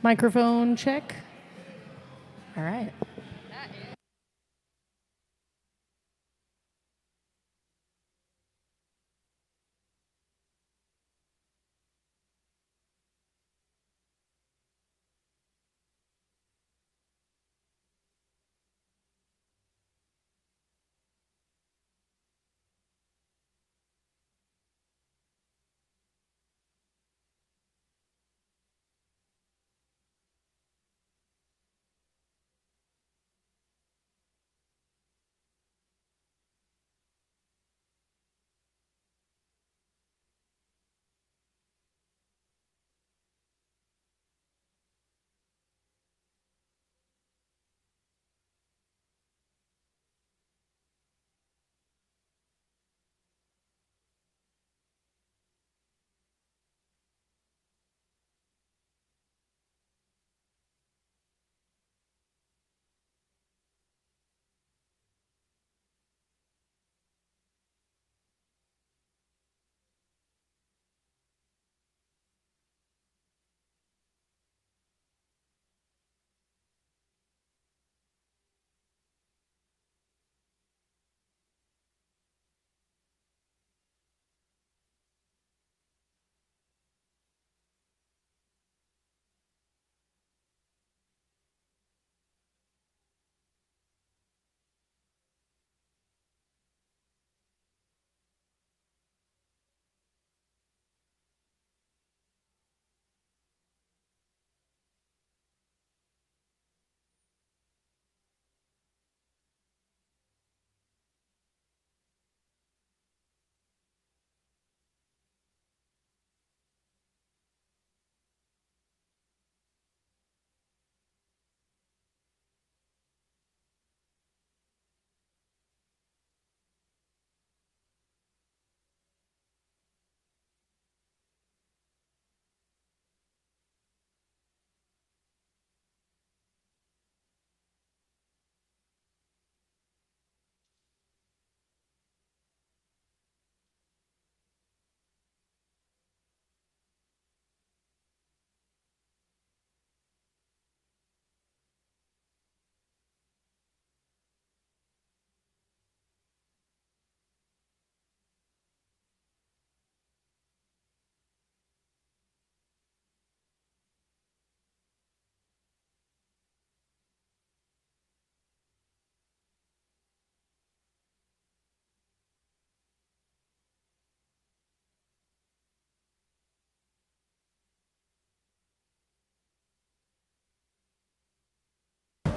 Microphone check. All right.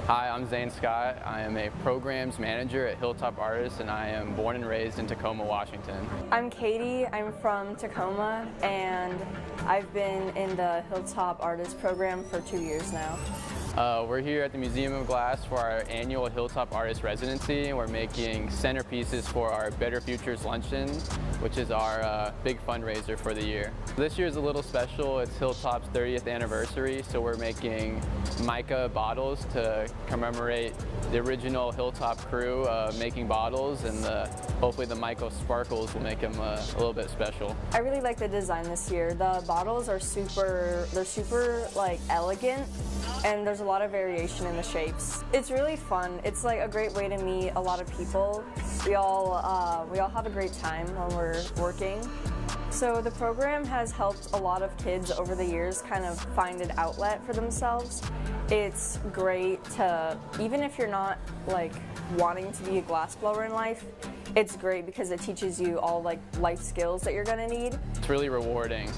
Hi, I'm Zane Scott. I am a programs manager at Hilltop Artists, and I am born and raised in Tacoma, Washington. I'm Katie. I'm from Tacoma, and I've been in the Hilltop Artists program for 2 years now. We're here at the Museum of Glass for our annual Hilltop Artist residency, and we're making centerpieces for our Better Futures Luncheon, which is our big fundraiser for the year. This year is a little special. It's Hilltop's 30th anniversary, so we're making mica bottles to commemorate the original Hilltop crew making bottles, and hopefully the mica sparkles will make them a little bit special. I really like the design this year. The bottles are super like elegant, and there's a lot of variation in the shapes. It's really fun. It's like a great way to meet a lot of people. We all have a great time when we're working. So the program has helped a lot of kids over the years kind of find an outlet for themselves. It's great to, even if you're not like wanting to be a glassblower in life, it's great because it teaches you all like life skills that you're gonna need. It's really rewarding.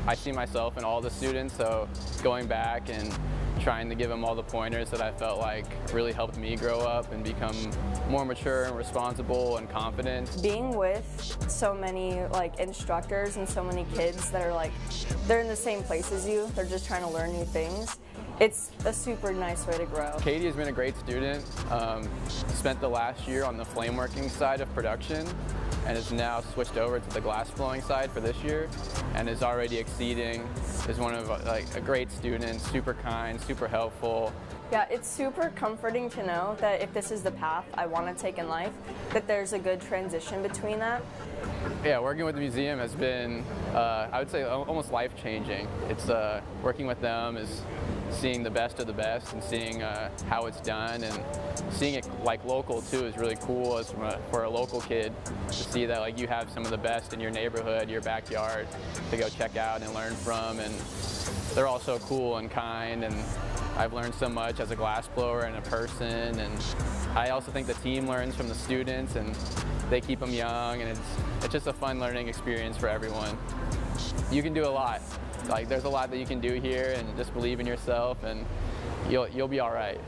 I see myself in all the students, so going back and trying to give them all the pointers that I felt like really helped me grow up and become more mature and responsible and confident. Being with so many like instructors and so many kids that are like, they're in the same place as you, they're just trying to learn new things. It's a super nice way to grow. Katie has been a great student, spent the last year on the flameworking side of production, and is now switched over to the glass blowing side for this year, and is already exceeding, is one of like a great student, super kind, super helpful. Yeah, it's super comforting to know that if this is the path I want to take in life, that there's a good transition between that. Yeah, working with the museum has been, I would say, almost life-changing. It's working with them is seeing the best of the best and seeing how it's done, and seeing it like local too is really cool. As for a local kid to see that like you have some of the best in your neighborhood, your backyard, to go check out and learn from, and they're all so cool and kind, and I've learned so much as a glassblower and a person, and I also think the team learns from the students, and they keep them young, and it's just a fun learning experience for everyone. You can do a lot. Like, there's a lot that you can do here, and just believe in yourself, and you'll be all right.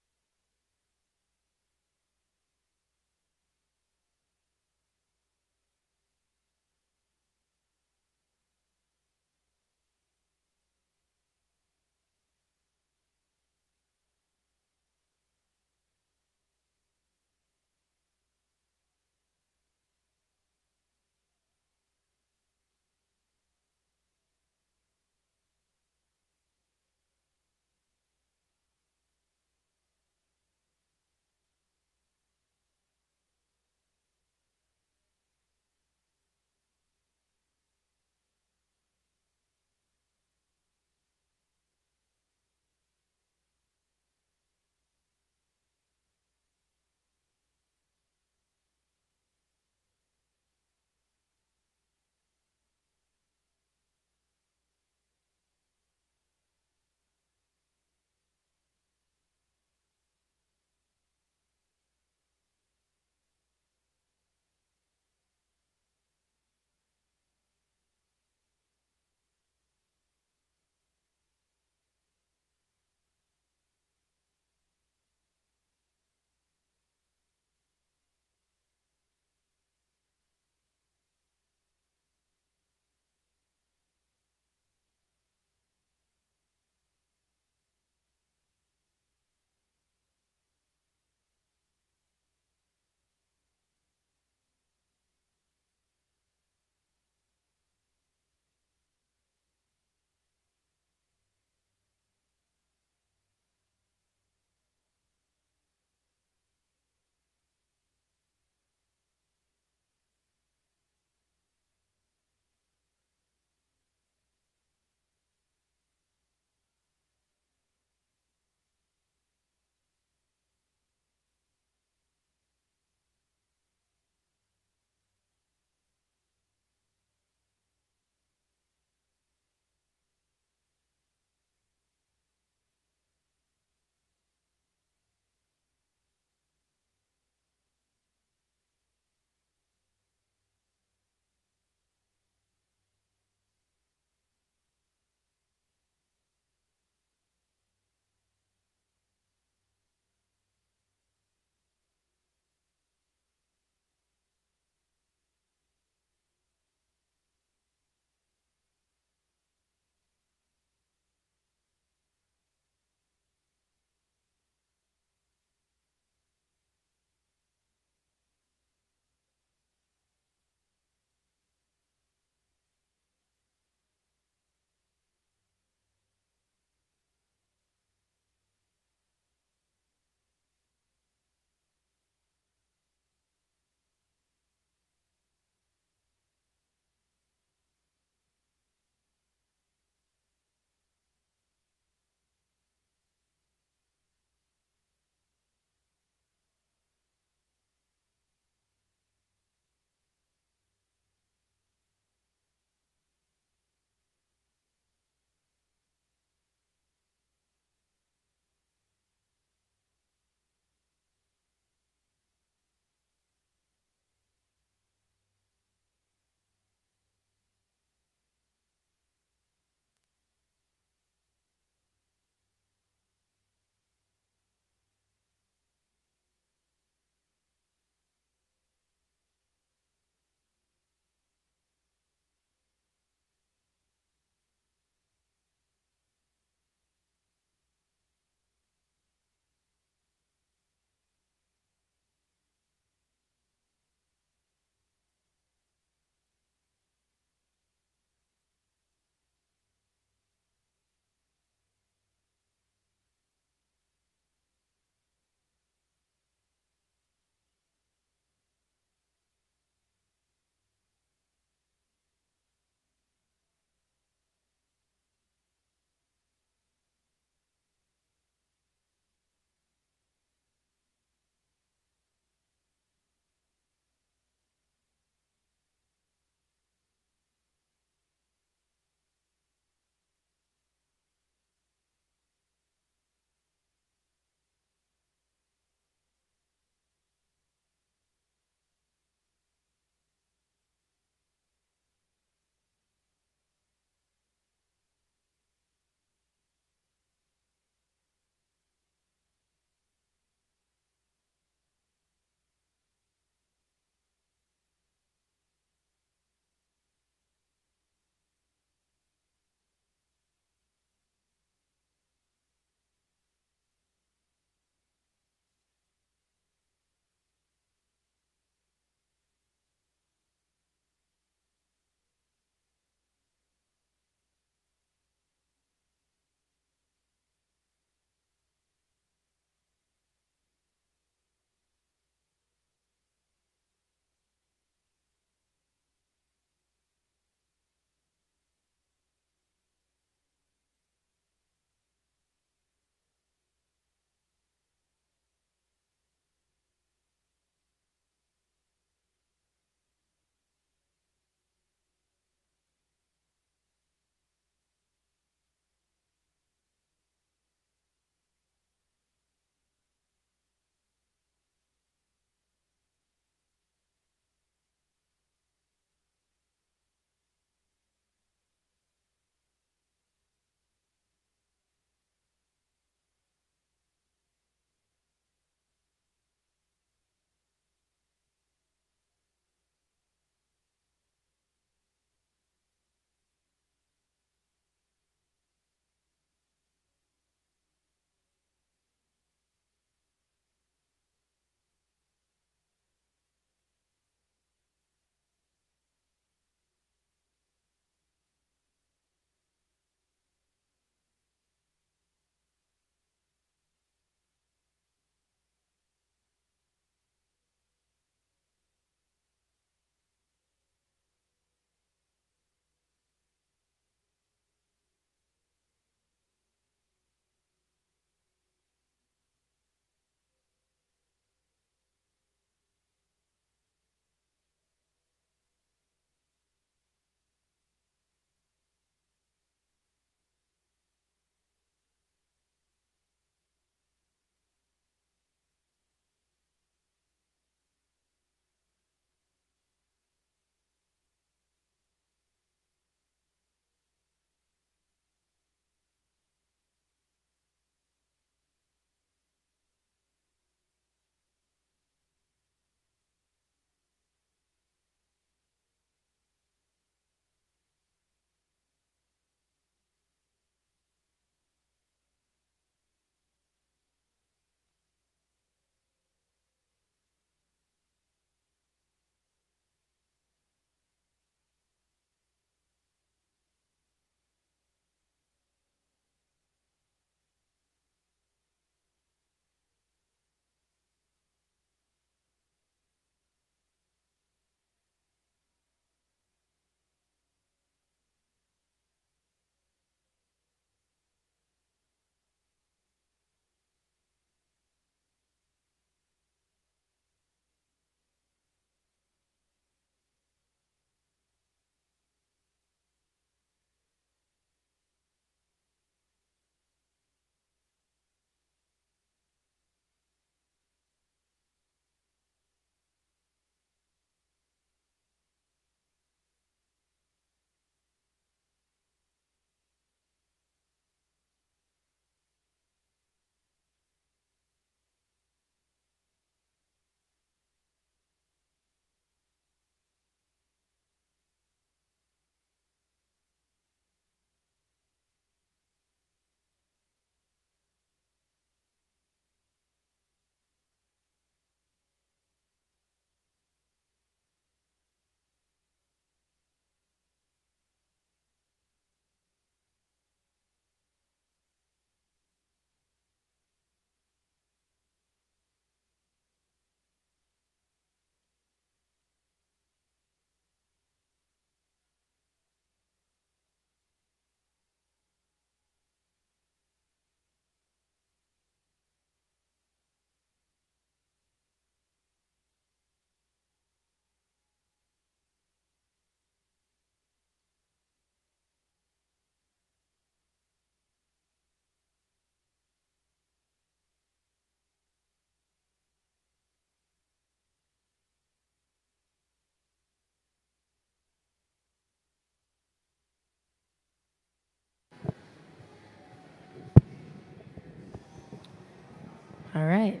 All right.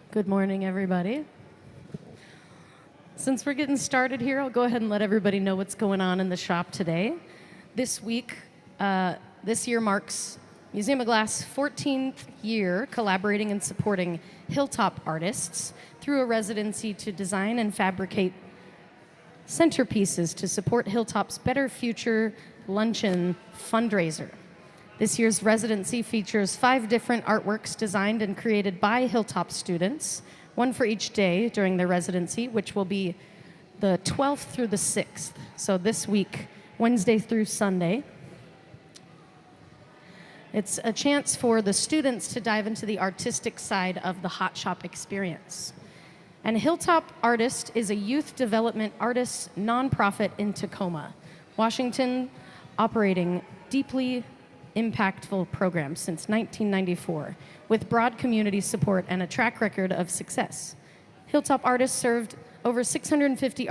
Good morning, everybody. Since we're getting started here, I'll go ahead and let everybody know what's going on in the shop today. This year marks Museum of Glass' 14th year collaborating and supporting Hilltop Artists through a residency to design and fabricate centerpieces to support Hilltop's Better Future Luncheon fundraiser. This year's residency features 5 different artworks designed and created by Hilltop students, one for each day during their residency, which will be the 12th through the 6th. So this week, Wednesday through Sunday. It's a chance for the students to dive into the artistic side of the hot shop experience. And Hilltop Artists is a youth development artists nonprofit in Tacoma, Washington, operating deeply impactful programs since 1994, with broad community support and a track record of success. Hilltop Artists served over 650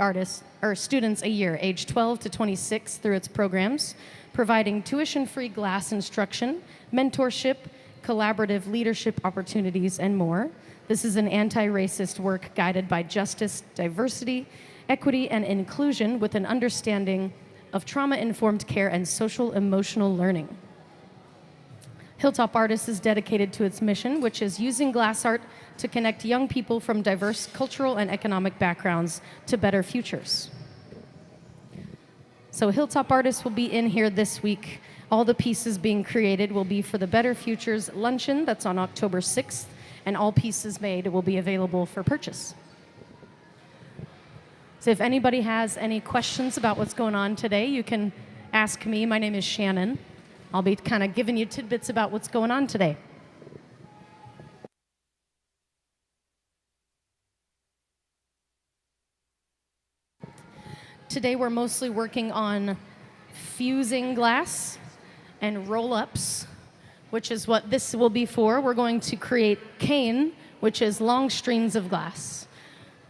students a year, aged 12 to 26, through its programs, providing tuition-free glass instruction, mentorship, collaborative leadership opportunities, and more. This is an anti-racist work guided by justice, diversity, equity, and inclusion with an understanding of trauma-informed care and social-emotional learning. Hilltop Artists is dedicated to its mission, which is using glass art to connect young people from diverse cultural and economic backgrounds to better futures. So Hilltop Artists will be in here this week. All the pieces being created will be for the Better Futures Luncheon that's on October 6th, and all pieces made will be available for purchase. So if anybody has any questions about what's going on today, you can ask me. My name is Shannon. I'll be kind of giving you tidbits about what's going on today. Today we're mostly working on fusing glass and roll-ups, which is what this will be for. We're going to create cane, which is long strings of glass.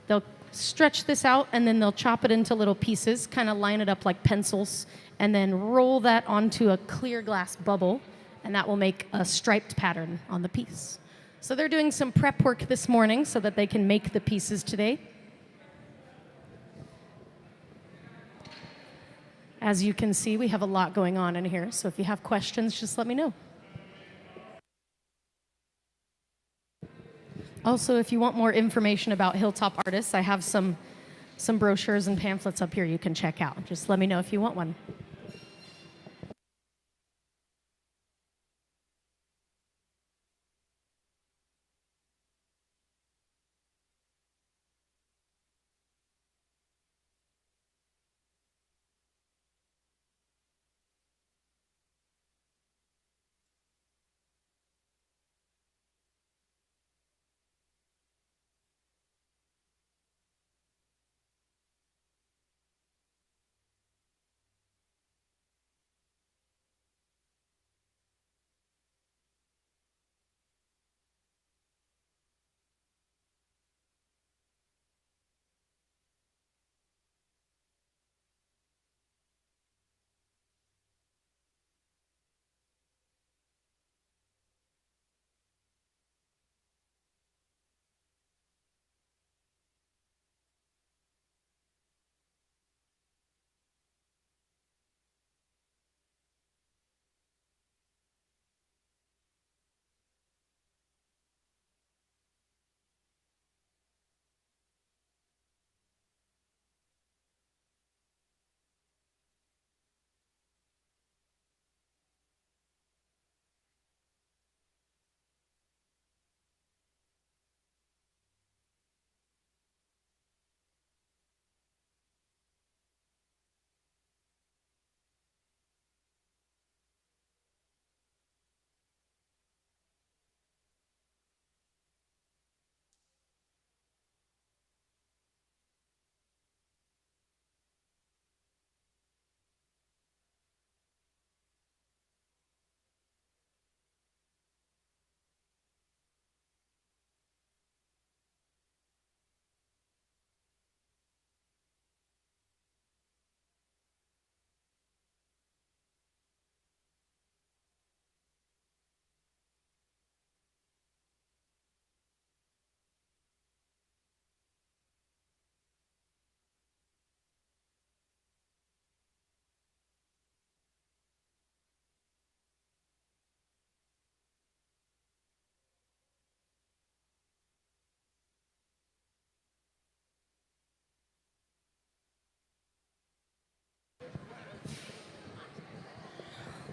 They'll stretch this out, and then they'll chop it into little pieces, kind of line it up like pencils, and then roll that onto a clear glass bubble, and that will make a striped pattern on the piece. So they're doing some prep work this morning so that they can make the pieces today. As you can see, we have a lot going on in here, so if you have questions, just let me know. Also, if you want more information about Hilltop Artists, I have some brochures and pamphlets up here you can check out. Just let me know if you want one.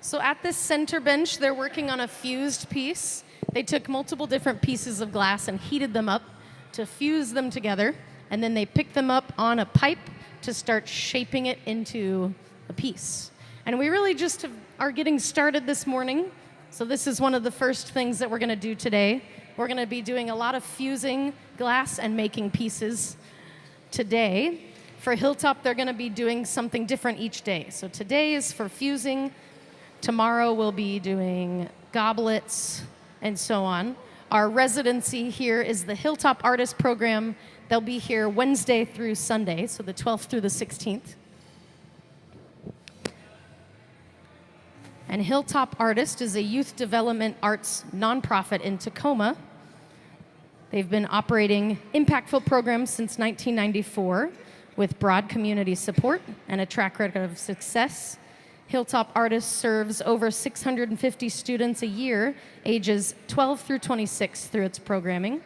So at this center bench, they're working on a fused piece. They took multiple different pieces of glass and heated them up to fuse them together, and then they picked them up on a pipe to start shaping it into a piece. And we really just are getting started this morning, so this is one of the first things that we're going to do today. We're going to be doing a lot of fusing glass and making pieces today. For Hilltop, they're going to be doing something different each day. So today is for fusing. Tomorrow we'll be doing goblets and so on. Our residency here is the Hilltop Artists program. They'll be here Wednesday through Sunday, so the 12th through the 16th. And Hilltop Artists is a youth development arts nonprofit in Tacoma. They've been operating impactful programs since 1994 with broad community support and a track record of success. Hilltop Artists serves over 650 students a year, ages 12 through 26, through its programming.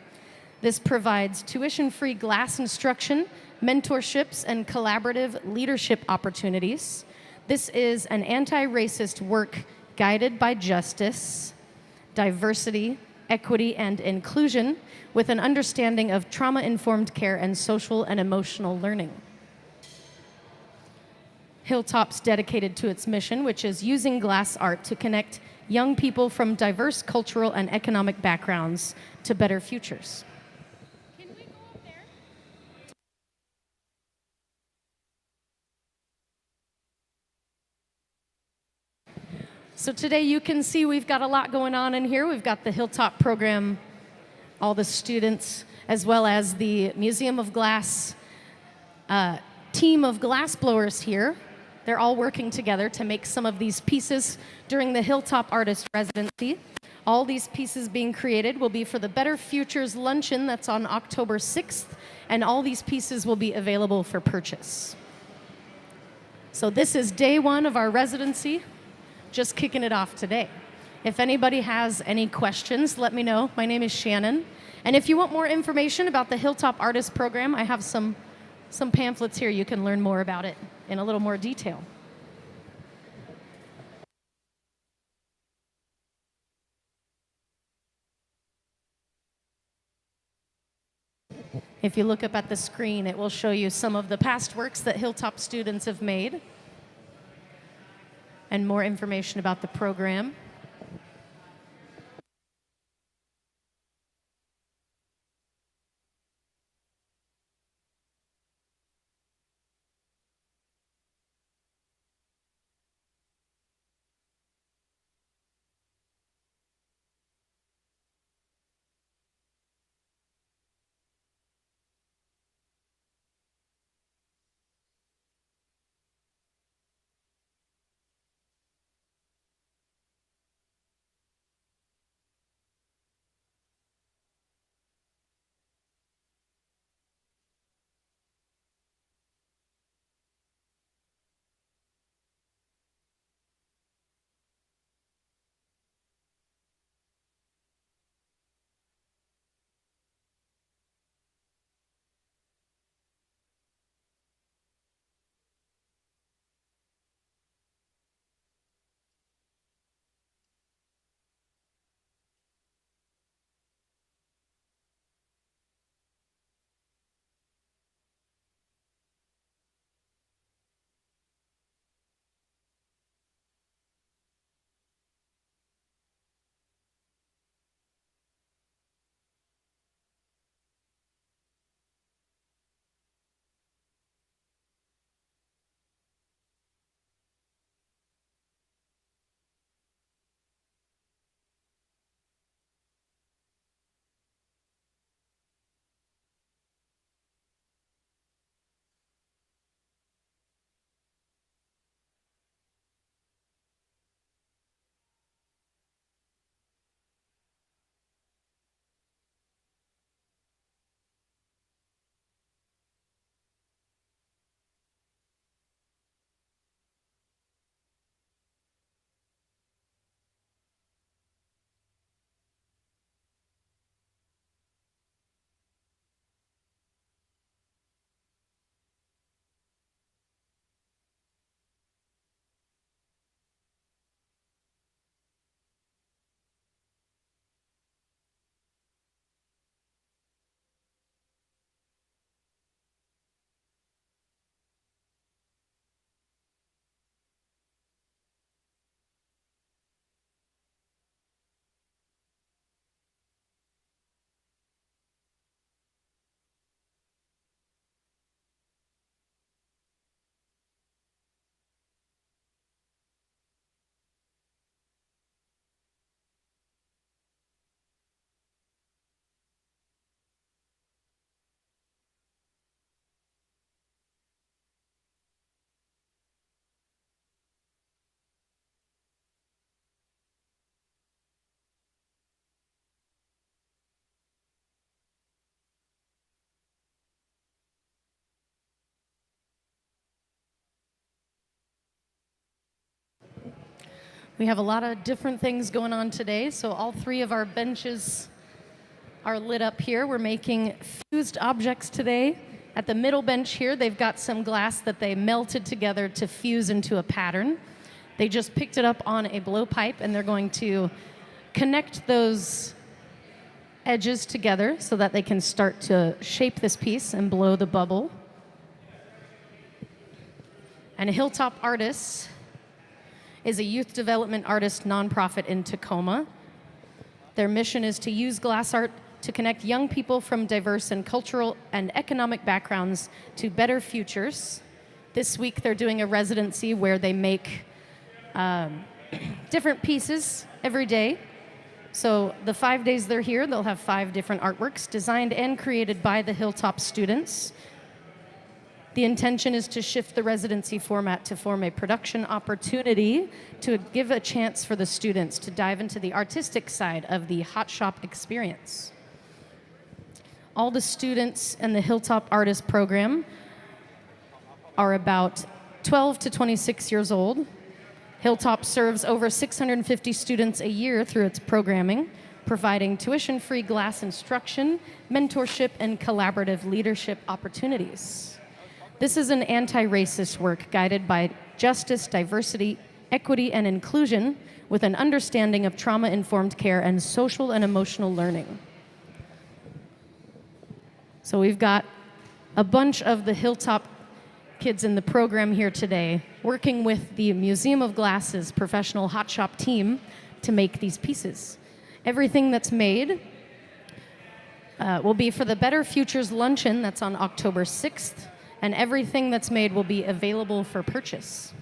This provides tuition-free glass instruction, mentorships, and collaborative leadership opportunities. This is an anti-racist work guided by justice, diversity, equity, and inclusion, with an understanding of trauma-informed care and social and emotional learning. Hilltop's dedicated to its mission, which is using glass art to connect young people from diverse cultural and economic backgrounds to better futures. Can we go up there? So today you can see we've got a lot going on in here. We've got the Hilltop program, all the students, as well as the Museum of Glass team of glass blowers here. They're all working together to make some of these pieces during the Hilltop Artist Residency. All these pieces being created will be for the Better Futures Luncheon that's on October 6th, and all these pieces will be available for purchase. So this is day one of our residency, just kicking it off today. If anybody has any questions, let me know. My name is Shannon. And if you want more information about the Hilltop Artist program, I have some pamphlets here. You can learn more about it in a little more detail. If you look up at the screen, it will show you some of the past works that Hilltop students have made and more information about the program. We have a lot of different things going on today, so all three of our benches are lit up here. We're making fused objects today. At the middle bench here, they've got some glass that they melted together to fuse into a pattern. They just picked it up on a blowpipe, and they're going to connect those edges together so that they can start to shape this piece and blow the bubble. And Hilltop Artists is a youth development artist nonprofit in Tacoma. Their mission is to use glass art to connect young people from diverse and cultural and economic backgrounds to better futures. This week they're doing a residency where they make different pieces every day. So the 5 days they're here, they'll have 5 different artworks designed and created by the Hilltop students. The intention is to shift the residency format to form a production opportunity to give a chance for the students to dive into the artistic side of the hot shop experience. All the students in the Hilltop Artist program are about 12 to 26 years old. Hilltop serves over 650 students a year through its programming, providing tuition-free glass instruction, mentorship, and collaborative leadership opportunities. This is an anti-racist work guided by justice, diversity, equity, and inclusion with an understanding of trauma-informed care and social and emotional learning. So we've got a bunch of the Hilltop kids in the program here today working with the Museum of Glass's professional hot shop team to make these pieces. Everything that's made will be for the Better Futures Luncheon that's on October 6th, and everything that's made will be available for purchase.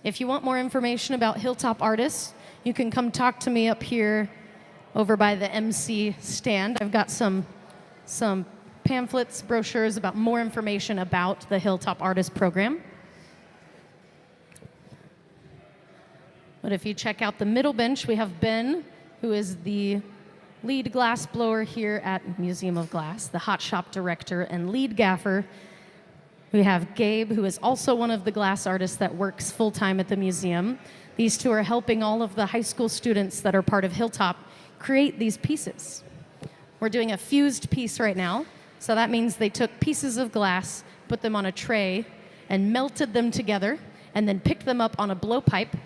If you want more information about Hilltop Artists, you can come talk to me up here over by the MC stand. I've got some pamphlets, brochures about more information about the Hilltop Artist program. But if you check out the middle bench, we have Ben, who is the lead glass blower here at Museum of Glass, the hot shop director and lead gaffer. We have Gabe, who is also one of the glass artists that works full-time at the museum. These two are helping all of the high school students that are part of Hilltop create these pieces. We're doing a fused piece right now, so that means they took pieces of glass, put them on a tray, and melted them together, and then picked them up on a blowpipe.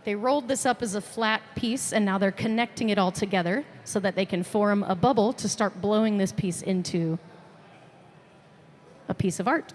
They rolled this up as a flat piece, and now they're connecting it all together so that they can form a bubble to start blowing this piece into a piece of art.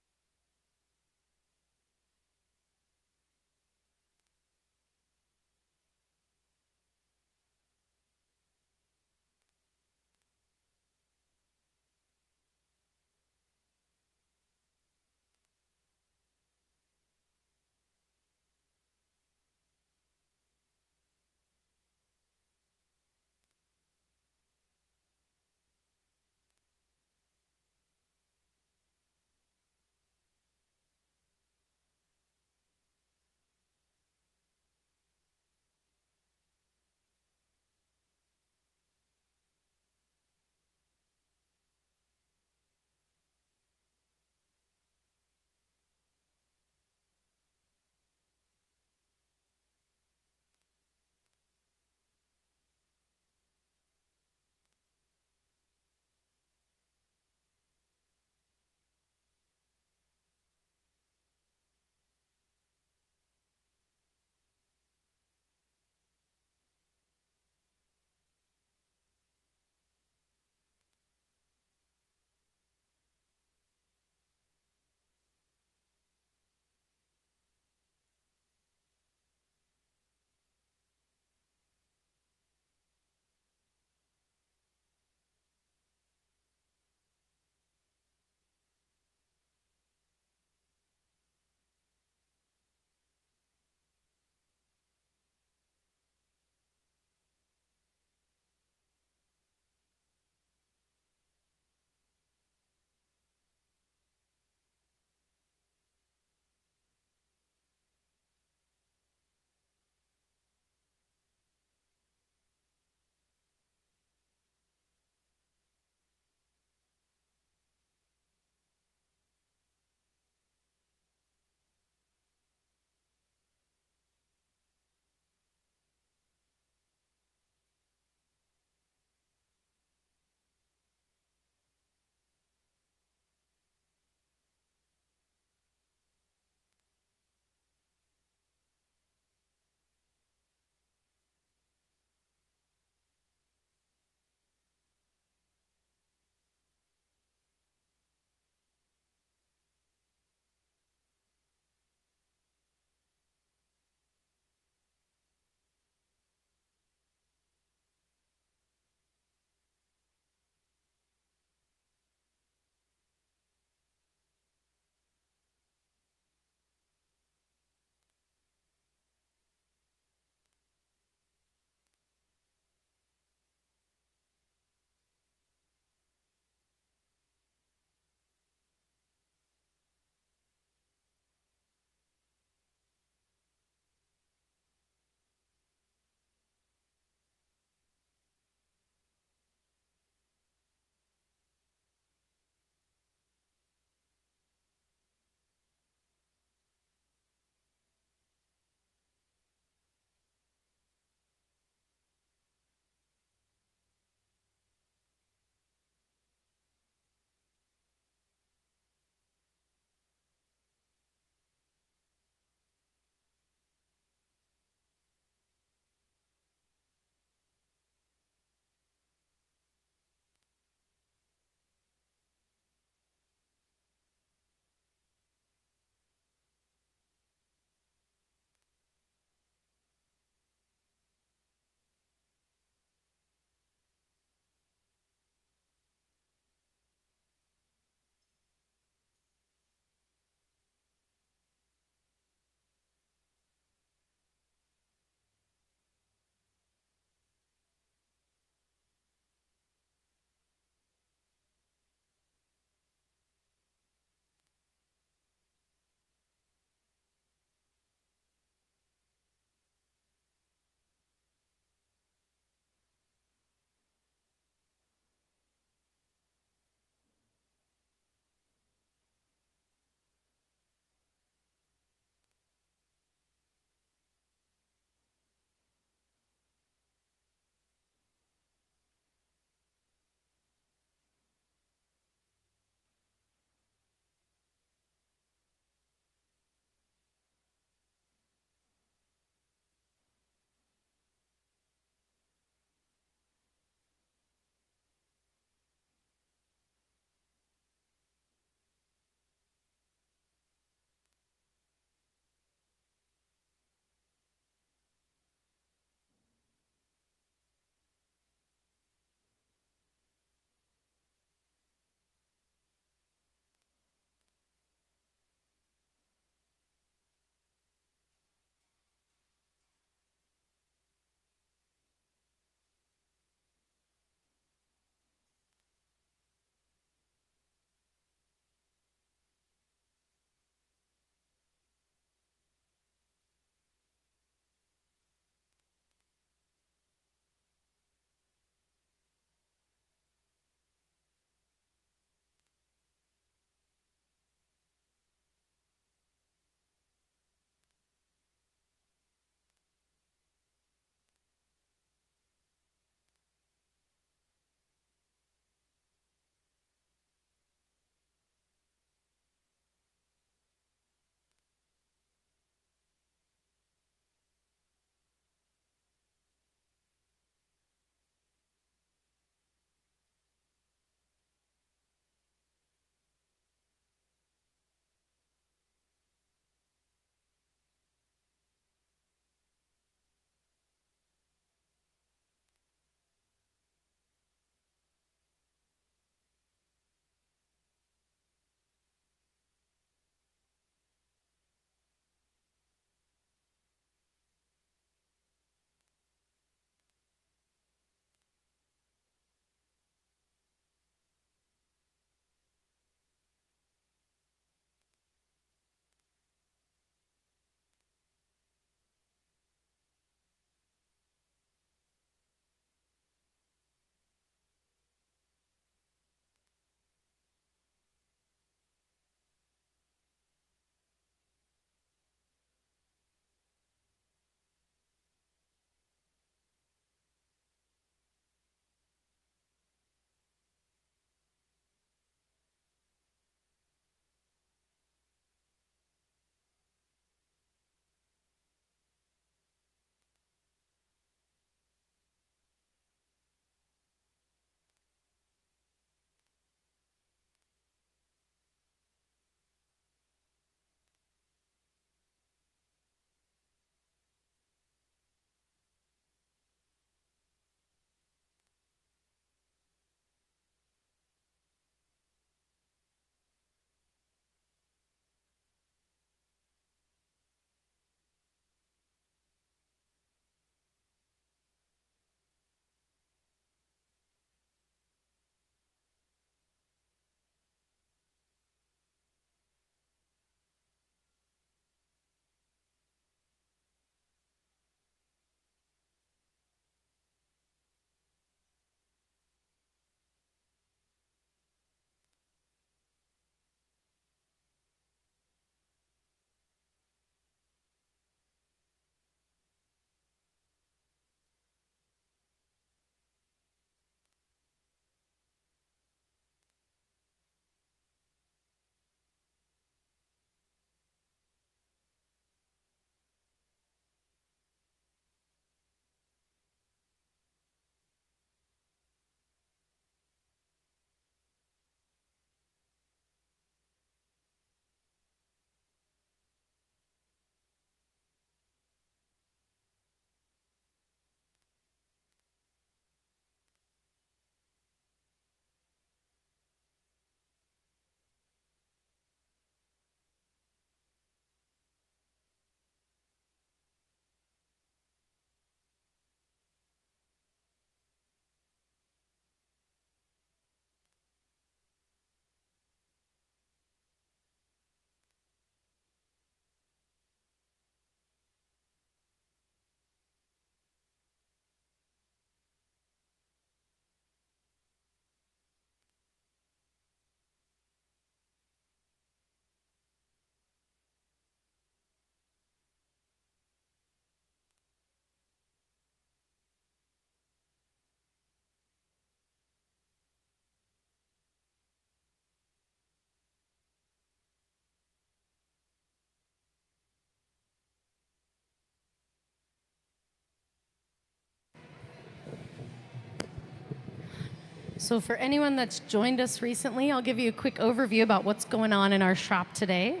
So for anyone that's joined us recently, I'll give you a quick overview about what's going on in our shop today.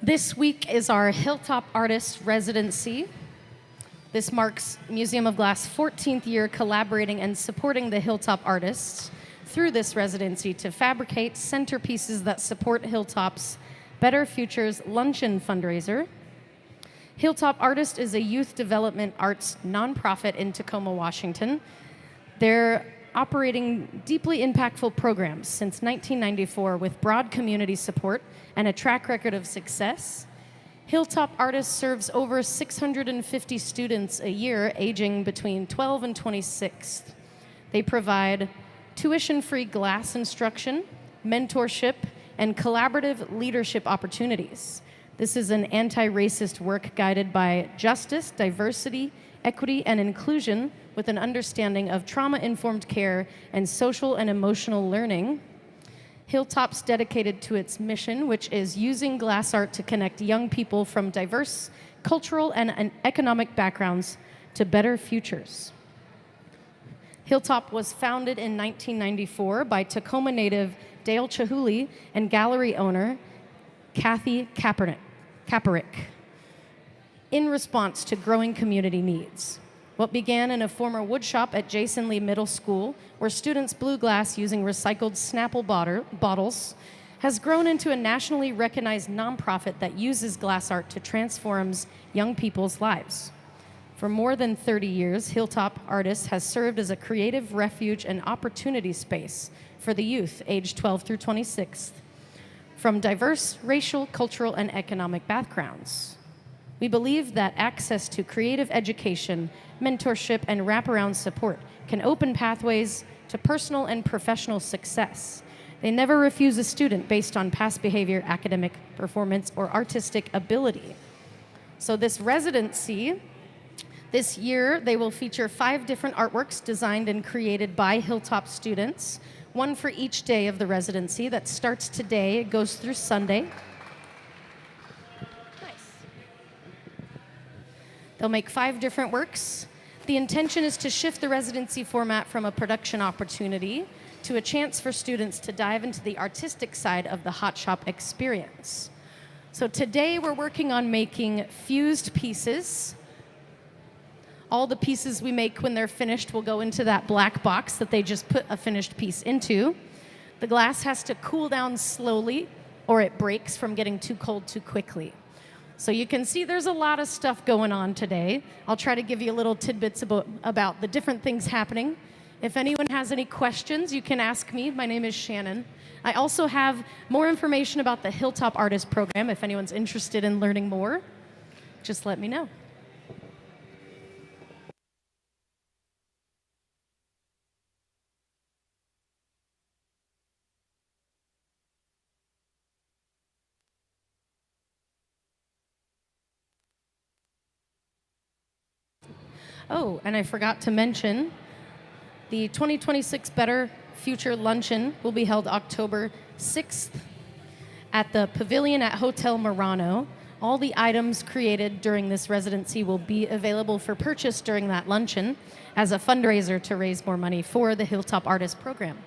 This week is our Hilltop Artists residency. This marks Museum of Glass' 14th year collaborating and supporting the Hilltop Artists through this residency to fabricate centerpieces that support Hilltop's Better Futures Luncheon fundraiser. Hilltop Artists is a youth development arts nonprofit in Tacoma, Washington. They're operating deeply impactful programs since 1994 with broad community support and a track record of success. Hilltop Artists serves over 650 students a year aging between 12 and 26. They provide tuition-free glass instruction, mentorship, and collaborative leadership opportunities. This is an anti-racist work guided by justice, diversity, equity, and inclusion with an understanding of trauma-informed care and social and emotional learning. Hilltop's dedicated to its mission, which is using glass art to connect young people from diverse cultural and economic backgrounds to better futures. Hilltop was founded in 1994 by Tacoma native Dale Chihuly and gallery owner Kathy Kaparick in response to growing community needs. What began in a former woodshop at Jason Lee Middle School, where students blew glass using recycled Snapple bottles, has grown into a nationally recognized nonprofit that uses glass art to transform young people's lives. For more than 30 years, Hilltop Artists has served as a creative refuge and opportunity space for the youth aged 12 through 26 from diverse racial, cultural, and economic backgrounds. We believe that access to creative education, mentorship, and wraparound support can open pathways to personal and professional success. They never refuse a student based on past behavior, academic performance, or artistic ability. So this residency, this year, they will feature 5 different artworks designed and created by Hilltop students, one for each day of the residency that starts today, it goes through Sunday. They'll make 5 different works. The intention is to shift the residency format from a production opportunity to a chance for students to dive into the artistic side of the hot shop experience. So today we're working on making fused pieces. All the pieces we make when they're finished will go into that black box that they just put a finished piece into. The glass has to cool down slowly or it breaks from getting too cold too quickly. So you can see there's a lot of stuff going on today. I'll try to give you little tidbits about the different things happening. If anyone has any questions, you can ask me. My name is Shannon. I also have more information about the Hilltop Artist program. If anyone's interested in learning more, just let me know. Oh, and I forgot to mention, the 2026 Better Future Luncheon will be held October 6th at the Pavilion at Hotel Murano. All the items created during this residency will be available for purchase during that luncheon as a fundraiser to raise more money for the Hilltop Artist program.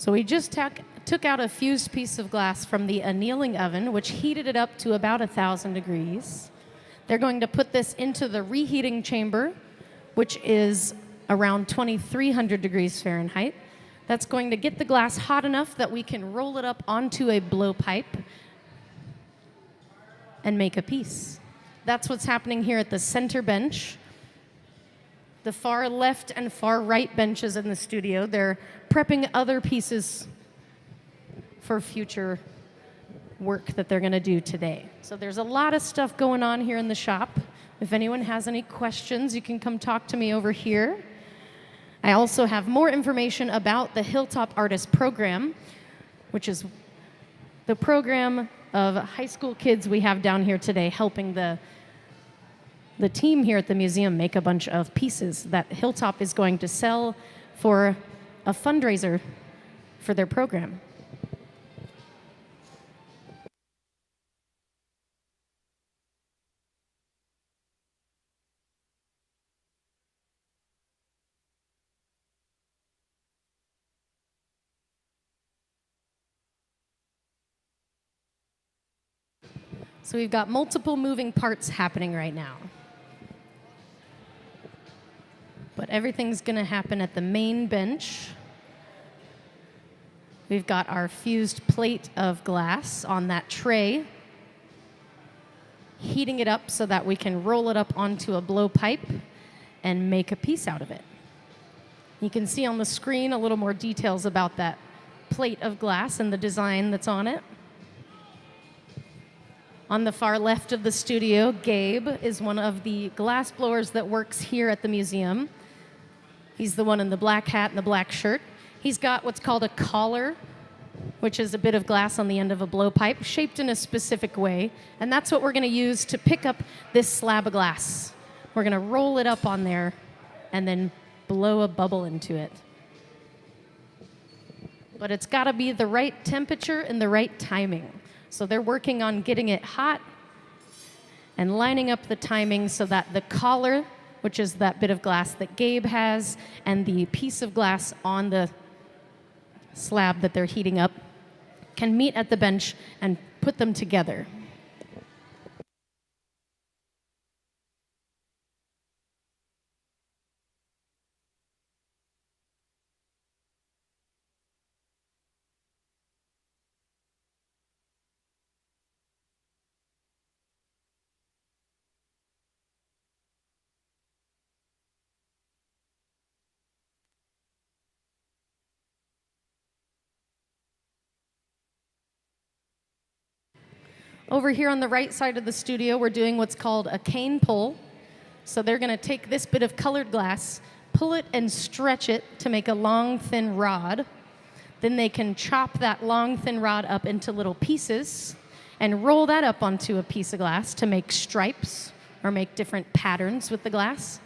So we just took out a fused piece of glass from the annealing oven, which heated it up to about 1,000 degrees. They're going to put this into the reheating chamber, which is around 2,300 degrees Fahrenheit. That's going to get the glass hot enough that we can roll it up onto a blowpipe and make a piece. That's what's happening here at the center bench. The far left and far right benches in the studio, they're prepping other pieces for future work that they're going to do today. So there's a lot of stuff going on here in the shop. If anyone has any questions, you can come talk to me over here. I also have more information about the Hilltop Artists program, which is the program of high school kids we have down here today helping the team here at the museum make a bunch of pieces that Hilltop is going to sell for a fundraiser for their program. So we've got multiple moving parts happening right now. But everything's going to happen at the main bench. We've got our fused plate of glass on that tray, heating it up so that we can roll it up onto a blowpipe and make a piece out of it. You can see on the screen a little more details about that plate of glass and the design that's on it. On the far left of the studio, Gabe is one of the glass blowers that works here at the museum. He's the one in the black hat and the black shirt. He's got what's called a collar, which is a bit of glass on the end of a blowpipe, shaped in a specific way. And that's what we're going to use to pick up this slab of glass. We're going to roll it up on there and then blow a bubble into it. But it's got to be the right temperature and the right timing. So they're working on getting it hot and lining up the timing so that the collar, which is that bit of glass that Gabe has, and the piece of glass on the slab that they're heating up can meet at the bench and put them together. Over here on the right side of the studio, we're doing what's called a cane pull. So they're going to take this bit of colored glass, pull it and stretch it to make a long, thin rod. Then they can chop that long, thin rod up into little pieces and roll that up onto a piece of glass to make stripes or make different patterns with the glass.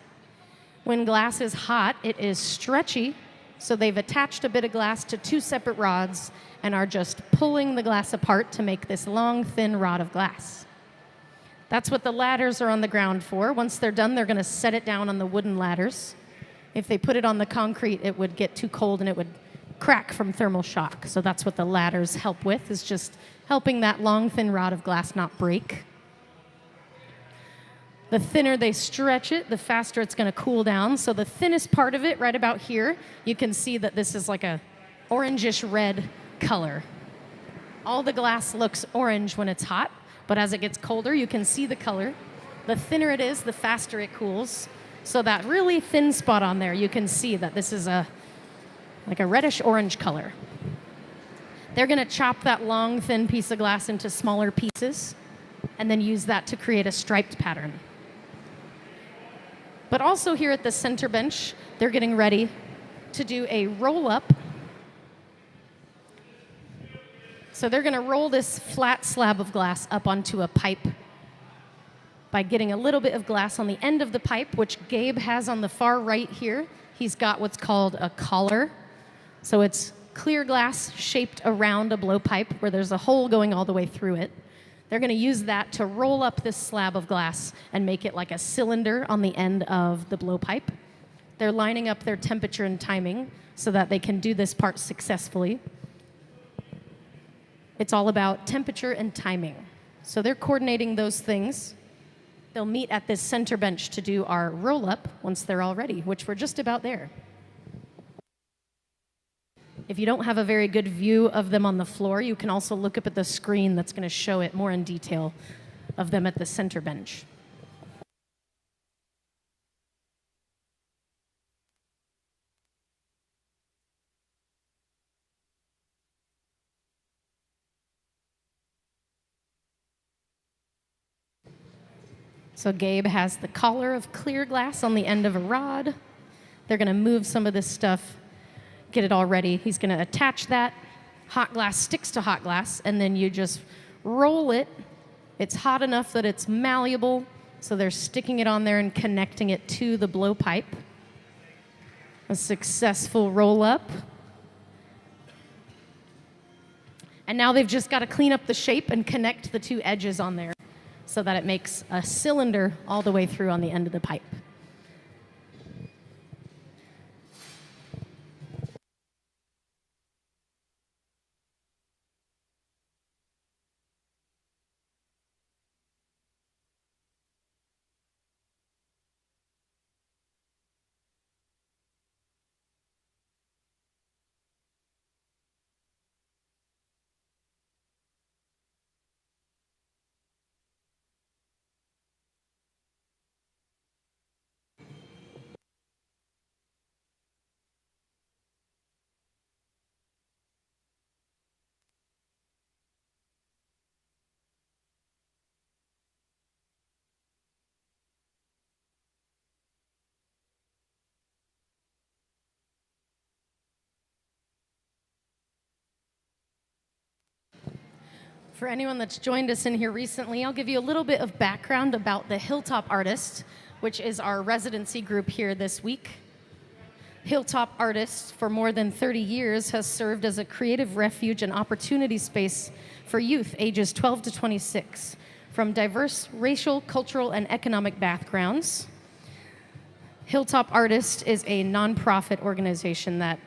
When glass is hot, it is stretchy. So they've attached a bit of glass to two separate rods and are just pulling the glass apart to make this long, thin rod of glass. That's what the ladders are on the ground for. Once they're done, they're going to set it down on the wooden ladders. If they put it on the concrete, it would get too cold and it would crack from thermal shock. So that's what the ladders help with, is just helping that long, thin rod of glass not break. The thinner they stretch it, the faster it's going to cool down. So the thinnest part of it, right about here, you can see that this is like a orangish red color. All the glass looks orange when it's hot, but as it gets colder, you can see the color. The thinner it is, the faster it cools. So that really thin spot on there, you can see that this is like a reddish orange color. They're going to chop that long, thin piece of glass into smaller pieces and then use that to create a striped pattern. But also here at the center bench, they're getting ready to do a roll-up. So they're going to roll this flat slab of glass up onto a pipe by getting a little bit of glass on the end of the pipe, which Gabe has on the far right here. He's got what's called a collar. So it's clear glass shaped around a blowpipe where there's a hole going all the way through it. They're going to use that to roll up this slab of glass and make it like a cylinder on the end of the blowpipe. They're lining up their temperature and timing so that they can do this part successfully. It's all about temperature and timing. So they're coordinating those things. They'll meet at this center bench to do our roll-up once they're all ready, which we're just about there. If you don't have a very good view of them on the floor, you can also look up at the screen that's going to show it more in detail of them at the center bench. So Gabe has the collar of clear glass on the end of a rod. They're going to move some of this stuff, get it all ready. He's going to attach that. Hot glass sticks to hot glass, and then you just roll it. It's hot enough that it's malleable, so they're sticking it on there and connecting it to the blowpipe. A successful roll-up. And now they've just got to clean up the shape and connect the two edges on there so that it makes a cylinder all the way through on the end of the pipe. For anyone that's joined us in here recently, I'll give you a little bit of background about the Hilltop Artists, which is our residency group here this week. Hilltop Artists, for more than 30 years, has served as a creative refuge and opportunity space for youth ages 12 to 26 from diverse racial, cultural, and economic backgrounds. Hilltop Artists is a nonprofit organization that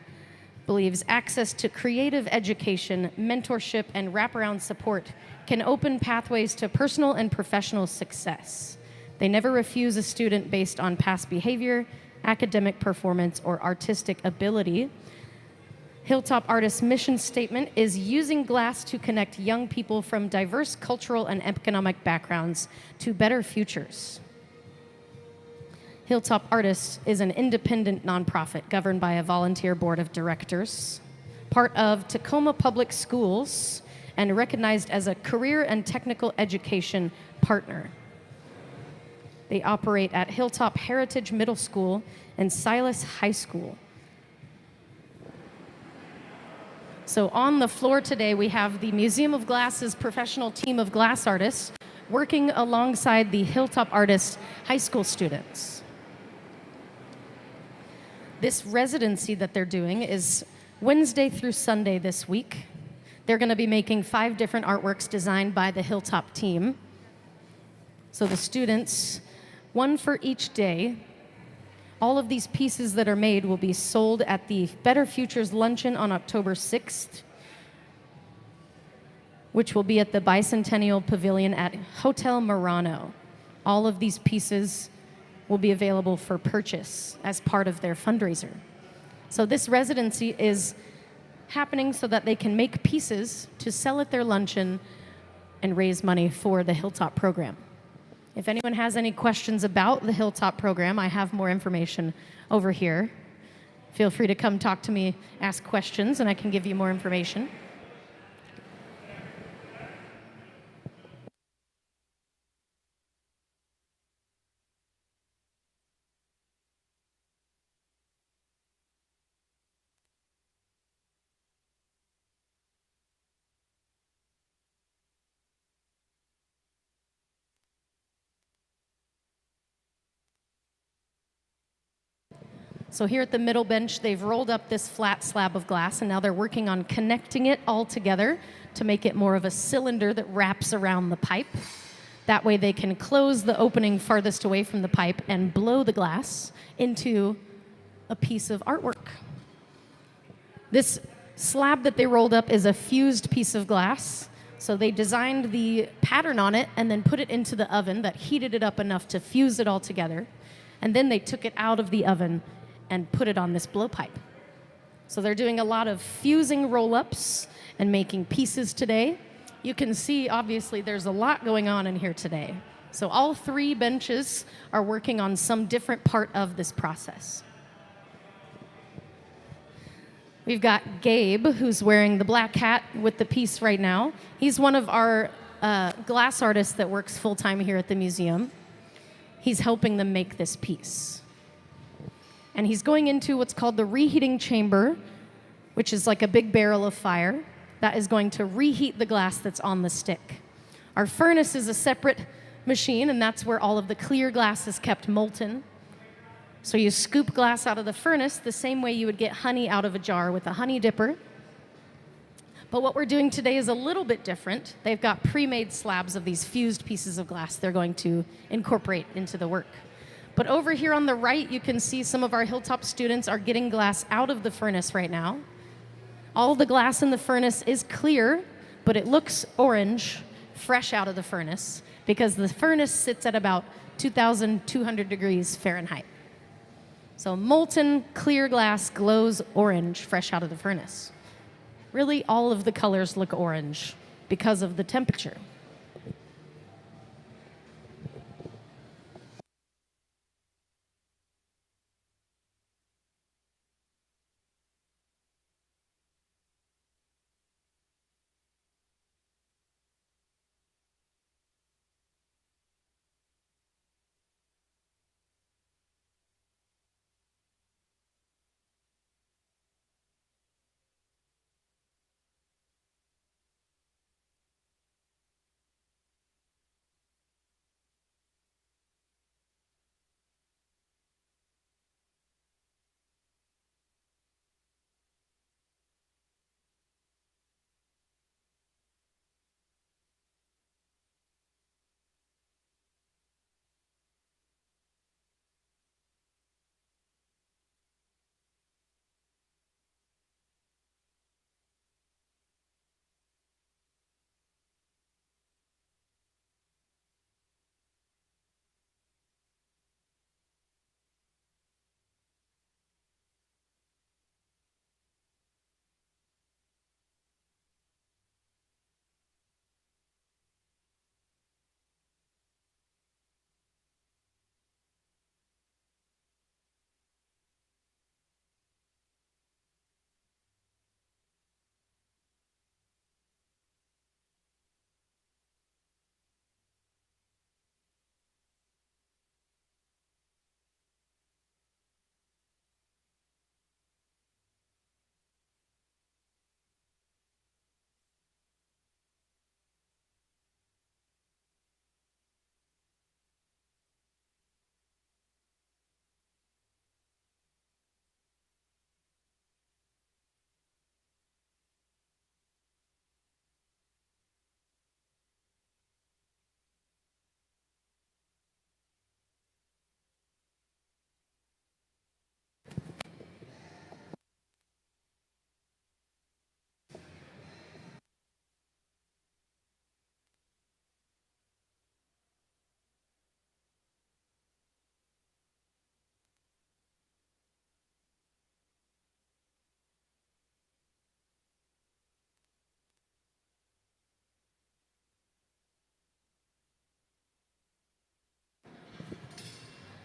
believes access to creative education, mentorship, and wraparound support can open pathways to personal and professional success. They never refuse a student based on past behavior, academic performance, or artistic ability. Hilltop Artists' mission statement is using glass to connect young people from diverse cultural and economic backgrounds to better futures. Hilltop Artists is an independent nonprofit governed by a volunteer board of directors, part of Tacoma Public Schools, and recognized as a career and technical education partner. They operate at Hilltop Heritage Middle School and Silas High School. So on the floor today, we have the Museum of Glass's professional team of glass artists working alongside the Hilltop Artists high school students. This residency that they're doing is Wednesday through Sunday this week. They're going to be making 5 different artworks designed by the Hilltop team. So the students, one for each day. All of these pieces that are made will be sold at the Better Futures Luncheon on October 6th, which will be at the Bicentennial Pavilion at Hotel Murano. All of these pieces will be available for purchase as part of their fundraiser. So this residency is happening so that they can make pieces to sell at their luncheon and raise money for the Hilltop program. If anyone has any questions about the Hilltop program, I have more information over here. Feel free to come talk to me, ask questions, and I can give you more information. So here at the middle bench, they've rolled up this flat slab of glass, and now they're working on connecting it all together to make it more of a cylinder that wraps around the pipe. That way they can close the opening farthest away from the pipe and blow the glass into a piece of artwork. This slab that they rolled up is a fused piece of glass. So they designed the pattern on it and then put it into the oven that heated it up enough to fuse it all together. And then they took it out of the oven and put it on this blowpipe. So they're doing a lot of fusing roll-ups and making pieces today. You can see, obviously, there's a lot going on in here today. So all 3 benches are working on some different part of this process. We've got Gabe, who's wearing the black hat with the piece right now. He's one of our glass artists that works full-time here at the museum. He's helping them make this piece. And he's going into what's called the reheating chamber, which is like a big barrel of fire that is going to reheat the glass that's on the stick. Our furnace is a separate machine, and that's where all of the clear glass is kept molten. So you scoop glass out of the furnace the same way you would get honey out of a jar with a honey dipper. But what we're doing today is a little bit different. They've got pre-made slabs of these fused pieces of glass they're going to incorporate into the work. But over here on the right, you can see some of our Hilltop students are getting glass out of the furnace right now. All the glass in the furnace is clear, but it looks orange, fresh out of the furnace, because the furnace sits at about 2,200 degrees Fahrenheit. So molten, clear glass glows orange, fresh out of the furnace. Really, all of the colors look orange because of the temperature.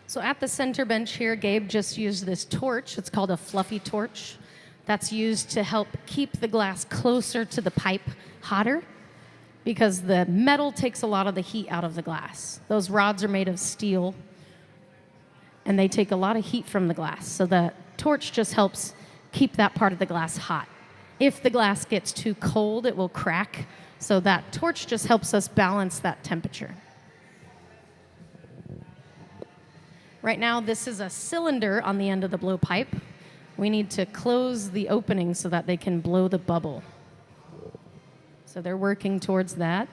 So at the center bench here, Gabe just used this torch. It's called a fluffy torch. That's used to help keep the glass closer to the pipe hotter, because the metal takes a lot of the heat out of the glass. Those rods are made of steel, and they take a lot of heat from the glass. So the torch just helps keep that part of the glass hot. If the glass gets too cold, it will crack. So that torch just helps us balance that temperature. Right now, this is a cylinder on the end of the blowpipe. We need to close the opening so that they can blow the bubble. So they're working towards that.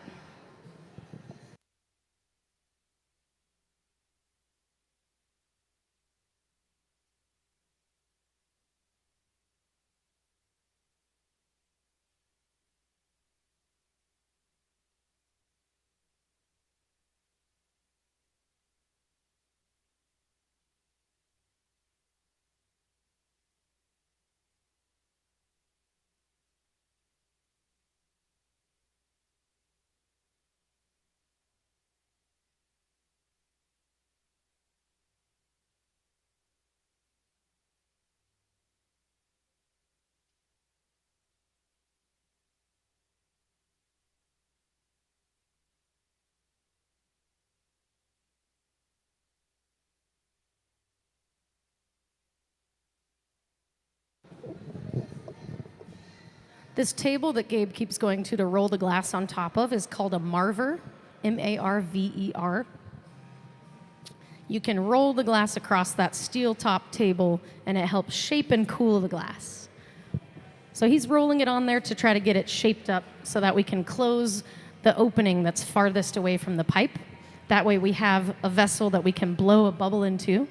This table that Gabe keeps going to roll the glass on top of is called a marver, M-A-R-V-E-R. You can roll the glass across that steel top table, and it helps shape and cool the glass. So he's rolling it on there to try to get it shaped up so that we can close the opening that's farthest away from the pipe. That way we have a vessel that we can blow a bubble into.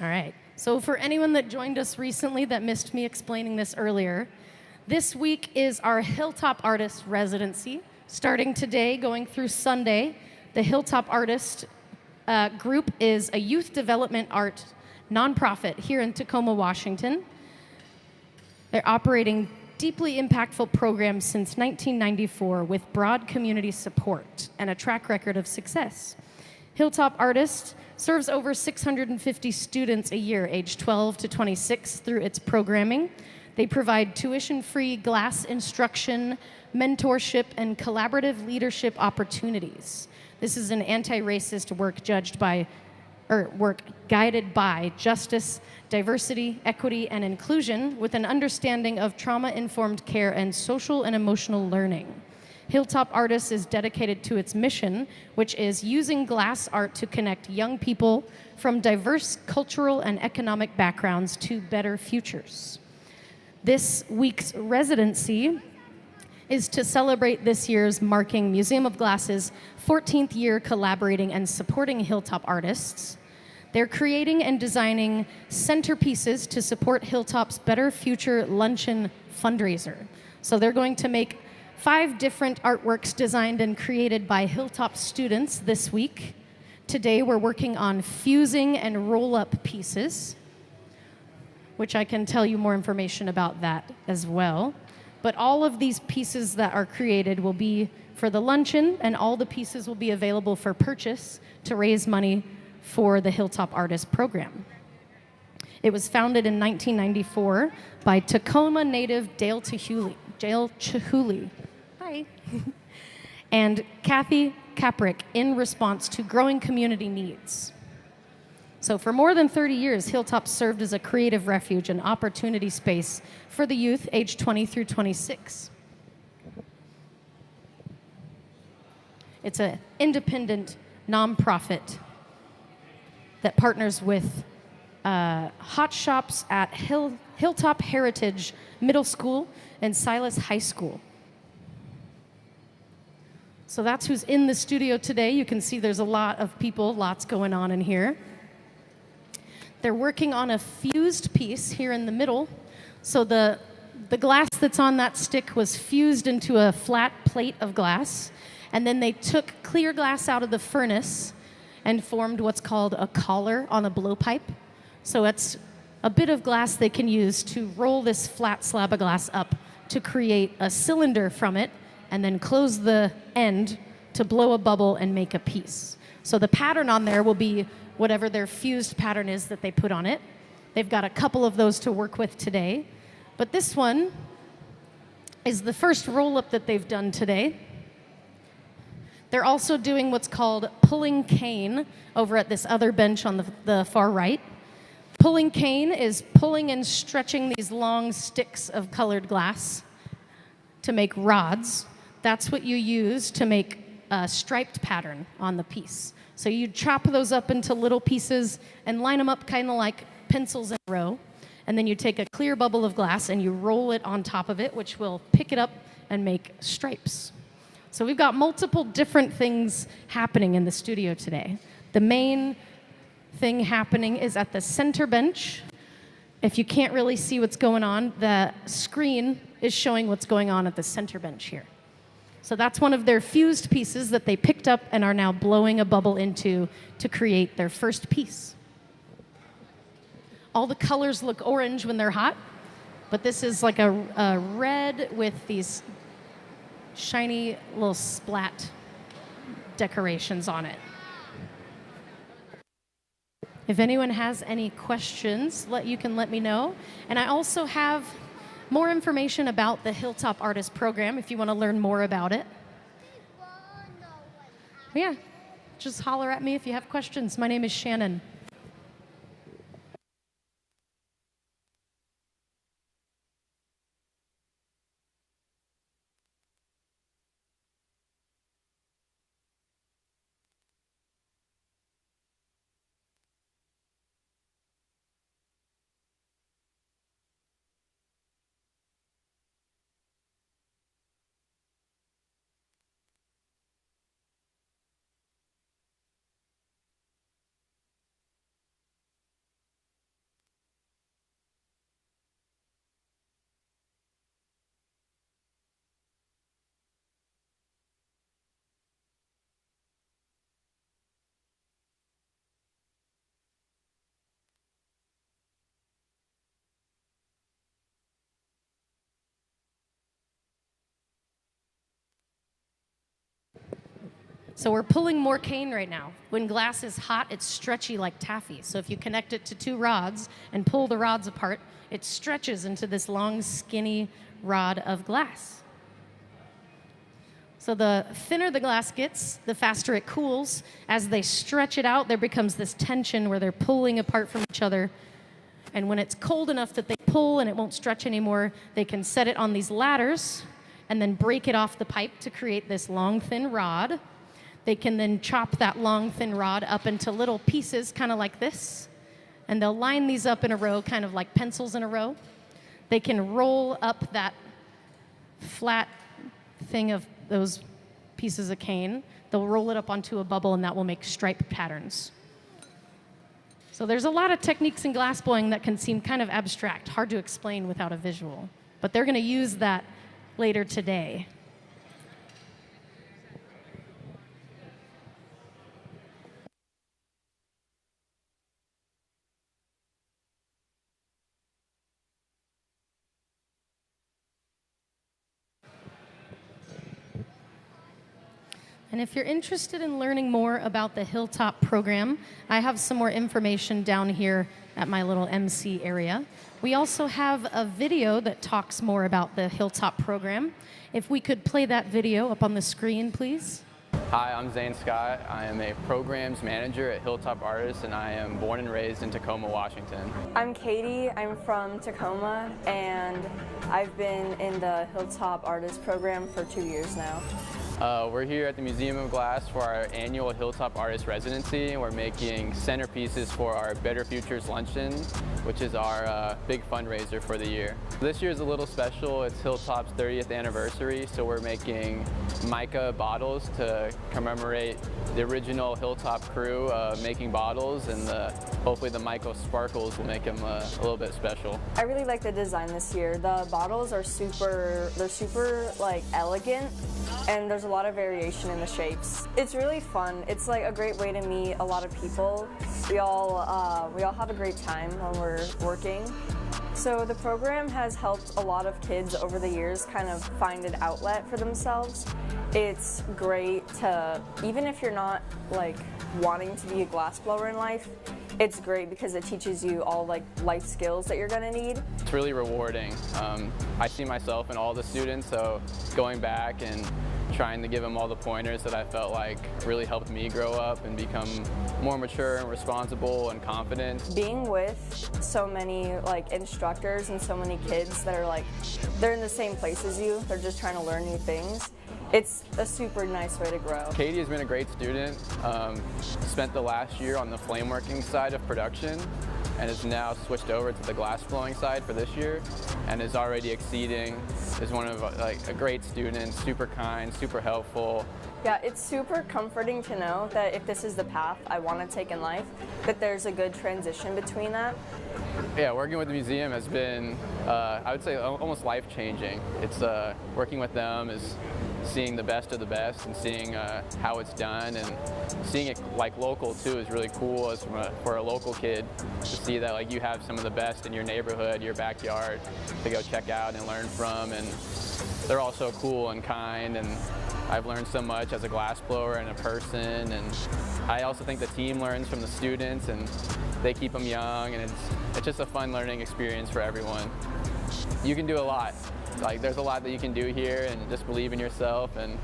All right. So for anyone that joined us recently that missed me explaining this earlier, this week is our Hilltop Artists residency. Starting today, going through Sunday, the Hilltop Artist group is a youth development art nonprofit here in Tacoma, Washington. They're operating deeply impactful programs since 1994 with broad community support and a track record of success. Hilltop Artists serves over 650 students a year, aged 12 to 26, through its programming. They provide tuition-free glass instruction, mentorship, and collaborative leadership opportunities. This is an anti-racist work guided by justice, diversity, equity, and inclusion with an understanding of trauma-informed care and social and emotional learning. Hilltop Artists is dedicated to its mission, which is using glass art to connect young people from diverse cultural and economic backgrounds to better futures. This week's residency is to celebrate this year's marking Museum of Glass's 14th year collaborating and supporting Hilltop Artists. They're creating and designing centerpieces to support Hilltop's Better Future Luncheon fundraiser. So they're going to make 5 different artworks designed and created by Hilltop students this week. Today we're working on fusing and roll-up pieces, which I can tell you more information about that as well. But all of these pieces that are created will be for the luncheon, and all the pieces will be available for purchase to raise money for the Hilltop Artist program. It was founded in 1994 by Tacoma native Dale Chihuly. Hi. And Kathy Kaprick in response to growing community needs. So for more than 30 years, Hilltop served as a creative refuge and opportunity space for the youth aged 20 through 26. It's an independent nonprofit that partners with hot shops at Hilltop Heritage Middle School and Silas High School. So that's who's in the studio today. You can see there's a lot of people, lots going on in here. They're working on a fused piece here in the middle. So the glass that's on that stick was fused into a flat plate of glass, and then they took clear glass out of the furnace and formed what's called a collar on a blowpipe. So it's a bit of glass they can use to roll this flat slab of glass up to create a cylinder from it, and then close the end to blow a bubble and make a piece. So the pattern on there will be whatever their fused pattern is that they put on it. They've got a couple of those to work with today. But this one is the first roll-up that they've done today. They're also doing what's called pulling cane over at this other bench on the far right. Pulling cane is pulling and stretching these long sticks of colored glass to make rods. That's what you use to make a striped pattern on the piece. So you chop those up into little pieces and line them up kind of like pencils in a row. And then you take a clear bubble of glass and you roll it on top of it, which will pick it up and make stripes. So we've got multiple different things happening in the studio today. The main thing happening is at the center bench. If you can't really see what's going on, the screen is showing what's going on at the center bench here. So that's one of their fused pieces that they picked up and are now blowing a bubble into to create their first piece. All the colors look orange when they're hot, but this is like a red with these shiny little splat decorations on it. If anyone has any questions, you can let me know. And I also have more information about the Hilltop Artist program if you want to learn more about it. Yeah, just holler at me if you have questions. My name is Shannon. So we're pulling more cane right now. When glass is hot, it's stretchy like taffy. So if you connect it to two rods and pull the rods apart, it stretches into this long, skinny rod of glass. So the thinner the glass gets, the faster it cools. As they stretch it out, there becomes this tension where they're pulling apart from each other. And when it's cold enough that they pull and it won't stretch anymore, they can set it on these ladders and then break it off the pipe to create this long, thin rod. They can then chop that long, thin rod up into little pieces, kind of like this. And they'll line these up in a row, kind of like pencils in a row. They can roll up that flat thing of those pieces of cane. They'll roll it up onto a bubble, and that will make stripe patterns. So there's a lot of techniques in glass blowing that can seem kind of abstract, hard to explain without a visual. But they're going to use that later today. And if you're interested in learning more about the Hilltop program, I have some more information down here at my little MC area. We also have a video that talks more about the Hilltop program. If we could play that video up on the screen, please. Hi, I'm Zane Scott. I am a programs manager at Hilltop Artists, and I am born and raised in Tacoma, Washington. I'm Katie. I'm from Tacoma, and I've been in the Hilltop Artists program for 2 years now. We're here at the Museum of Glass for our annual Hilltop Artist residency. We're making centerpieces for our Better Futures Luncheon, which is our big fundraiser for the year. This year is a little special. It's Hilltop's 30th anniversary, so we're making mica bottles to commemorate the original Hilltop crew making bottles, and hopefully the mica sparkles will make them a little bit special. I really like the design this year. The bottles are super like elegant, and there's a lot of variation in the shapes. It's really fun. It's like a great way to meet a lot of people. We all have a great time when we're working. So the program has helped a lot of kids over the years kind of find an outlet for themselves. It's great to, even if you're not like wanting to be a glassblower in life, it's great because it teaches you all like life skills that you're gonna need. It's really rewarding. I see myself in all the students, so going back and trying to give them all the pointers that I felt like really helped me grow up and become more mature and responsible and confident. Being with so many like instructors and so many kids that are like, they're in the same place as you, they're just trying to learn new things. It's a super nice way to grow. Katie has been a great student, spent the last year on the flameworking side of production, and is now switched over to the glass blowing side for this year, and is already exceeding, is one of like a great student, super kind, super helpful. Yeah, it's super comforting to know that if this is the path I want to take in life, that there's a good transition between that. Yeah, working with the museum has been, I would say, almost life-changing. It's working with them is seeing the best of the best and seeing how it's done, and seeing it like local too is really cool as for a local kid to see that like you have some of the best in your neighborhood, your backyard to go check out and learn from, and they're all so cool and kind, and I've learned so much as a glassblower and a person, and I also think the team learns from the students, and they keep them young, and it's just a fun learning experience for everyone. You can do a lot. Like there's a lot that you can do here, and just believe in yourself, and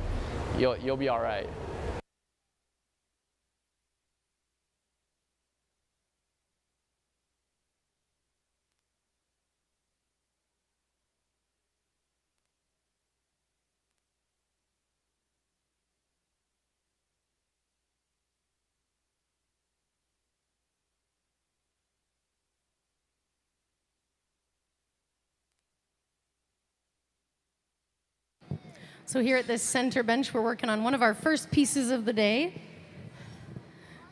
you'll be all right. So here at this center bench, we're working on one of our first pieces of the day.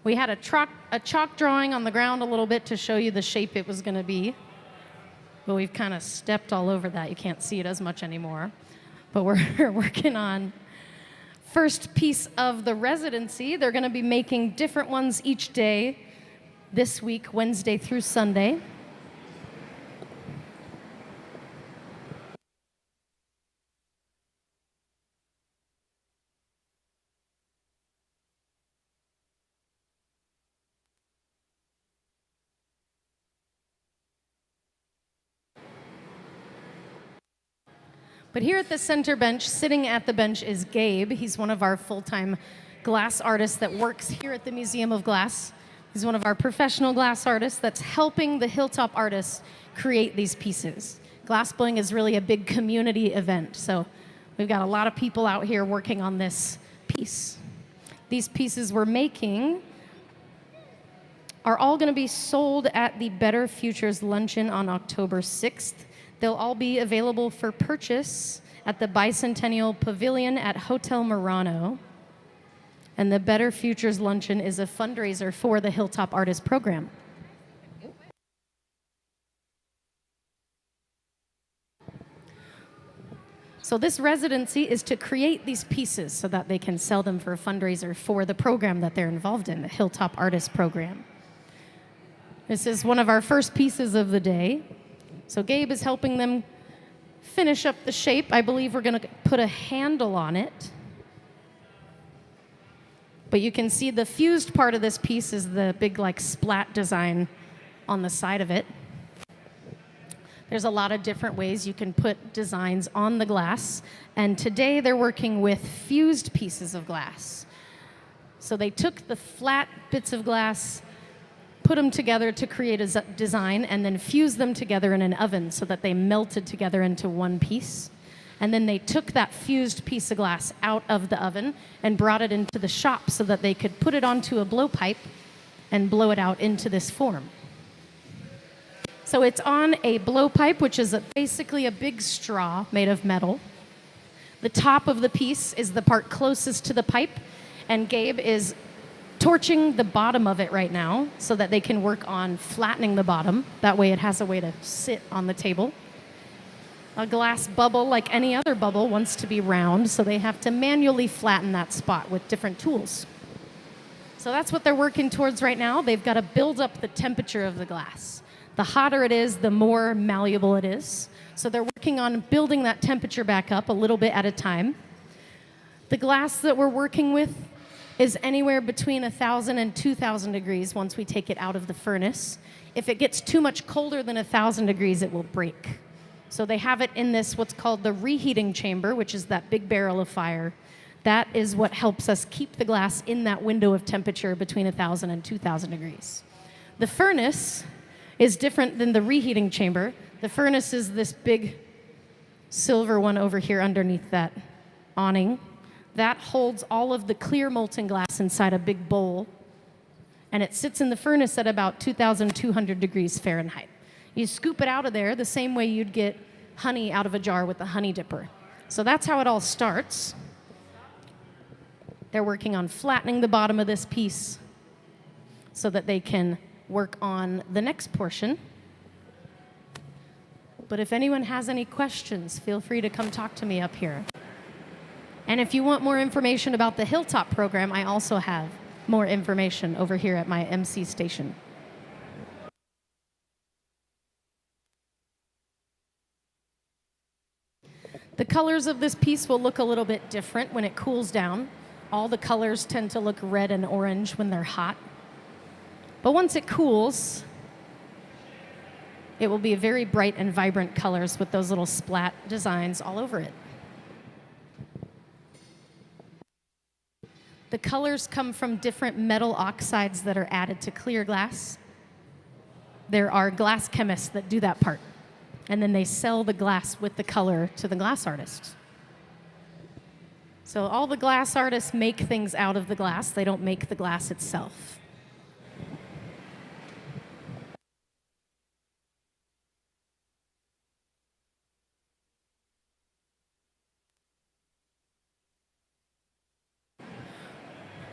We had a chalk drawing on the ground a little bit to show you the shape it was going to be. But we've kind of stepped all over that. You can't see it as much anymore. But we're working on first piece of the residency. They're going to be making different ones each day this week, Wednesday through Sunday. But here at the center bench, sitting at the bench, is Gabe. He's one of our full-time glass artists that works here at the Museum of Glass. He's one of our professional glass artists that's helping the Hilltop artists create these pieces. Glassblowing is really a big community event, so we've got a lot of people out here working on this piece. These pieces we're making are all going to be sold at the Better Futures Luncheon on October 6th. They'll all be available for purchase at the Bicentennial Pavilion at Hotel Murano. And the Better Futures Luncheon is a fundraiser for the Hilltop Artists program. So this residency is to create these pieces so that they can sell them for a fundraiser for the program that they're involved in, the Hilltop Artists program. This is one of our first pieces of the day. So Gabe is helping them finish up the shape. I believe we're going to put a handle on it. But you can see the fused part of this piece is the big like splat design on the side of it. There's a lot of different ways you can put designs on the glass. And today they're working with fused pieces of glass. So they took the flat bits of glass, put them together to create a design, and then fused them together in an oven so that they melted together into one piece. And then they took that fused piece of glass out of the oven and brought it into the shop so that they could put it onto a blowpipe and blow it out into this form. So it's on a blowpipe, which is basically a big straw made of metal. The top of the piece is the part closest to the pipe, and Gabe is torching the bottom of it right now so that they can work on flattening the bottom. That way it has a way to sit on the table. A glass bubble, like any other bubble, wants to be round, so they have to manually flatten that spot with different tools. So that's what they're working towards right now. They've got to build up the temperature of the glass. The hotter it is, the more malleable it is. So they're working on building that temperature back up a little bit at a time. The glass that we're working with is anywhere between 1,000 and 2,000 degrees once we take it out of the furnace. If it gets too much colder than 1,000 degrees, it will break. So they have it in this, what's called the reheating chamber, which is that big barrel of fire. That is what helps us keep the glass in that window of temperature between 1,000 and 2,000 degrees. The furnace is different than the reheating chamber. The furnace is this big silver one over here underneath that awning. That holds all of the clear molten glass inside a big bowl, and it sits in the furnace at about 2,200 degrees Fahrenheit. You scoop it out of there the same way you'd get honey out of a jar with a honey dipper. So that's how it all starts. They're working on flattening the bottom of this piece so that they can work on the next portion. But if anyone has any questions, feel free to come talk to me up here. And if you want more information about the Hilltop program, I also have more information over here at my MC station. The colors of this piece will look a little bit different when it cools down. All the colors tend to look red and orange when they're hot. But once it cools, it will be very bright and vibrant colors with those little splat designs all over it. The colors come from different metal oxides that are added to clear glass. There are glass chemists that do that part. And then they sell the glass with the color to the glass artist. So all the glass artists make things out of the glass. They don't make the glass itself.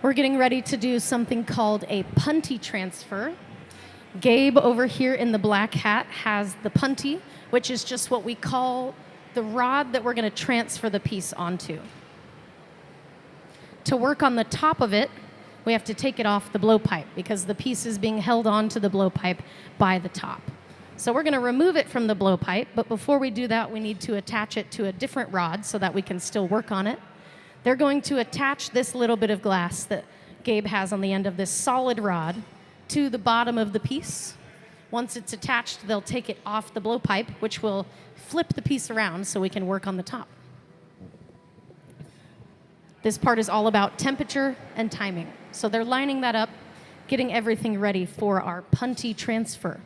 We're getting ready to do something called a punty transfer. Gabe over here in the black hat has the punty, which is just what we call the rod that we're going to transfer the piece onto. To work on the top of it, we have to take it off the blowpipe because the piece is being held onto the blowpipe by the top. So we're going to remove it from the blowpipe, but before we do that, we need to attach it to a different rod so that we can still work on it. They're going to attach this little bit of glass that Gabe has on the end of this solid rod to the bottom of the piece. Once it's attached, they'll take it off the blowpipe, which will flip the piece around so we can work on the top. This part is all about temperature and timing. So they're lining that up, getting everything ready for our punty transfer.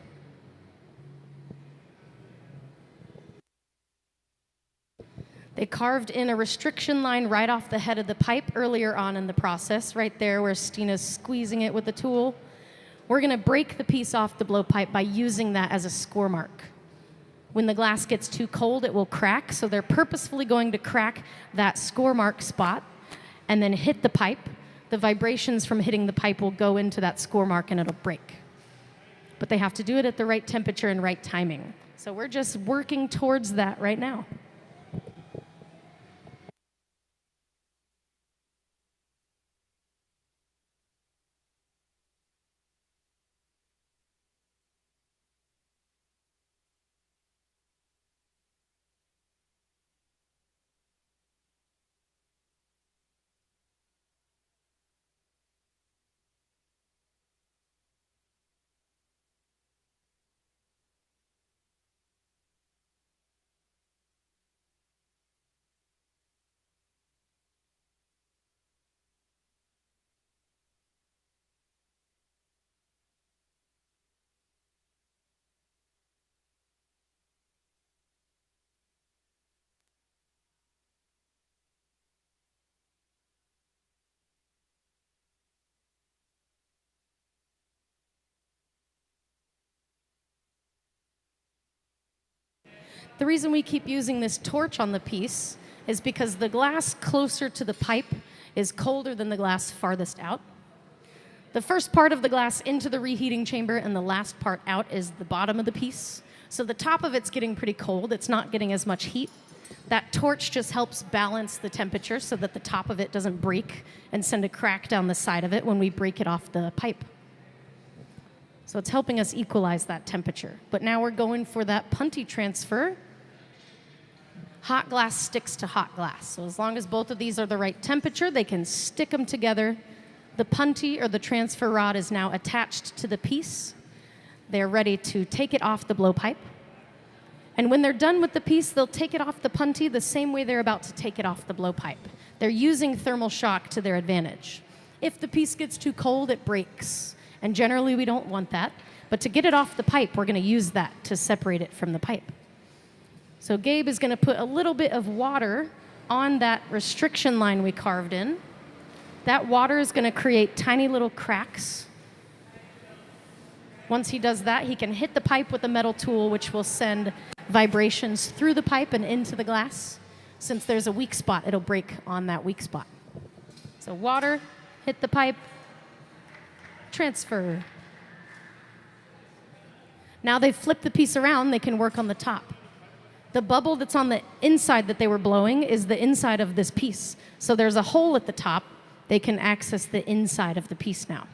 They carved in a restriction line right off the head of the pipe earlier on in the process, right there where Stina's squeezing it with the tool. We're going to break the piece off the blowpipe by using that as a score mark. When the glass gets too cold, it will crack, so they're purposefully going to crack that score mark spot and then hit the pipe. The vibrations from hitting the pipe will go into that score mark and it'll break. But they have to do it at the right temperature and right timing. So we're just working towards that right now. The reason we keep using this torch on the piece is because the glass closer to the pipe is colder than the glass farthest out. The first part of the glass into the reheating chamber and the last part out is the bottom of the piece. So the top of it's getting pretty cold. It's not getting as much heat. That torch just helps balance the temperature so that the top of it doesn't break and send a crack down the side of it when we break it off the pipe. So it's helping us equalize that temperature. But now we're going for that punty transfer. Hot glass sticks to hot glass. So as long as both of these are the right temperature, they can stick them together. The punty or the transfer rod is now attached to the piece. They're ready to take it off the blowpipe. And when they're done with the piece, they'll take it off the punty the same way they're about to take it off the blowpipe. They're using thermal shock to their advantage. If the piece gets too cold, it breaks. And generally, we don't want that. But to get it off the pipe, we're going to use that to separate it from the pipe. So Gabe is going to put a little bit of water on that restriction line we carved in. That water is going to create tiny little cracks. Once he does that, he can hit the pipe with a metal tool, which will send vibrations through the pipe and into the glass. Since there's a weak spot, it'll break on that weak spot. So water, hit the pipe, transfer. Now they've flipped the piece around, they can work on the top. The bubble that's on the inside that they were blowing is the inside of this piece. So there's a hole at the top. They can access the inside of the piece now.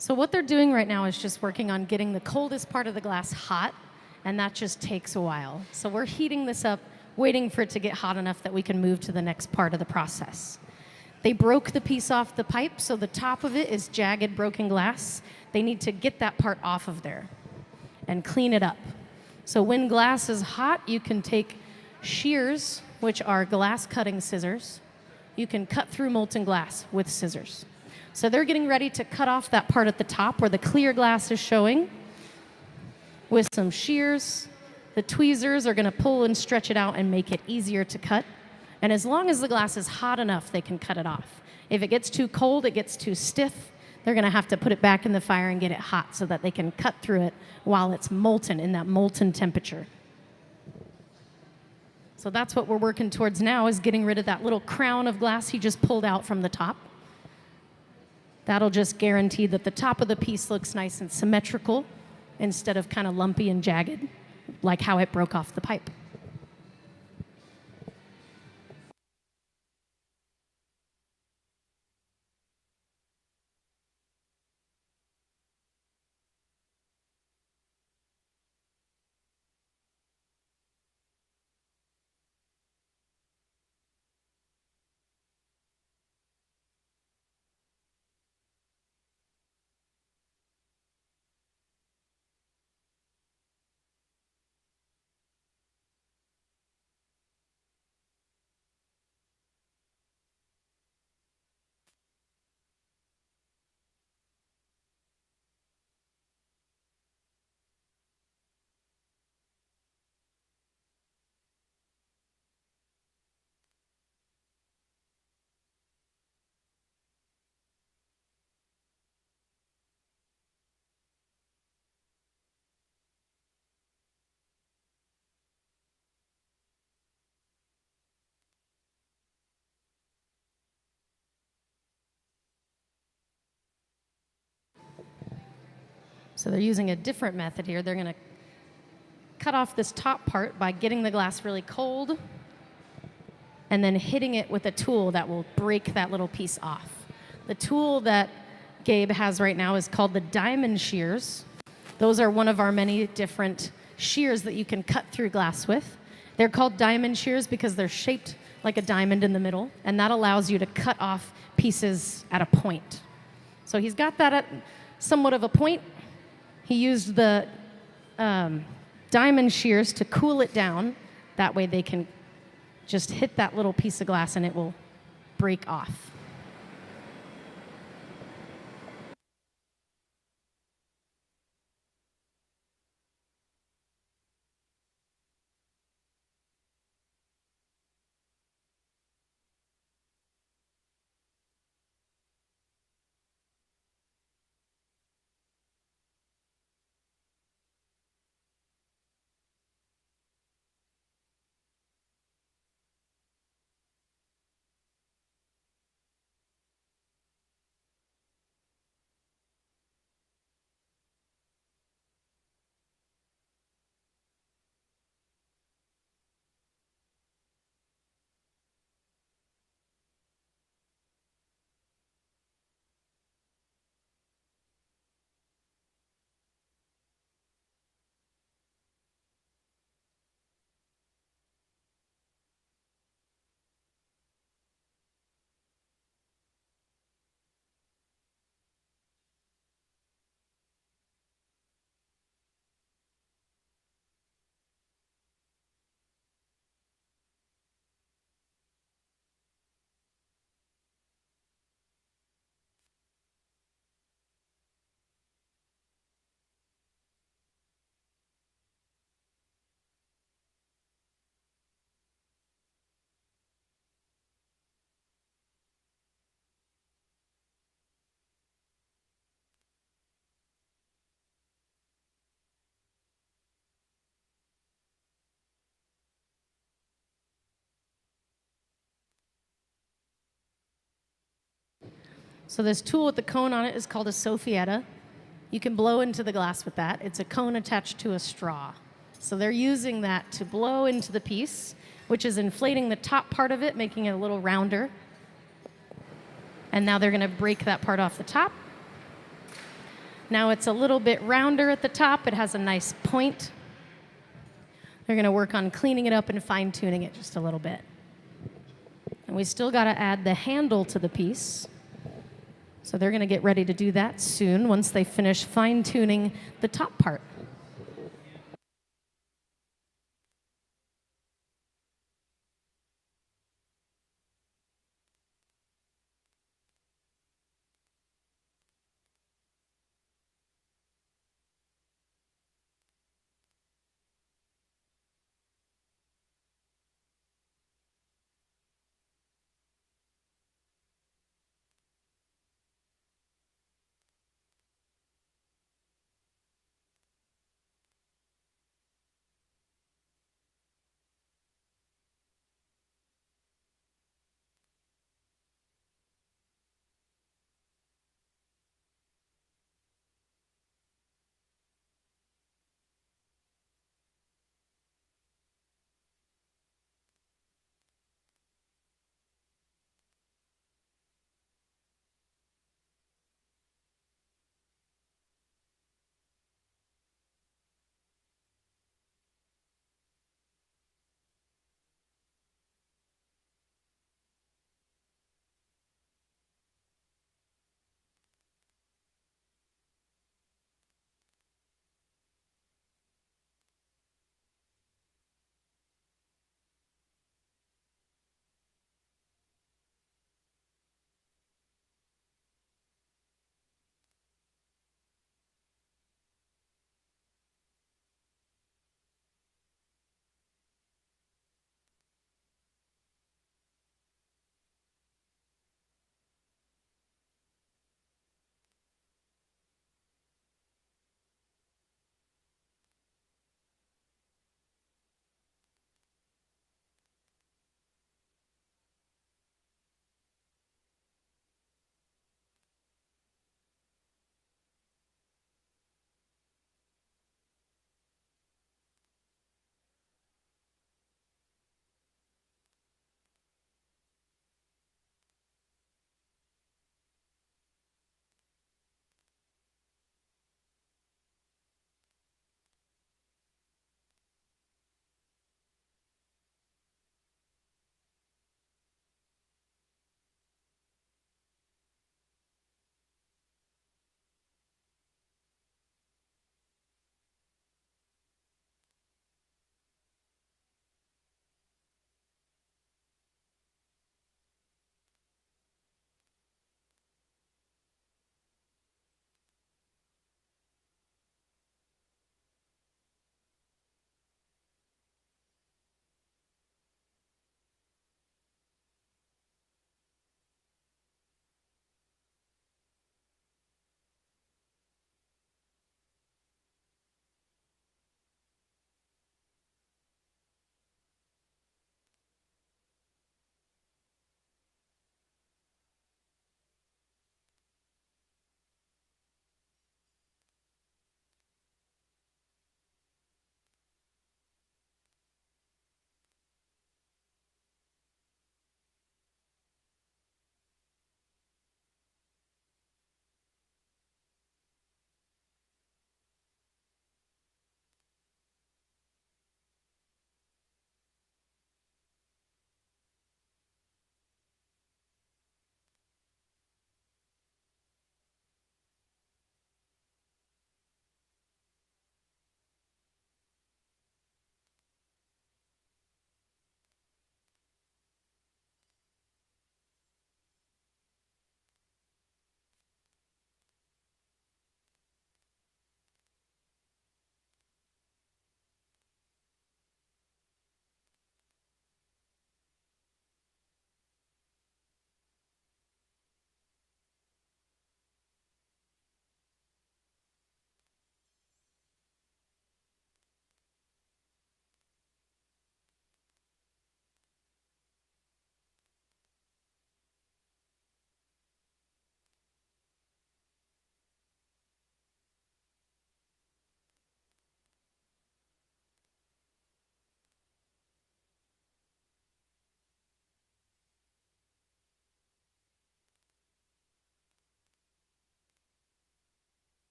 So what they're doing right now is just working on getting the coldest part of the glass hot, and that just takes a while. So we're heating this up, waiting for it to get hot enough that we can move to the next part of the process. They broke the piece off the pipe, so the top of it is jagged, broken glass. They need to get that part off of there and clean it up. So when glass is hot, you can take shears, which are glass cutting scissors. You can cut through molten glass with scissors. So they're getting ready to cut off that part at the top where the clear glass is showing with some shears. The tweezers are going to pull and stretch it out and make it easier to cut. And as long as the glass is hot enough, they can cut it off. If it gets too cold, it gets too stiff, they're going to have to put it back in the fire and get it hot so that they can cut through it while it's molten, in that molten temperature. So that's what we're working towards now, is getting rid of that little crown of glass he just pulled out from the top. That'll just guarantee that the top of the piece looks nice and symmetrical instead of kind of lumpy and jagged, like how it broke off the pipe. So they're using a different method here. They're going to cut off this top part by getting the glass really cold and then hitting it with a tool that will break that little piece off. The tool that Gabe has right now is called the diamond shears. Those are one of our many different shears that you can cut through glass with. They're called diamond shears because they're shaped like a diamond in the middle, and that allows you to cut off pieces at a point. So he's got that at somewhat of a point. He used the diamond shears to cool it down. That way they can just hit that little piece of glass and it will break off. So this tool with the cone on it is called a soffietta. You can blow into the glass with that. It's a cone attached to a straw. So they're using that to blow into the piece, which is inflating the top part of it, making it a little rounder. And now they're going to break that part off the top. Now it's a little bit rounder at the top. It has a nice point. They're going to work on cleaning it up and fine-tuning it just a little bit. And we still got to add the handle to the piece. So they're going to get ready to do that soon once they finish fine-tuning the top part.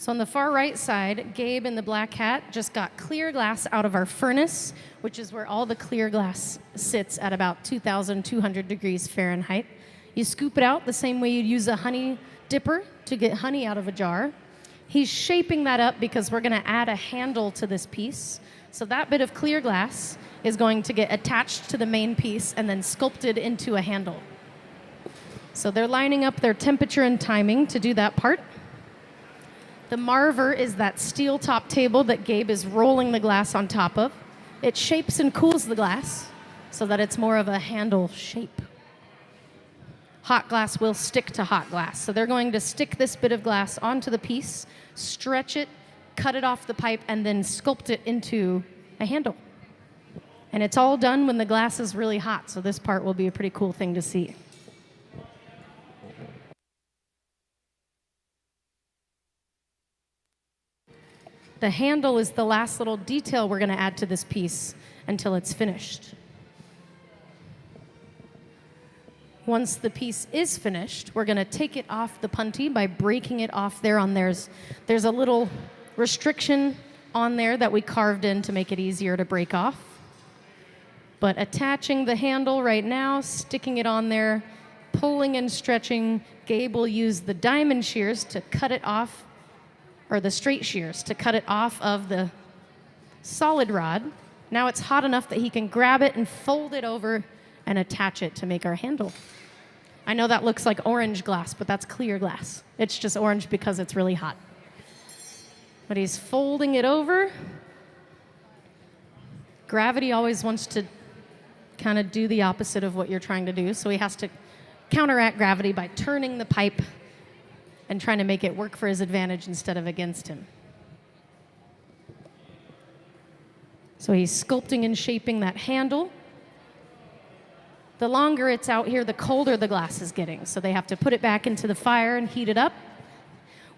So on the far right side, Gabe in the black hat just got clear glass out of our furnace, which is where all the clear glass sits at about 2,200 degrees Fahrenheit. You scoop it out the same way you'd use a honey dipper to get honey out of a jar. He's shaping that up because we're going to add a handle to this piece. So that bit of clear glass is going to get attached to the main piece and then sculpted into a handle. So they're lining up their temperature and timing to do that part. The marver is that steel top table that Gabe is rolling the glass on top of. It shapes and cools the glass so that it's more of a handle shape. Hot glass will stick to hot glass. So they're going to stick this bit of glass onto the piece, stretch it, cut it off the pipe, and then sculpt it into a handle. And it's all done when the glass is really hot, so this part will be a pretty cool thing to see. The handle is the last little detail we're going to add to this piece until it's finished. Once the piece is finished, we're going to take it off the punty by breaking it off there on theirs. There's a little restriction on there that we carved in to make it easier to break off. But attaching the handle right now, sticking it on there, pulling and stretching, Gabe will use the diamond shears to cut it off, or the straight shears to cut it off of the solid rod. Now it's hot enough that he can grab it and fold it over and attach it to make our handle. I know that looks like orange glass, but that's clear glass. It's just orange because it's really hot. But he's folding it over. Gravity always wants to kind of do the opposite of what you're trying to do, so he has to counteract gravity by turning the pipe and trying to make it work for his advantage instead of against him. So he's sculpting and shaping that handle. The longer it's out here, the colder the glass is getting. So they have to put it back into the fire and heat it up.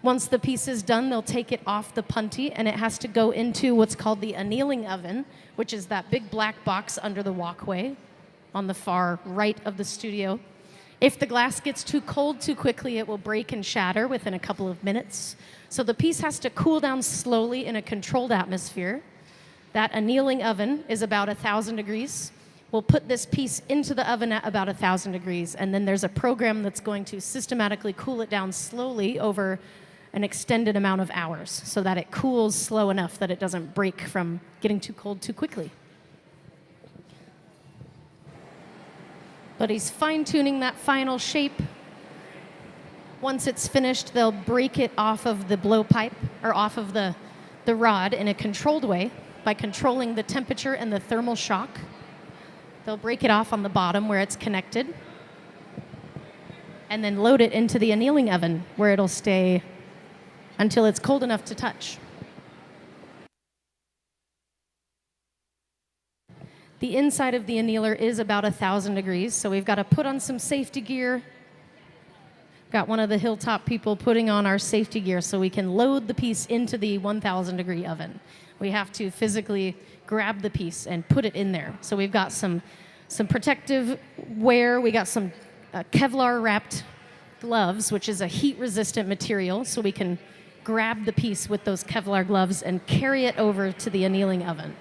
Once the piece is done, they'll take it off the punty, and it has to go into what's called the annealing oven, which is that big black box under the walkway on the far right of the studio. If the glass gets too cold too quickly, it will break and shatter within a couple of minutes. So the piece has to cool down slowly in a controlled atmosphere. That annealing oven is about 1,000 degrees. We'll put this piece into the oven at about 1,000 degrees, and then there's a program that's going to systematically cool it down slowly over an extended amount of hours so that it cools slow enough that it doesn't break from getting too cold too quickly. But he's fine-tuning that final shape. Once it's finished, they'll break it off of the blowpipe, or off of the rod in a controlled way by controlling the temperature and the thermal shock. They'll break it off on the bottom where it's connected, and then load it into the annealing oven where it'll stay until it's cold enough to touch. The inside of the annealer is about 1,000 degrees, so we've got to put on some safety gear. Got one of the Hilltop people putting on our safety gear so we can load the piece into the 1,000 degree oven. We have to physically grab the piece and put it in there. So we've got some protective wear. We got some Kevlar wrapped gloves, which is a heat resistant material, so we can grab the piece with those Kevlar gloves and carry it over to the annealing oven.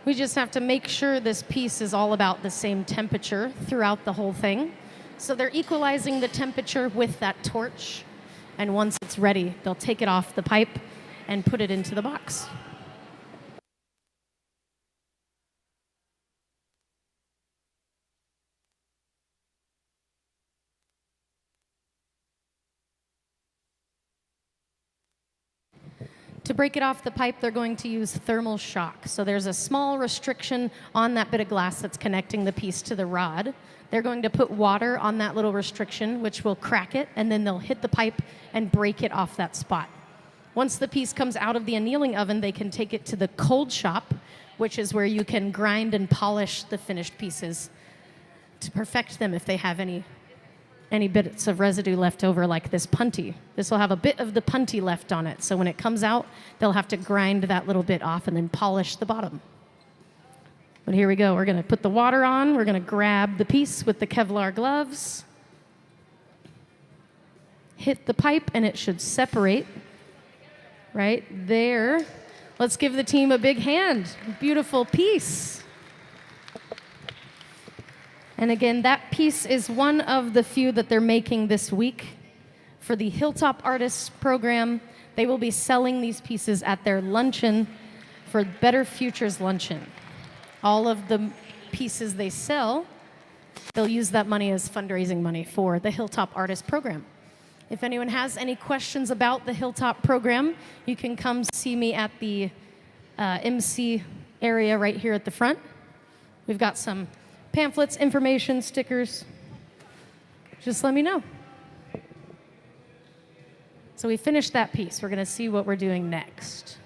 We just have to make sure this piece is all about the same temperature throughout the whole thing. So they're equalizing the temperature with that torch, and once it's ready, they'll take it off the pipe and put it into the box. To break it off the pipe, they're going to use thermal shock. So there's a small restriction on that bit of glass that's connecting the piece to the rod. They're going to put water on that little restriction, which will crack it, and then they'll hit the pipe and break it off that spot. Once the piece comes out of the annealing oven, they can take it to the cold shop, which is where you can grind and polish the finished pieces to perfect them if they have any bits of residue left over, like this punty. This will have a bit of the punty left on it, so when it comes out, they'll have to grind that little bit off and then polish the bottom. But here we go. We're going to put the water on. We're going to grab the piece with the Kevlar gloves. Hit the pipe, and it should separate right there. Let's give the team a big hand. Beautiful piece. And again, that piece is one of the few that they're making this week for the Hilltop Artists program. They will be selling these pieces at their luncheon for Better Futures Luncheon. All of the pieces they sell, they'll use that money as fundraising money for the Hilltop Artists program. If anyone has any questions about the Hilltop program, you can come see me at the MC area right here at the front. We've got some pamphlets, information, stickers. Just let me know. So we finished that piece. We're going to see what we're doing next.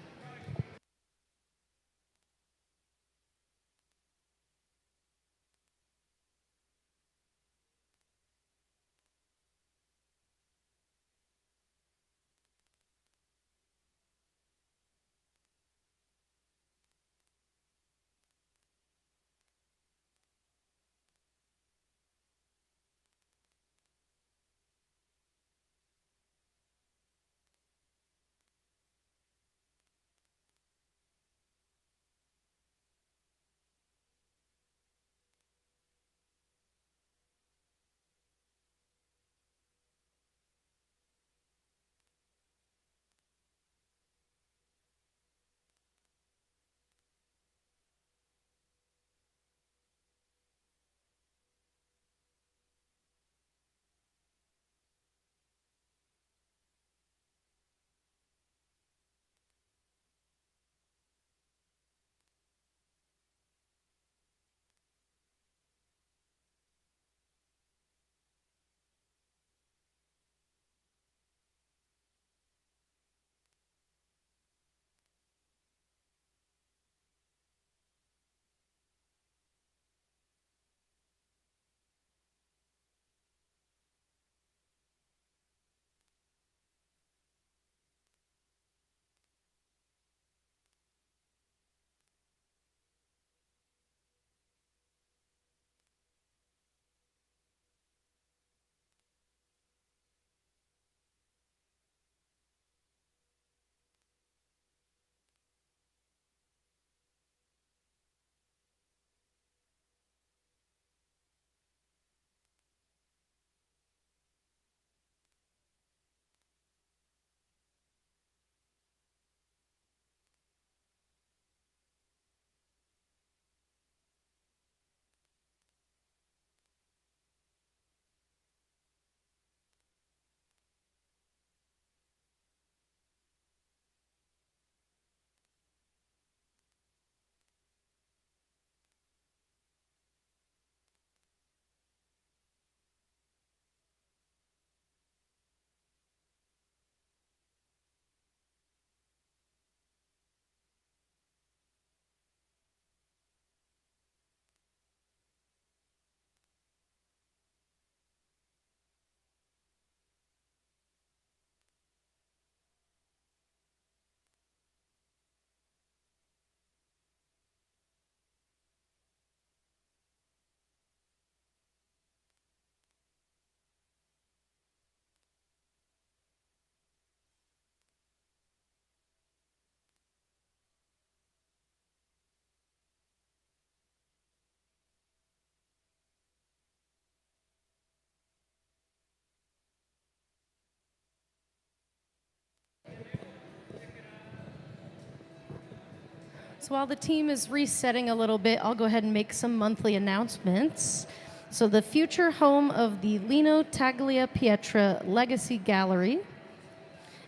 So while the team is resetting a little bit, I'll go ahead and make some monthly announcements. So the future home of the Lino Tagliapietra Legacy Gallery.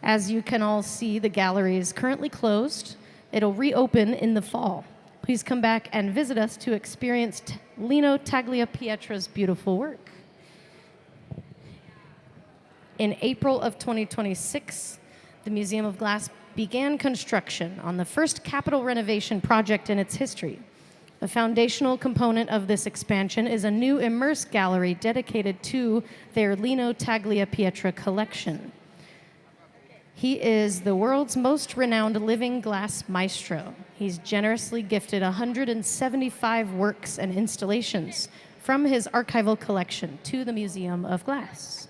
As you can all see, the gallery is currently closed. It'll reopen in the fall. Please come back and visit us to experience Lino Tagliapietra's beautiful work. In April of 2026, the Museum of Glass began construction on the first capital renovation project in its history. A foundational component of this expansion is a new Immerse gallery dedicated to their Lino Tagliapietra collection. He is the world's most renowned living glass maestro. He's generously gifted 175 works and installations from his archival collection to the Museum of Glass.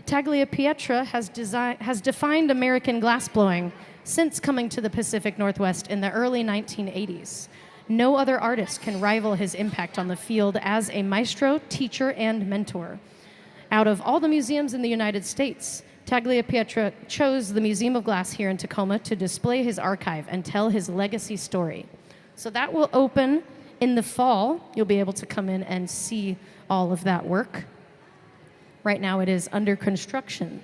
Tagliapietra has defined American glassblowing since coming to the Pacific Northwest in the early 1980s. No other artist can rival his impact on the field as a maestro, teacher, and mentor. Out of all the museums in the United States, Tagliapietra chose the Museum of Glass here in Tacoma to display his archive and tell his legacy story. So that will open in the fall. You'll be able to come in and see all of that work. Right now it is under construction.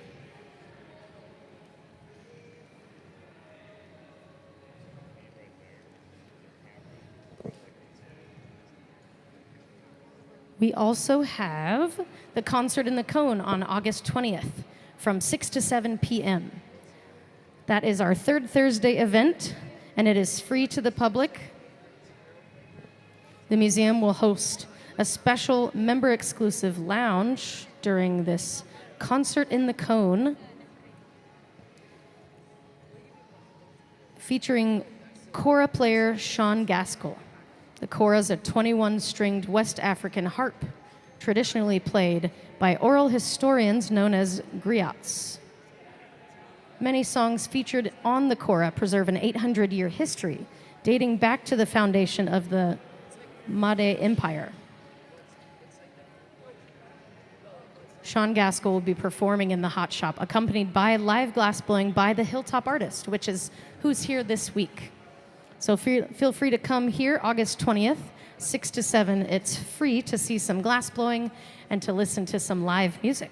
We also have the Concert in the Cone on August 20th from 6 to 7 p.m. That is our third Thursday event, and it is free to the public. The museum will host a special member-exclusive lounge during this Concert in the Cone, featuring kora player Sean Gaskell. The kora is a 21-stringed West African harp, traditionally played by oral historians known as griots. Many songs featured on the kora preserve an 800-year history, dating back to the foundation of the Made Empire. Sean Gaskell will be performing in the Hot Shop, accompanied by live glassblowing by the Hilltop Artists, which is who's here this week. So feel free to come here August 20th, 6 to 7. It's free to see some glassblowing and to listen to some live music.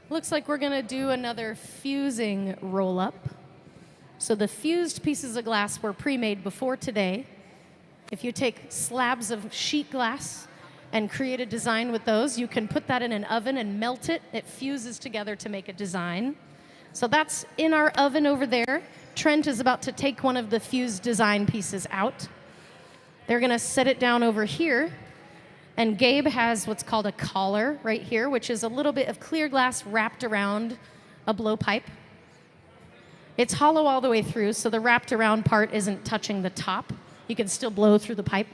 Looks like we're gonna do another fusing roll-up. So the fused pieces of glass were pre-made before today. If you take slabs of sheet glass and create a design with those, you can put that in an oven and melt it. It fuses together to make a design. So that's in our oven over there. Trent is about to take one of the fused design pieces out. They're gonna set it down over here. And Gabe has what's called a collar right here, which is a little bit of clear glass wrapped around a blowpipe. It's hollow all the way through, so the wrapped around part isn't touching the top. You can still blow through the pipe.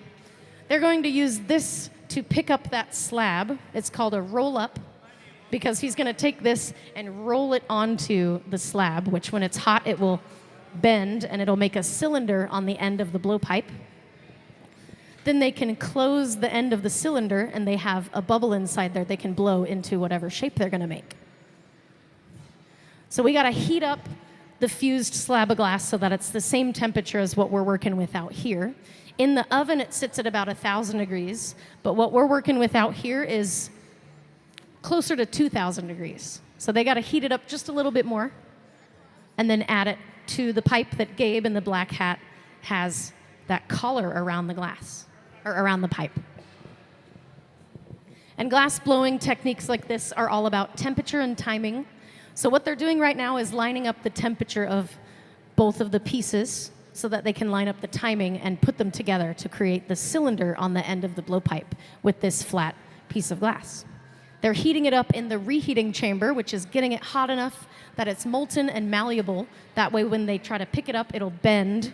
They're going to use this to pick up that slab. It's called a roll-up, because he's gonna take this and roll it onto the slab, which when it's hot, it will bend and it'll make a cylinder on the end of the blowpipe. Then they can close the end of the cylinder and they have a bubble inside there they can blow into whatever shape they're gonna make. So we gotta heat up the fused slab of glass so that it's the same temperature as what we're working with out here. In the oven, it sits at about 1,000 degrees, but what we're working with out here is closer to 2,000 degrees. So they gotta heat it up just a little bit more and then add it to the pipe that Gabe in the black hat has that collar around the glass, or around the pipe. And glass blowing techniques like this are all about temperature and timing. So what they're doing right now is lining up the temperature of both of the pieces so that they can line up the timing and put them together to create the cylinder on the end of the blowpipe with this flat piece of glass. They're heating it up in the reheating chamber, which is getting it hot enough that it's molten and malleable. That way when they try to pick it up, it'll bend.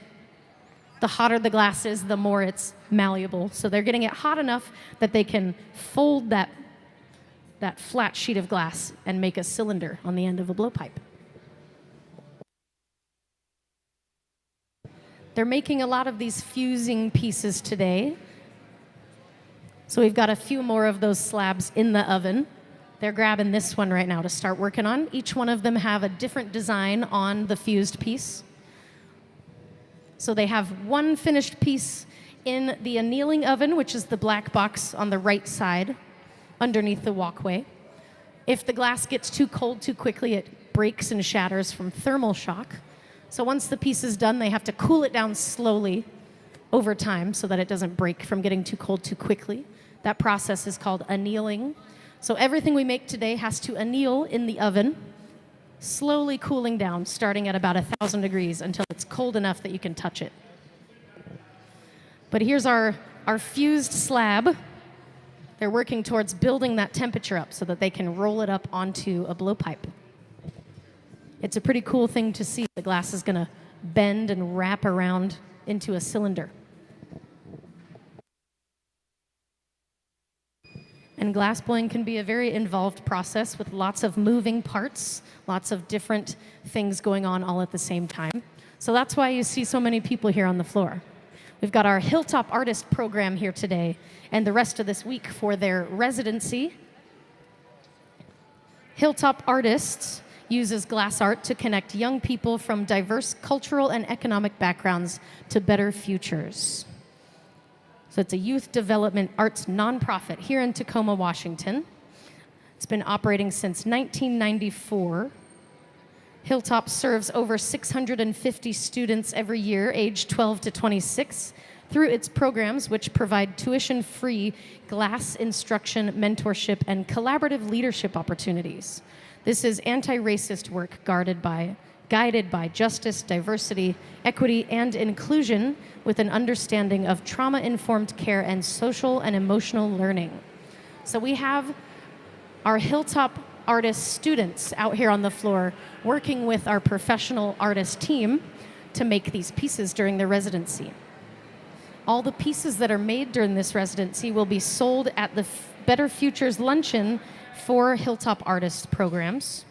The hotter the glass is, the more it's malleable. So they're getting it hot enough that they can fold that flat sheet of glass and make a cylinder on the end of a blowpipe. They're making a lot of these fusing pieces today. So we've got a few more of those slabs in the oven. They're grabbing this one right now to start working on. Each one of them have a different design on the fused piece. So they have one finished piece in the annealing oven, which is the black box on the right side underneath the walkway. If the glass gets too cold too quickly, it breaks and shatters from thermal shock. So once the piece is done, they have to cool it down slowly over time so that it doesn't break from getting too cold too quickly. That process is called annealing. So everything we make today has to anneal in the oven, slowly cooling down, starting at about 1,000 degrees until it's cold enough that you can touch it. But here's our fused slab. They're working towards building that temperature up so that they can roll it up onto a blowpipe. It's a pretty cool thing to see. The glass is going to bend and wrap around into a cylinder. And glass blowing can be a very involved process with lots of moving parts, lots of different things going on all at the same time. So that's why you see so many people here on the floor. We've got our Hilltop Artist program here today and the rest of this week for their residency. Hilltop Artists uses glass art to connect young people from diverse cultural and economic backgrounds to better futures. So it's a youth development arts nonprofit here in Tacoma, Washington. It's been operating since 1994. Hilltop serves over 650 students every year, aged 12 to 26, through its programs, which provide tuition-free glass instruction, mentorship, and collaborative leadership opportunities. This is anti-racist work guided by justice, diversity, equity, and inclusion with an understanding of trauma-informed care and social and emotional learning. So we have our Hilltop Artist students out here on the floor working with our professional artist team to make these pieces during their residency. All the pieces that are made during this residency will be sold at the Better Futures Luncheon for Hilltop Artist programs.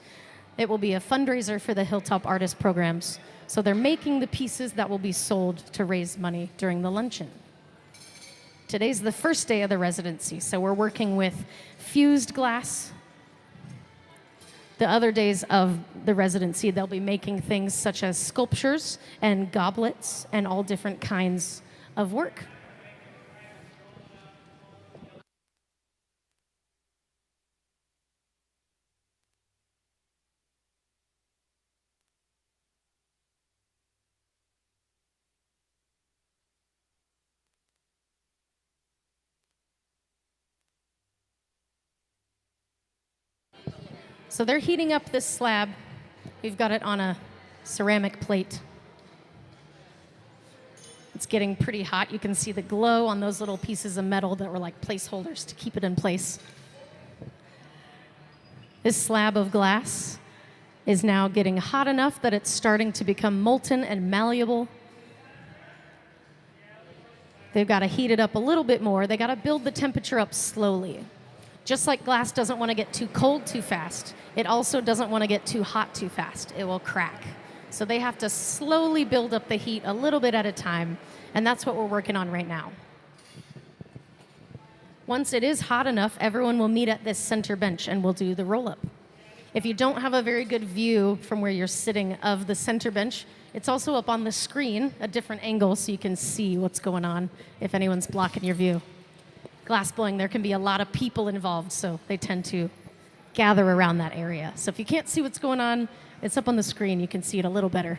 It will be a fundraiser for the Hilltop Artist programs. So they're making the pieces that will be sold to raise money during the luncheon. Today's the first day of the residency, so we're working with fused glass. The other days of the residency, they'll be making things such as sculptures and goblets and all different kinds of work. So they're heating up this slab. We've got it on a ceramic plate. It's getting pretty hot. You can see the glow on those little pieces of metal that were like placeholders to keep it in place. This slab of glass is now getting hot enough that it's starting to become molten and malleable. They've got to heat it up a little bit more. They got to build the temperature up slowly. Just like glass doesn't want to get too cold too fast, it also doesn't want to get too hot too fast. It will crack. So they have to slowly build up the heat a little bit at a time, and that's what we're working on right now. Once it is hot enough, everyone will meet at this center bench and we'll do the roll-up. If you don't have a very good view from where you're sitting of the center bench, it's also up on the screen, a different angle, so you can see what's going on if anyone's blocking your view. Glass blowing, there can be a lot of people involved, so they tend to gather around that area. So if you can't see what's going on, it's up on the screen. You can see it a little better.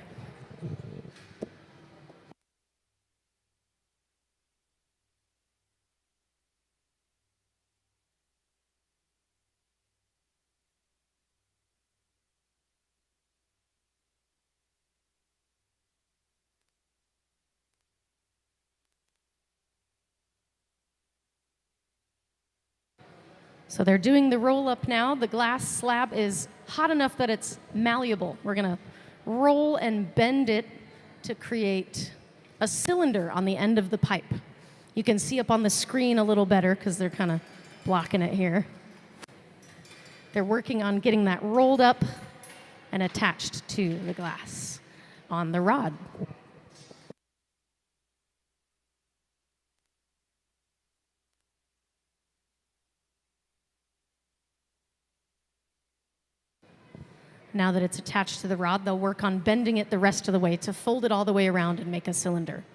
So they're doing the roll up now. The glass slab is hot enough that it's malleable. We're going to roll and bend it to create a cylinder on the end of the pipe. You can see up on the screen a little better because they're kind of blocking it here. They're working on getting that rolled up and attached to the glass on the rod. Now that it's attached to the rod, they'll work on bending it the rest of the way to fold it all the way around and make a cylinder.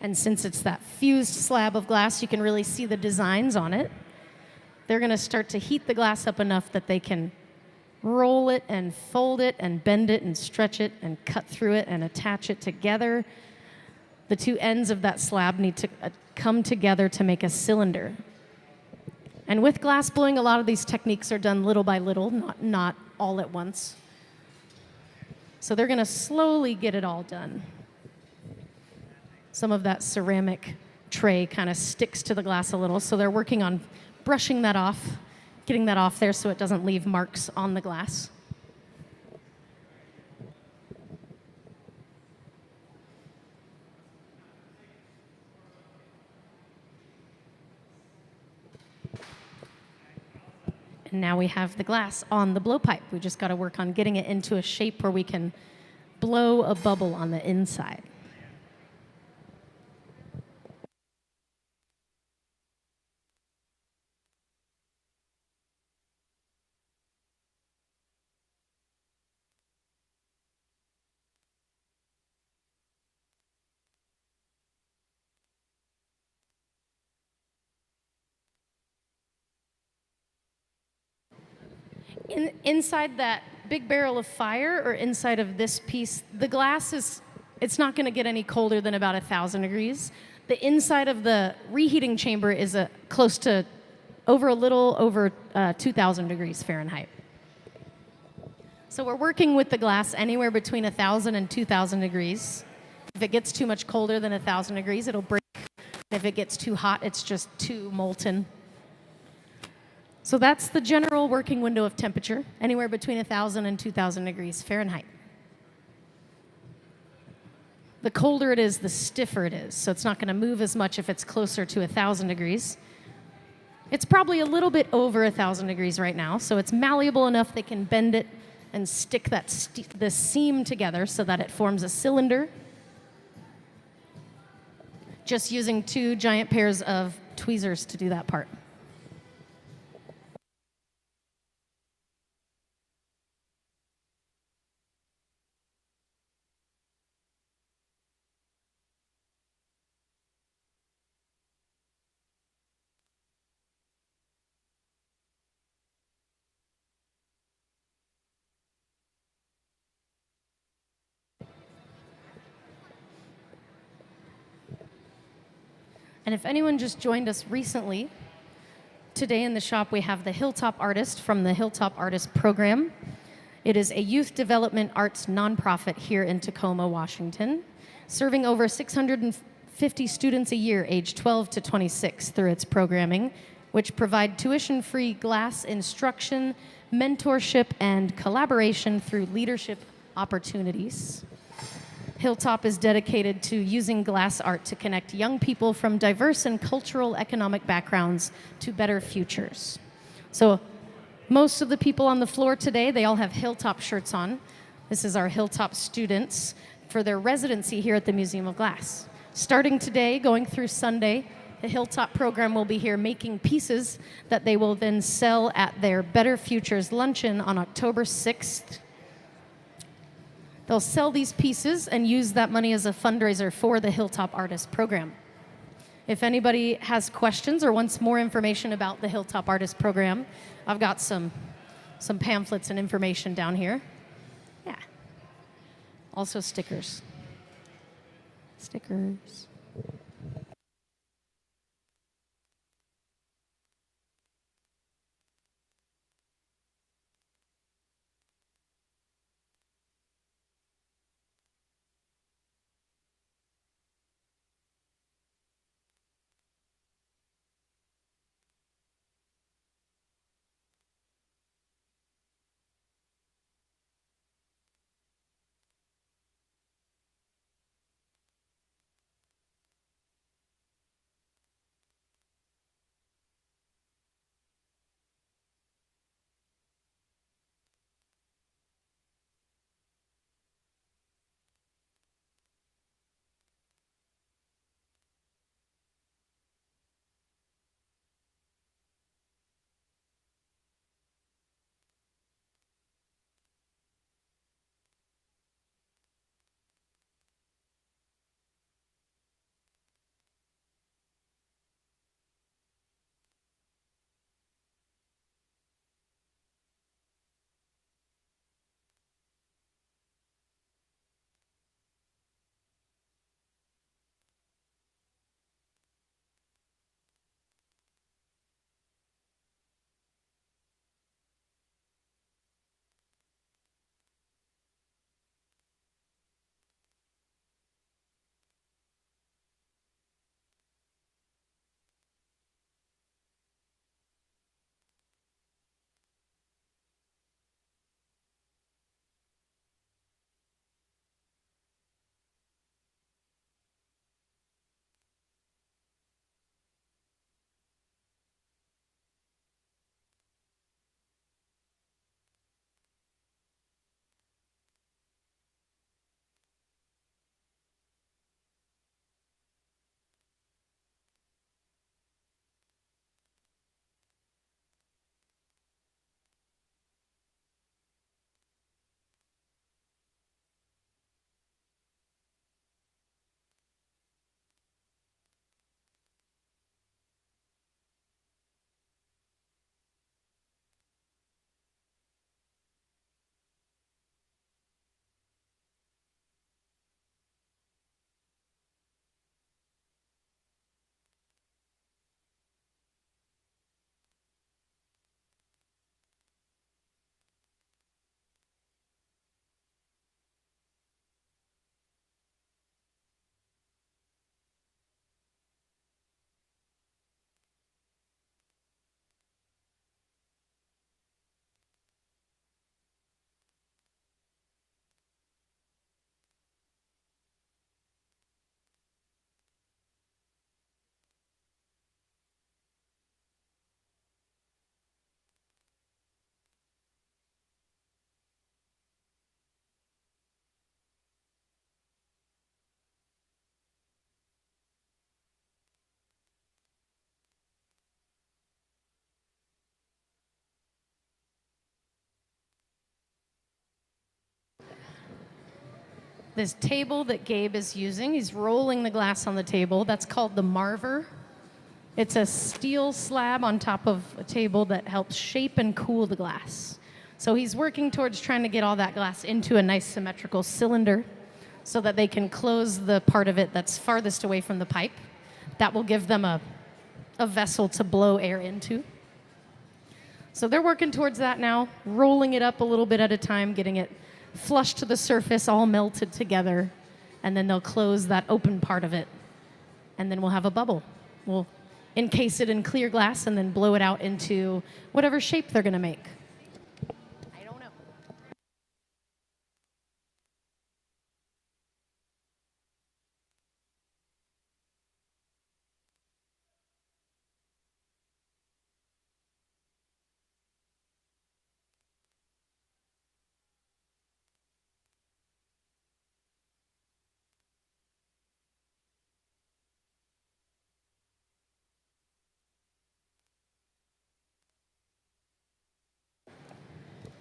And since it's that fused slab of glass, you can really see the designs on it. They're going to start to heat the glass up enough that they can roll it and fold it and bend it and stretch it and cut through it and attach it together. The two ends of that slab need to come together to make a cylinder. And with glass blowing, a lot of these techniques are done little by little, not all at once. So they're going to slowly get it all done. Some of that ceramic tray kind of sticks to the glass a little, so they're working on brushing that off, getting that off there so it doesn't leave marks on the glass. And now we have the glass on the blowpipe. We just got to work on getting it into a shape where we can blow a bubble on the inside. Inside that big barrel of fire, or inside of this piece, the glass it's not going to get any colder than about 1,000 degrees. The inside of the reheating chamber is close to a little over 2,000 degrees Fahrenheit. So we're working with the glass anywhere between 1,000 and 2,000 degrees. If it gets too much colder than 1,000 degrees, it'll break. If it gets too hot, it's just too molten. So that's the general working window of temperature, anywhere between 1,000 and 2,000 degrees Fahrenheit. The colder it is, the stiffer it is. So it's not going to move as much if it's closer to 1,000 degrees. It's probably a little bit over 1,000 degrees right now, so it's malleable enough they can bend it and stick the seam together so that it forms a cylinder. Just using 2 giant pairs of tweezers to do that part. And if anyone just joined us recently, today in the shop we have the Hilltop Artist from the Hilltop Artist program. It is a youth development arts nonprofit here in Tacoma, Washington, serving over 650 students a year aged 12 to 26 through its programming, which provide tuition-free glass instruction, mentorship, and collaboration through leadership opportunities. Hilltop is dedicated to using glass art to connect young people from diverse and cultural economic backgrounds to better futures. So most of the people on the floor today, they all have Hilltop shirts on. This is our Hilltop students for their residency here at the Museum of Glass. Starting today, going through Sunday, the Hilltop program will be here making pieces that they will then sell at their Better Futures luncheon on October 6th. They'll sell these pieces and use that money as a fundraiser for the Hilltop Artist program. If anybody has questions or wants more information about the Hilltop Artist program, I've got some pamphlets and information down here. Yeah. Also stickers. Stickers. This table that Gabe is using, he's rolling the glass on the table. That's called the marver. It's a steel slab on top of a table that helps shape and cool the glass. So he's working towards trying to get all that glass into a nice symmetrical cylinder so that they can close the part of it that's farthest away from the pipe. that will give them a vessel to blow air into. So they're working towards that now, rolling it up a little bit at a time, getting it flush to the surface, all melted together, and then they'll close that open part of it, and then we'll have a bubble. We'll encase it in clear glass and then blow it out into whatever shape they're going to make.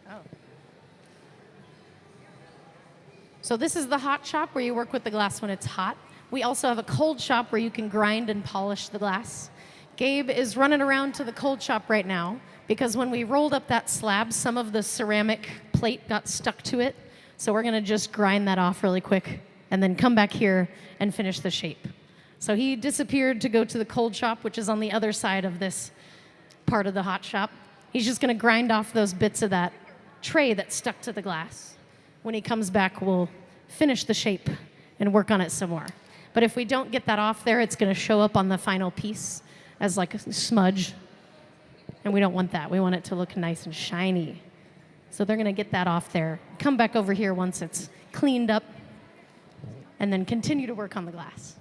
I don't know. So this is the hot shop where you work with the glass when it's hot. We also have a cold shop where you can grind and polish the glass. Gabe is running around to the cold shop right now because when we rolled up that slab, some of the ceramic plate got stuck to it. So we're gonna just grind that off really quick and then come back here and finish the shape. So he disappeared to go to the cold shop, which is on the other side of this part of the hot shop. He's just gonna grind off those bits of that tray that stuck to the glass. When he comes back, we'll finish the shape and work on it some more. But if we don't get that off there, it's going to show up on the final piece as like a smudge. And we don't want that. We want it to look nice and shiny. So they're going to get that off there. Come back over here once it's cleaned up, and then continue to work on the glass.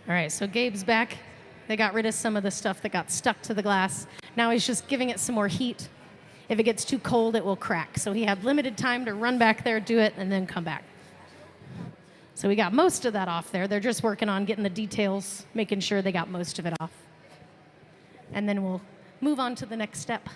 All right, so Gabe's back. They got rid of some of the stuff that got stuck to the glass. Now he's just giving it some more heat. If it gets too cold, it will crack. So he had limited time to run back there, do it, and then come back. So we got most of that off there. They're just working on getting the details, making sure they got most of it off. And then we'll move on to the next step.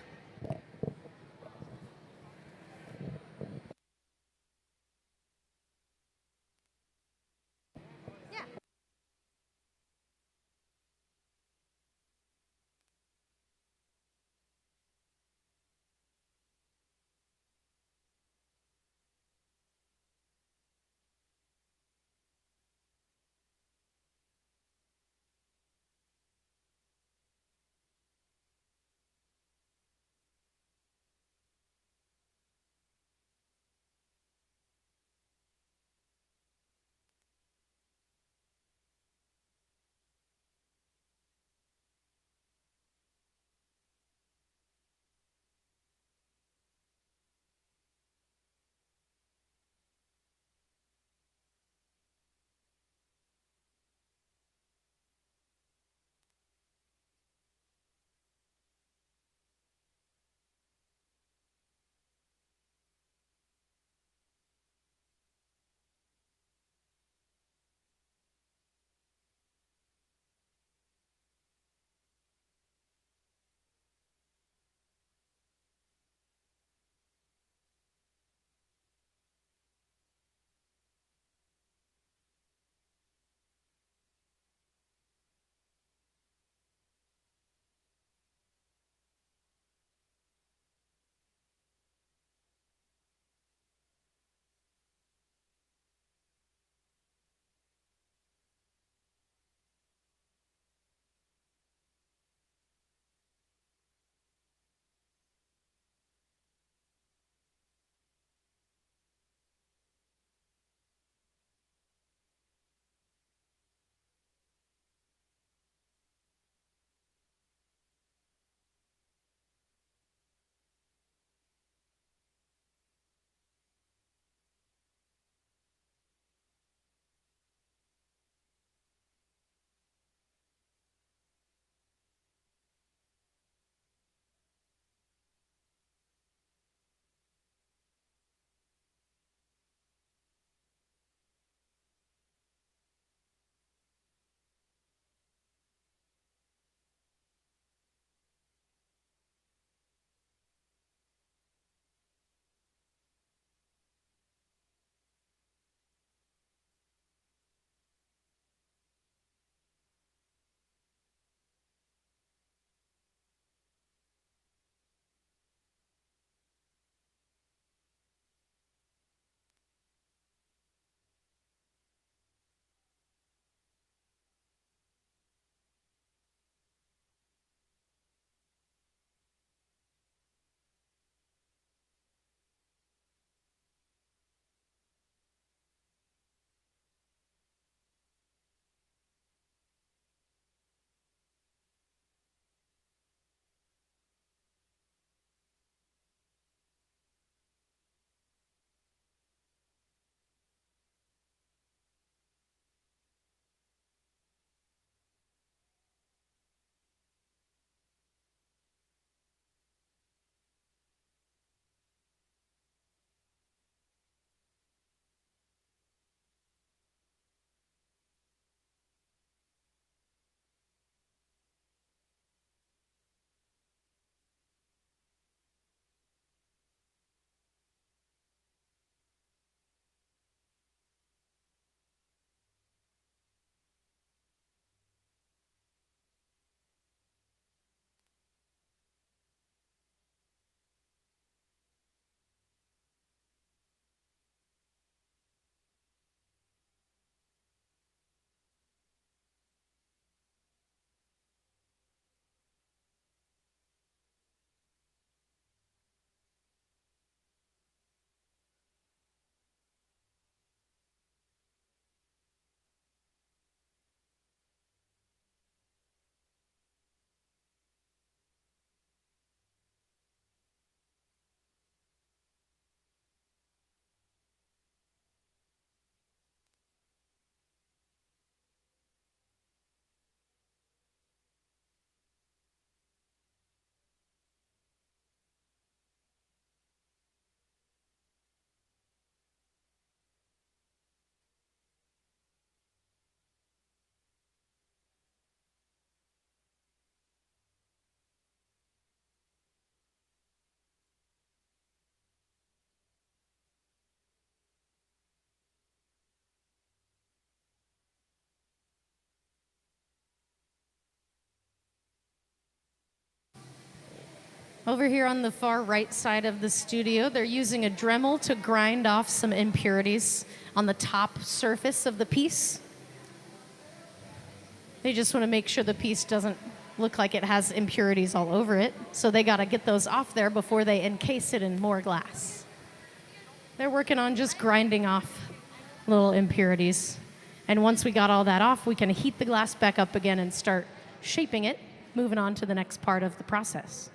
Over here on the far right side of the studio, they're using a Dremel to grind off some impurities on the top surface of the piece. They just want to make sure the piece doesn't look like it has impurities all over it, so they got to get those off there before they encase it in more glass. They're working on just grinding off little impurities. And once we got all that off, we can heat the glass back up again and start shaping it, moving on to the next part of the process.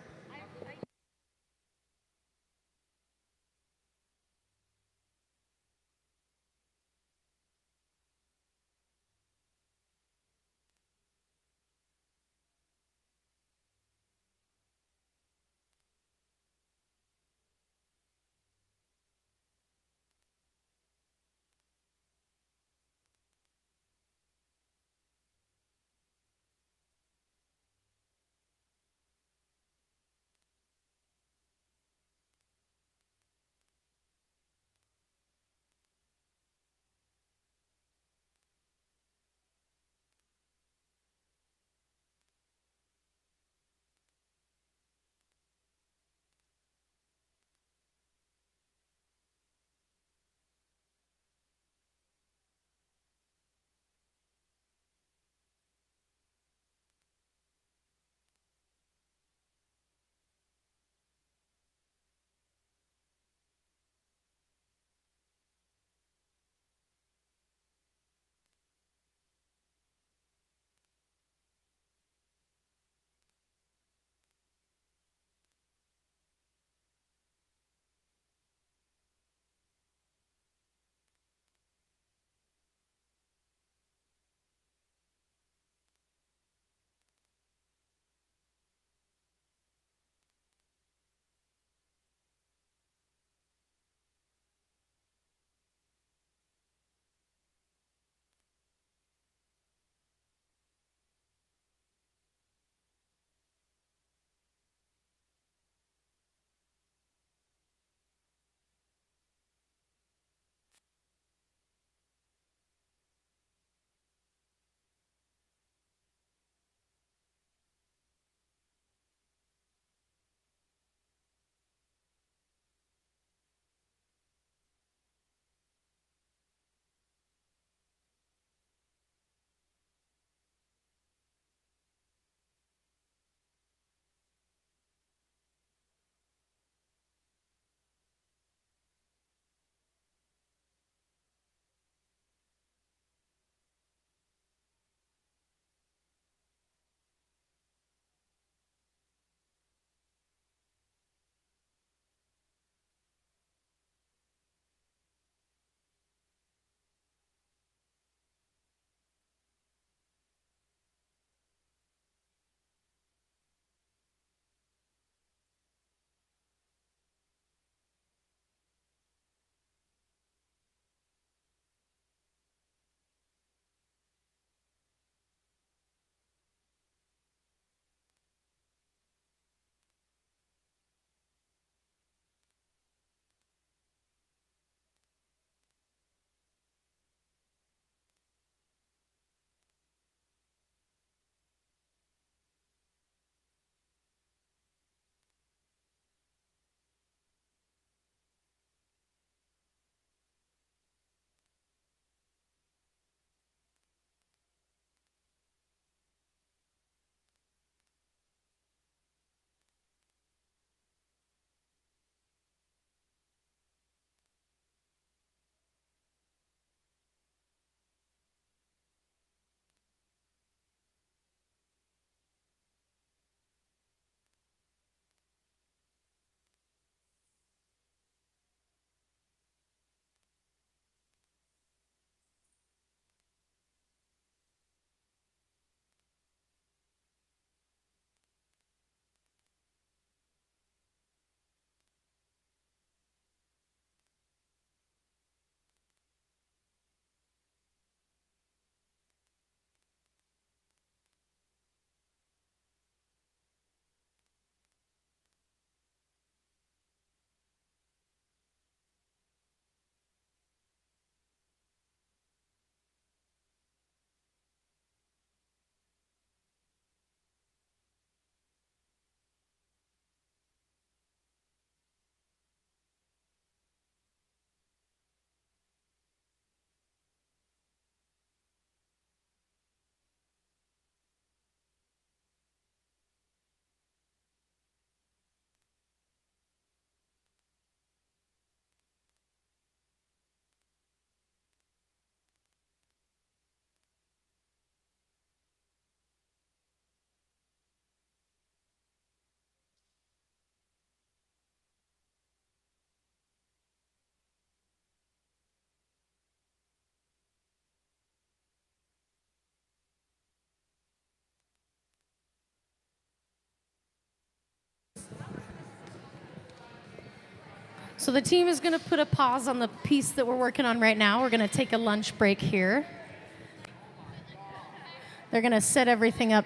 So the team is going to put a pause on the piece that we're working on right now. We're going to take a lunch break here. They're going to set everything up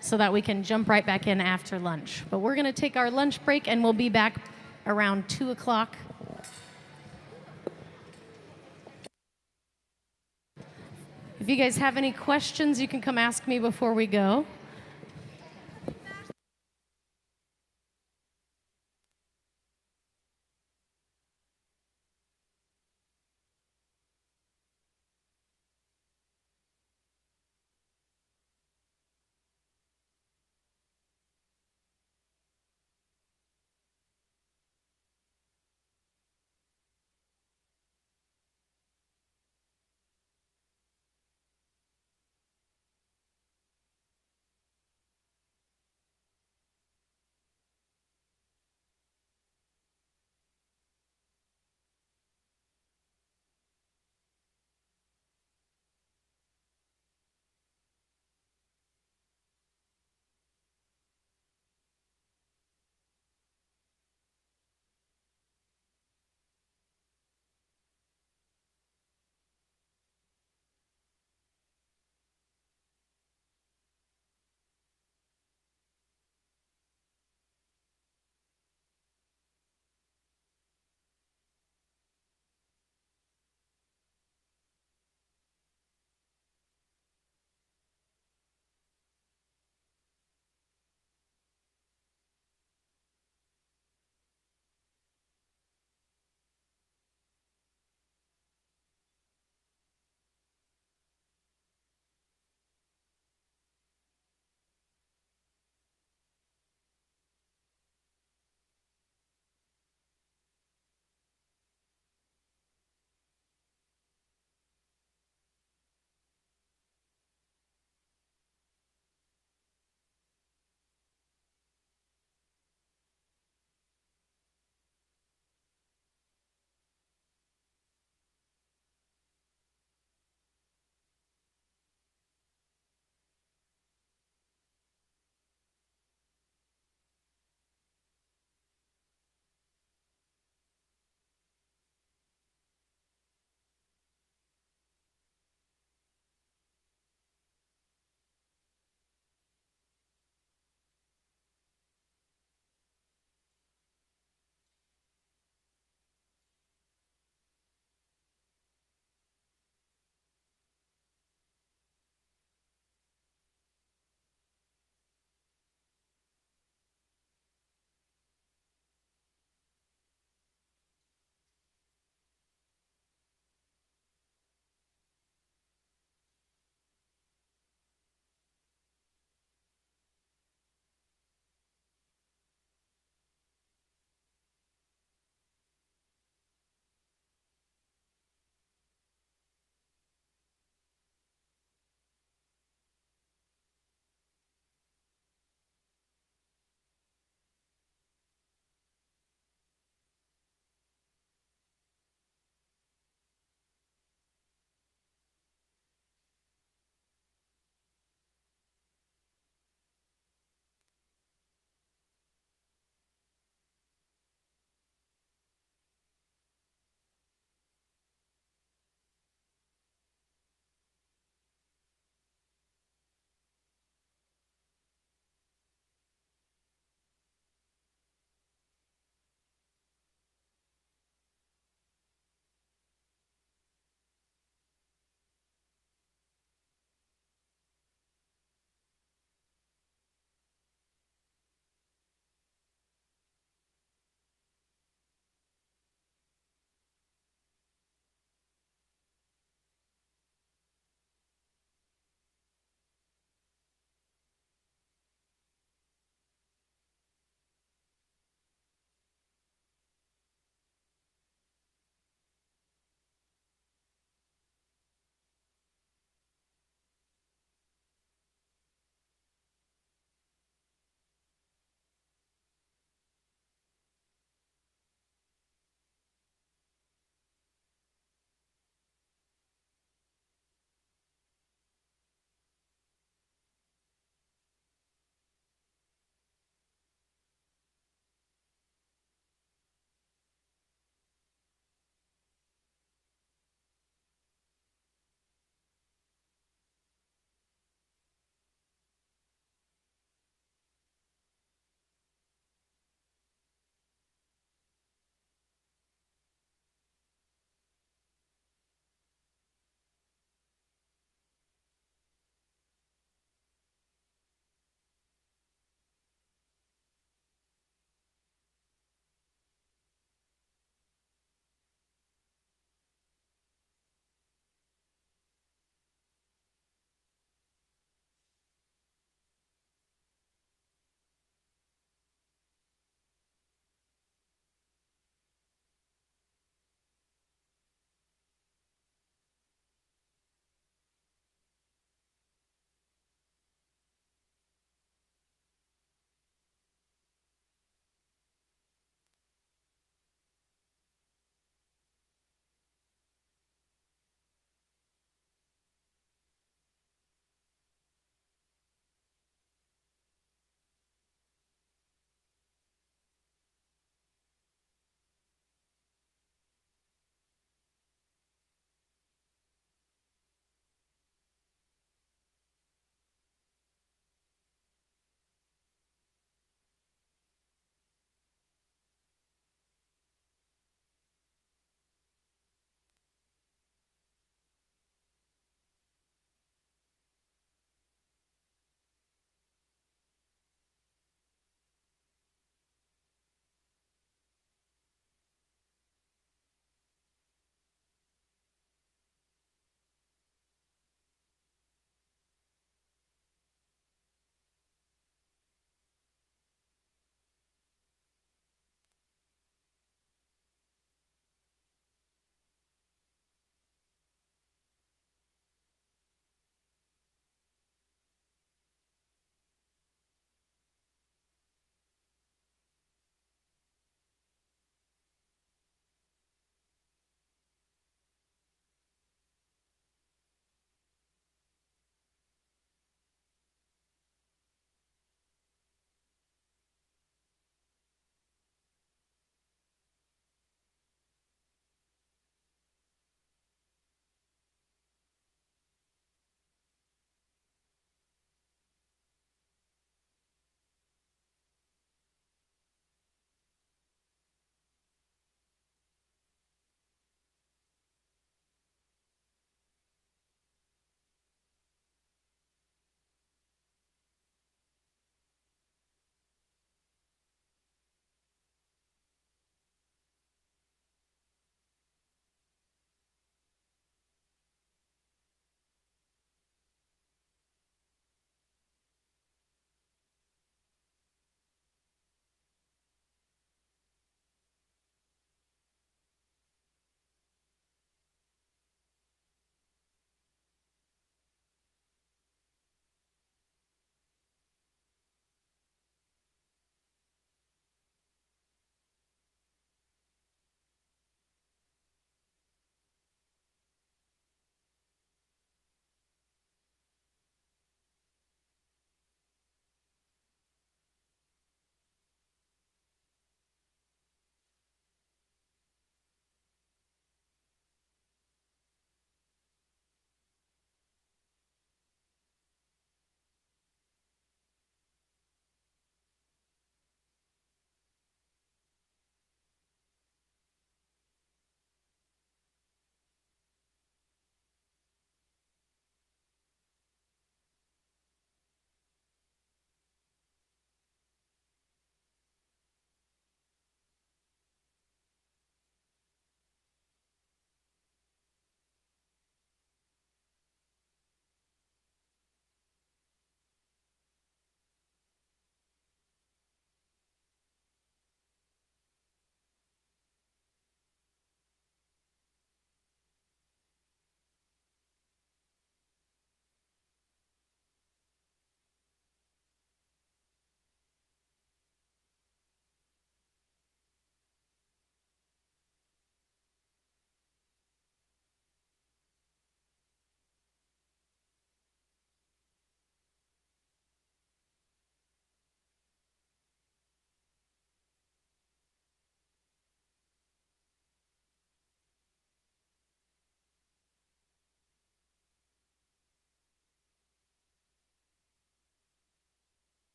so that we can jump right back in after lunch. But we're going to take our lunch break, and we'll be back around 2 o'clock. If you guys have any questions, you can come ask me before we go.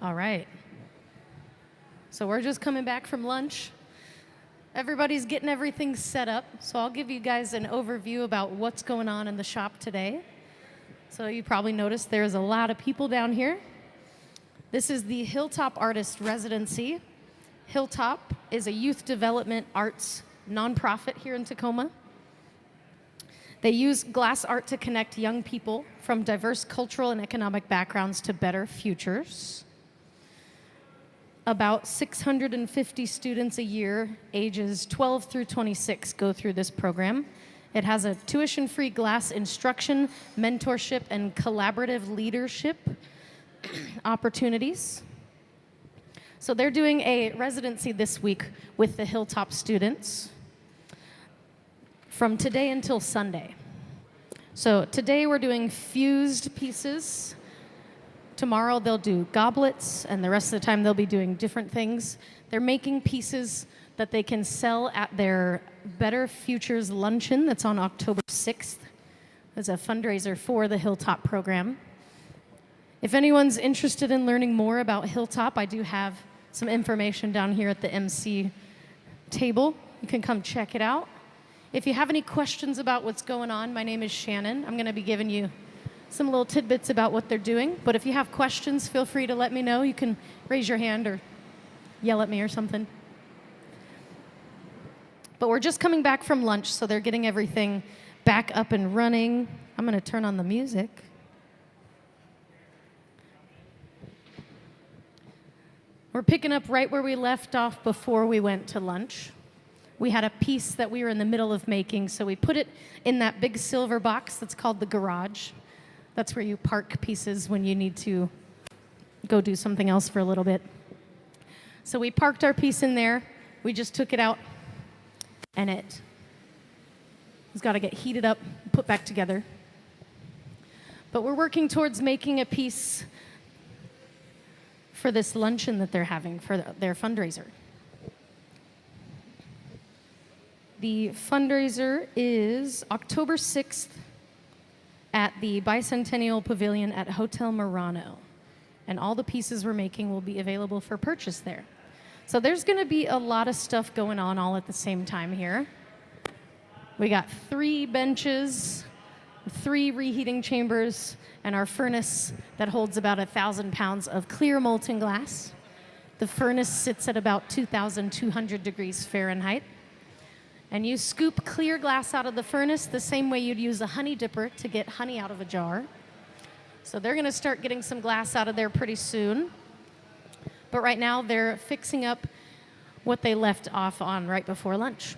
All right. So we're just coming back from lunch. Everybody's getting everything set up. So I'll give you guys an overview about what's going on in the shop today. So you probably noticed there's a lot of people down here. This is the Hilltop Artist Residency. Hilltop is a youth development arts nonprofit here in Tacoma. They use glass art to connect young people from diverse cultural and economic backgrounds to better futures. About 650 students a year, ages 12 through 26, go through this program. It has a tuition-free glass instruction, mentorship, and collaborative leadership opportunities. So they're doing a residency this week with the Hilltop students from today until Sunday. So today we're doing fused pieces. Tomorrow they'll do goblets, and the rest of the time they'll be doing different things. They're making pieces that they can sell at their Better Futures Luncheon that's on October 6th as a fundraiser for the Hilltop program. If anyone's interested in learning more about Hilltop, I do have some information down here at the MC table. You can come check it out. If you have any questions about what's going on, my name is Shannon. I'm going to be giving you some little tidbits about what they're doing. But if you have questions, feel free to let me know. You can raise your hand or yell at me or something. But we're just coming back from lunch, so they're getting everything back up and running. I'm going to turn on the music. We're picking up right where we left off before we went to lunch. We had a piece that we were in the middle of making, so we put it in that big silver box that's called the garage. That's where you park pieces when you need to go do something else for a little bit. So we parked our piece in there. We just took it out, and it's got to get heated up, put back together. But we're working towards making a piece for this luncheon that they're having for their fundraiser. The fundraiser is October 6th at the Bicentennial Pavilion at Hotel Murano. And all the pieces we're making will be available for purchase there. So there's going to be a lot of stuff going on all at the same time here. We got 3 benches, 3 reheating chambers, and our furnace that holds about 1,000 pounds of clear molten glass. The furnace sits at about 2,200 degrees Fahrenheit. And you scoop clear glass out of the furnace the same way you'd use a honey dipper to get honey out of a jar. So they're going to start getting some glass out of there pretty soon. But right now they're fixing up what they left off on right before lunch.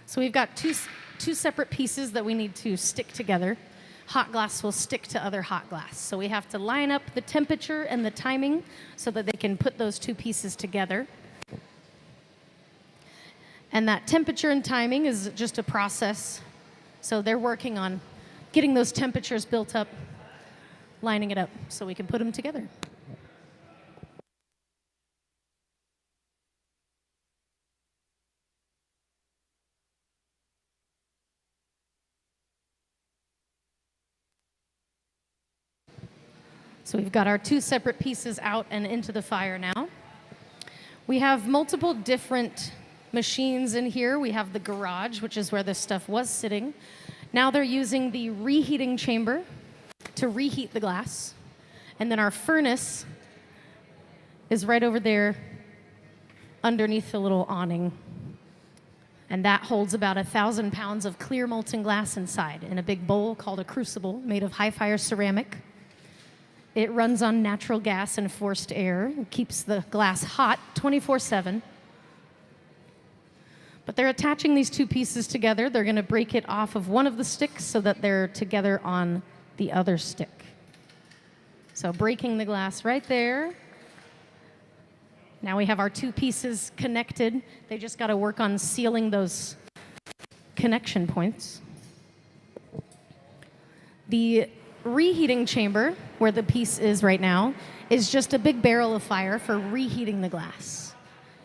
So we've got two separate pieces that we need to stick together. Hot glass will stick to other hot glass. So we have to line up the temperature and the timing so that they can put those 2 pieces together. And that temperature and timing is just a process. So they're working on getting those temperatures built up, lining it up so we can put them together. So we've got our 2 separate pieces out and into the fire now. We have multiple different machines in here. We have the garage, which is where this stuff was sitting. Now they're using the reheating chamber to reheat the glass. And then our furnace is right over there underneath the little awning. And that holds about 1,000 pounds of clear molten glass inside in a big bowl called a crucible made of high-fire ceramic. It runs on natural gas and forced air. It keeps the glass hot 24/7. But they're attaching these two pieces together. They're going to break it off of one of the sticks so that they're together on the other stick. So breaking the glass right there. Now we have our two pieces connected. They just got to work on sealing those connection points. The reheating chamber, where the piece is right now, is just a big barrel of fire for reheating the glass.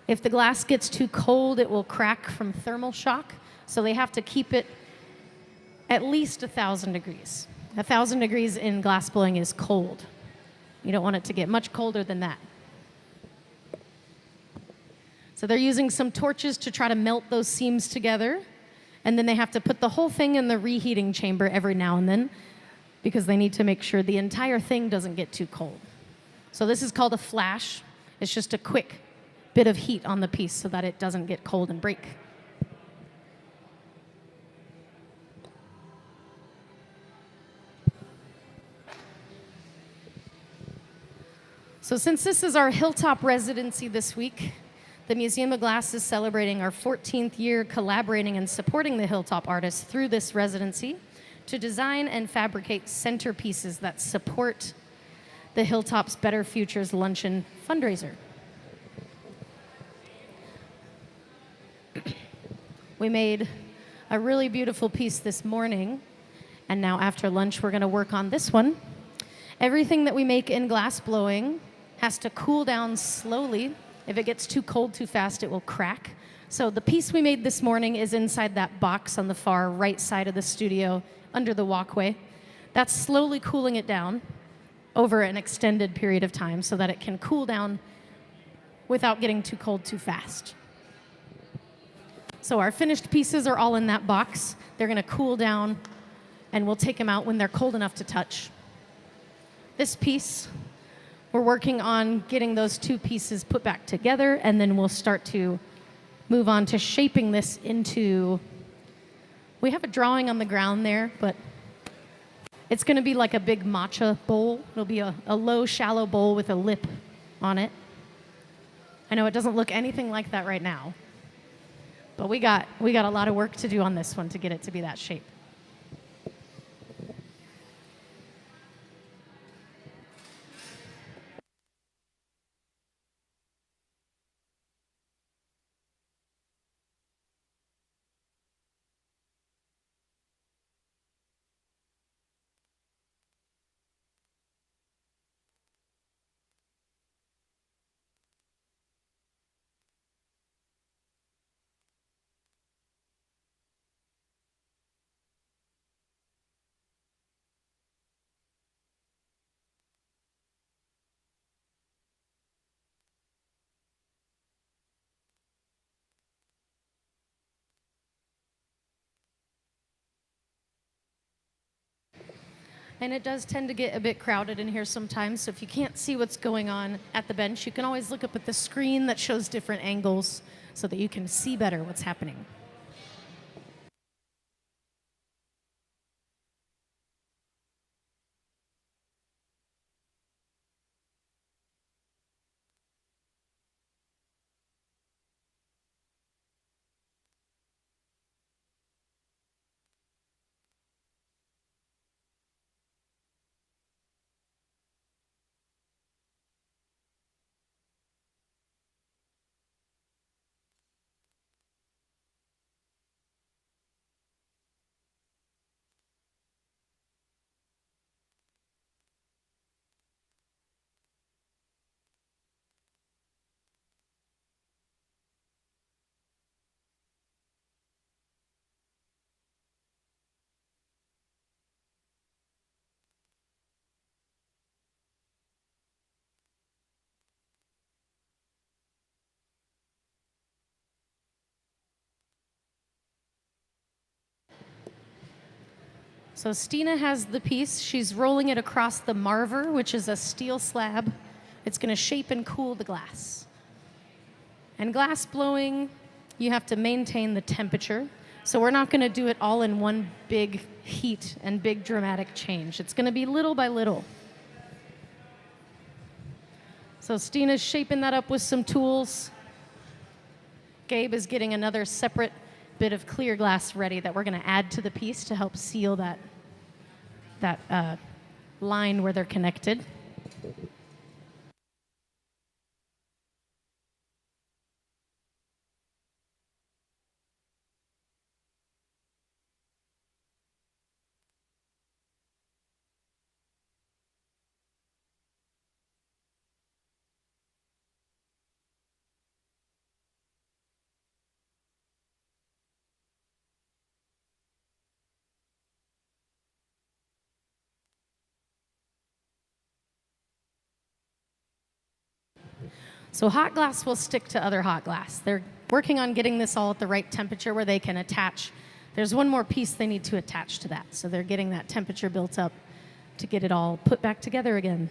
If the glass gets too cold, it will crack from thermal shock, so they have to keep it at least 1,000 degrees. 1,000 degrees in glass blowing is cold. You don't want it to get much colder than that. So they're using some torches to try to melt those seams together, and then they have to put the whole thing in the reheating chamber every now and then because they need to make sure the entire thing doesn't get too cold. So this is called a flash. It's just a quick bit of heat on the piece so that it doesn't get cold and break. So since this is our Hilltop residency this week, the Museum of Glass is celebrating our 14th year collaborating and supporting the Hilltop Artists through this residency to design and fabricate centerpieces that support the Hilltop's Better Futures Luncheon fundraiser. We made a really beautiful piece this morning, and now after lunch we're going to work on this one. Everything that we make in glass blowing has to cool down slowly. If it gets too cold too fast, it will crack. So the piece we made this morning is inside that box on the far right side of the studio under the walkway. That's slowly cooling it down over an extended period of time so that it can cool down without getting too cold too fast. So our finished pieces are all in that box. They're going to cool down, and we'll take them out when they're cold enough to touch. This piece, we're working on getting those two pieces put back together, and then we'll start to move on to shaping this into, we have a drawing on the ground there, but it's going to be like a big matcha bowl. It'll be a low, shallow bowl with a lip on it. I know it doesn't look anything like that right now, but we got a lot of work to do on this one to get it to be that shape. And it does tend to get a bit crowded in here sometimes, so if you can't see what's going on at the bench, you can always look up at the screen that shows different angles so that you can see better what's happening. So Stina has the piece. She's rolling it across the marver, which is a steel slab. It's going to shape and cool the glass. And glass blowing, you have to maintain the temperature. So we're not going to do it all in one big heat and big dramatic change. It's going to be little by little. So Stina's shaping that up with some tools, Gabe is getting another separate bit of clear glass ready that we're going to add to the piece to help seal that line where they're connected. So hot glass will stick to other hot glass. They're working on getting this all at the right temperature where they can attach. There's one more piece they need to attach to that. So they're getting that temperature built up to get it all put back together again.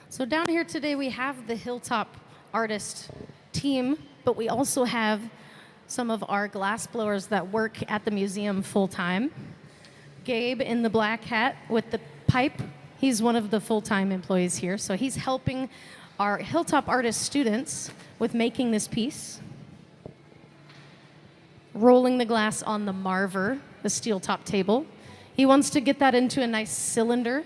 So down here today we have the Hilltop Artist team, but we also have some of our glass blowers that work at the museum full-time. Gabe in the black hat with the pipe, he's one of the full-time employees here, so he's helping our Hilltop Artist students with making this piece. Rolling the glass on the Marver, the steel top table. He wants to get that into a nice cylinder.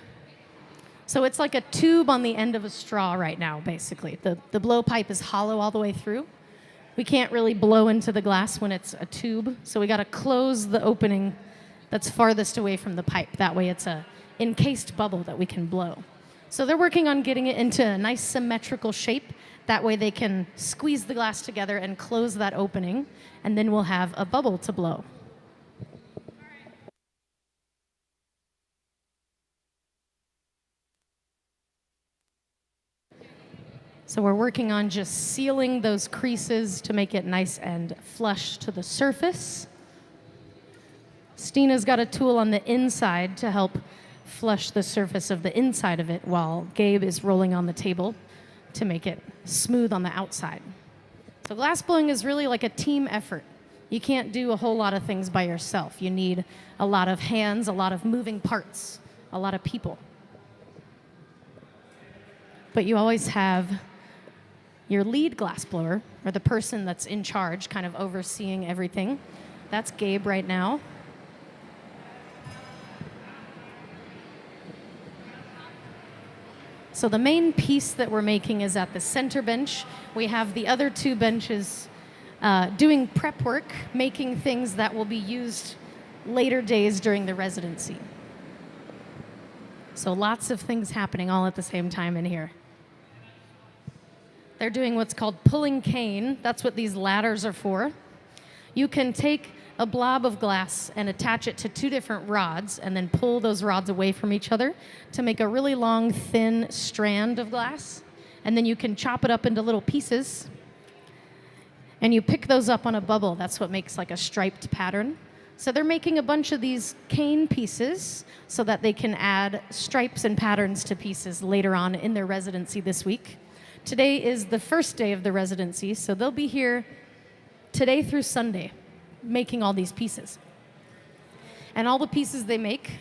So it's like a tube on the end of a straw right now, basically. The blowpipe is hollow all the way through. We can't really blow into the glass when it's a tube, so we got to close the opening that's farthest away from the pipe. That way it's a encased bubble that we can blow. So they're working on getting it into a nice symmetrical shape. That way they can squeeze the glass together and close that opening, and then we'll have a bubble to blow. So we're working on just sealing those creases to make it nice and flush to the surface. Stina's got a tool on the inside to help flush the surface of the inside of it, while Gabe is rolling on the table to make it smooth on the outside. So glass blowing is really like a team effort. You can't do a whole lot of things by yourself. You need a lot of hands, a lot of moving parts, a lot of people. But you always have your lead glassblower, or the person that's in charge, kind of overseeing everything. That's Gabe right now. So the main piece that we're making is at the center bench. We have the other two benches doing prep work, making things that will be used later days during the residency. So lots of things happening all at the same time in here. They're doing what's called pulling cane. That's what these ladders are for. You can take a blob of glass and attach it to 2 different rods and then pull those rods away from each other to make a really long, thin strand of glass. And then you can chop it up into little pieces and you pick those up on a bubble. That's what makes like a striped pattern. So they're making a bunch of these cane pieces so that they can add stripes and patterns to pieces later on in their residency this week. Today is the first day of the residency, so they'll be here today through Sunday making all these pieces. And all the pieces they make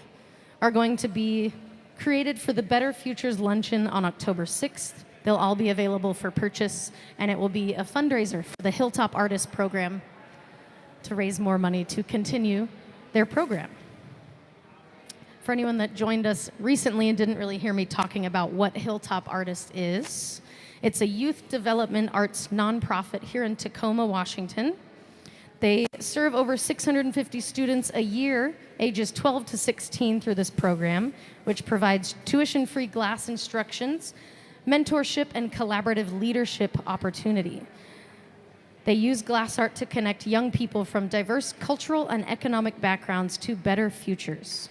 are going to be created for the Better Futures Luncheon on October 6th. They'll all be available for purchase, and it will be a fundraiser for the Hilltop Artists program to raise more money to continue their program. For anyone that joined us recently and didn't really hear me talking about what Hilltop Artists is, it's a youth development arts nonprofit here in Tacoma, Washington. They serve over 650 students a year, ages 12 to 16, through this program, which provides tuition-free glass instructions, mentorship, and collaborative leadership opportunity. They use glass art to connect young people from diverse cultural and economic backgrounds to better futures.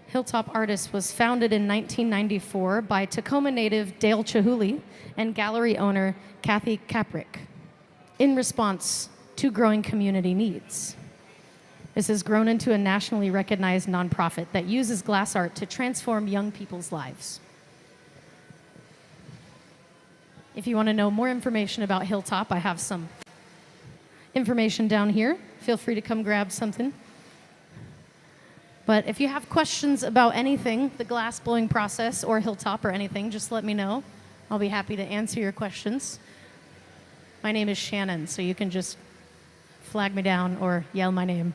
Hilltop Artists was founded in 1994 by Tacoma native Dale Chihuly and gallery owner Kathy Kaprick in response to growing community needs. This has grown into a nationally recognized nonprofit that uses glass art to transform young people's lives. If you want to know more information about Hilltop, I have some information down here. Feel free to come grab something. But if you have questions about anything, the glass blowing process or Hilltop or anything, just let me know. I'll be happy to answer your questions. My name is Shannon, so you can just flag me down or yell my name.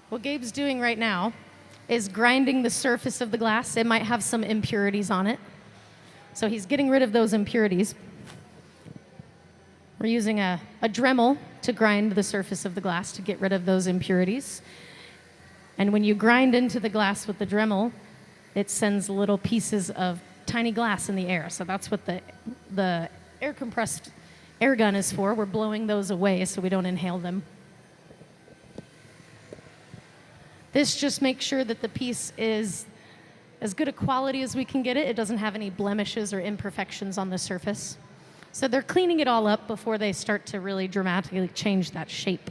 What Gabe's doing right now is grinding the surface of the glass. It might have some impurities on it. So he's getting rid of those impurities. We're using a Dremel to grind the surface of the glass to get rid of those impurities. And when you grind into the glass with the Dremel, it sends little pieces of tiny glass in the air. So that's what the air compressed air gun is for. We're blowing those away so we don't inhale them. This just makes sure that the piece is as good a quality as we can get it. It doesn't have any blemishes or imperfections on the surface. So they're cleaning it all up before they start to really dramatically change that shape.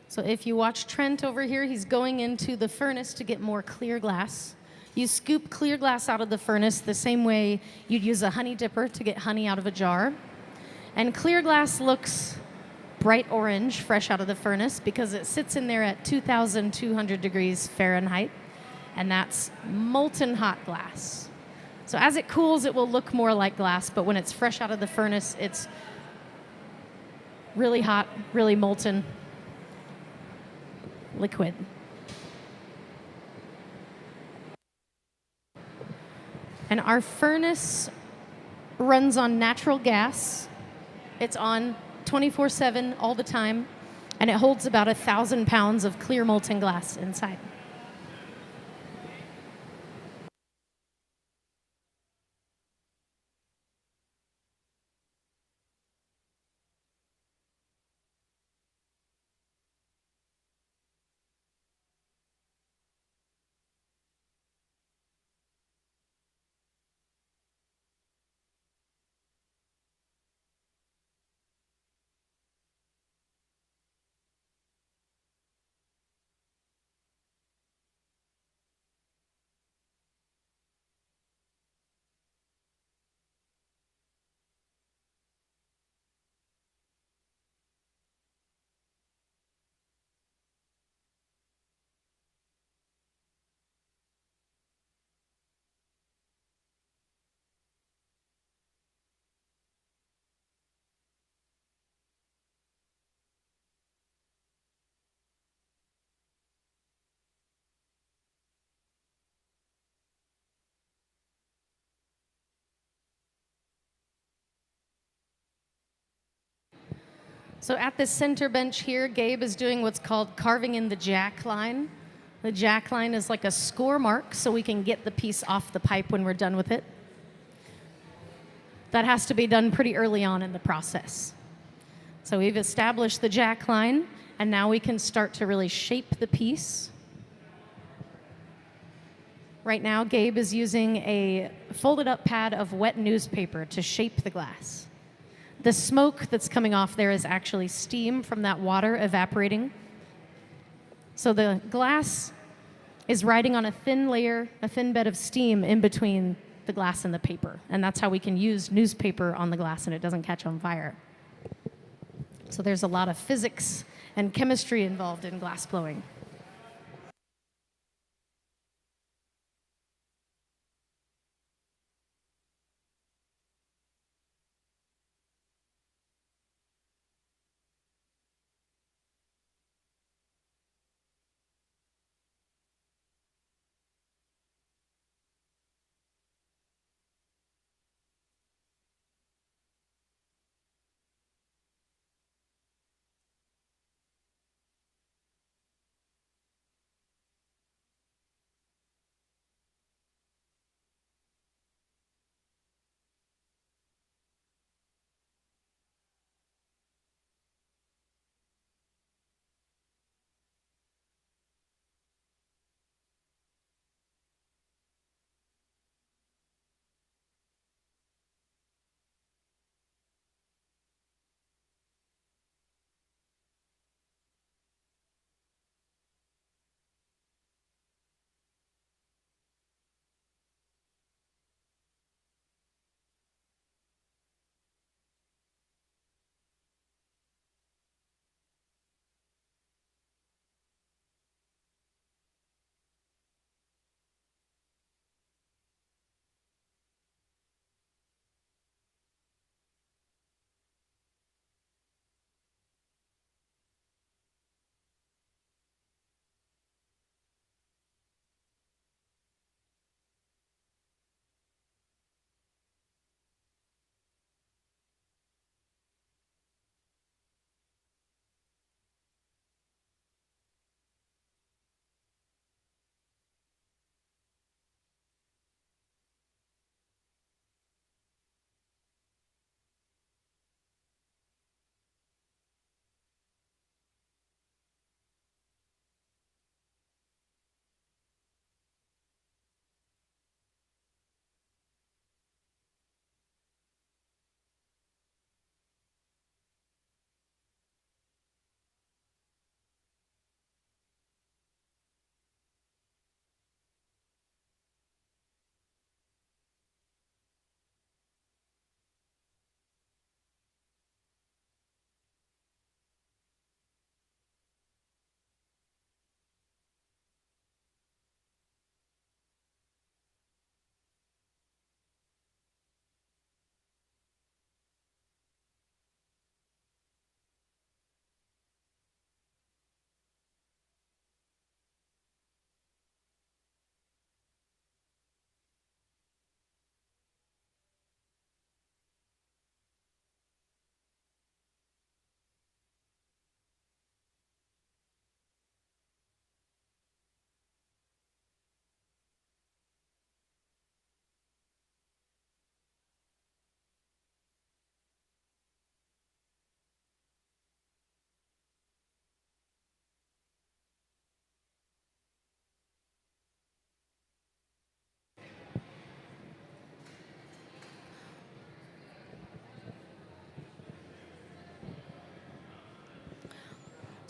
So if you watch Trent over here, he's going into the furnace to get more clear glass. You scoop clear glass out of the furnace the same way you'd use a honey dipper to get honey out of a jar. And clear glass looks bright orange, fresh out of the furnace, because it sits in there at 2,200 degrees Fahrenheit, and that's molten hot glass. So as it cools, it will look more like glass, but when it's fresh out of the furnace, it's really hot, really molten liquid. And our furnace runs on natural gas. It's on 24/7 all the time, and it holds about 1,000 pounds of clear molten glass inside. So at the center bench here, Gabe is doing what's called carving in the jack line. The jack line is like a score mark so we can get the piece off the pipe when we're done with it. That has to be done pretty early on in the process. So we've established the jack line, and now we can start to really shape the piece. Right now, Gabe is using a folded up pad of wet newspaper to shape the glass. The smoke that's coming off there is actually steam from that water evaporating. So the glass is riding on a thin layer, a thin bed of steam in between the glass and the paper. And that's how we can use newspaper on the glass and it doesn't catch on fire. So there's a lot of physics and chemistry involved in glass blowing.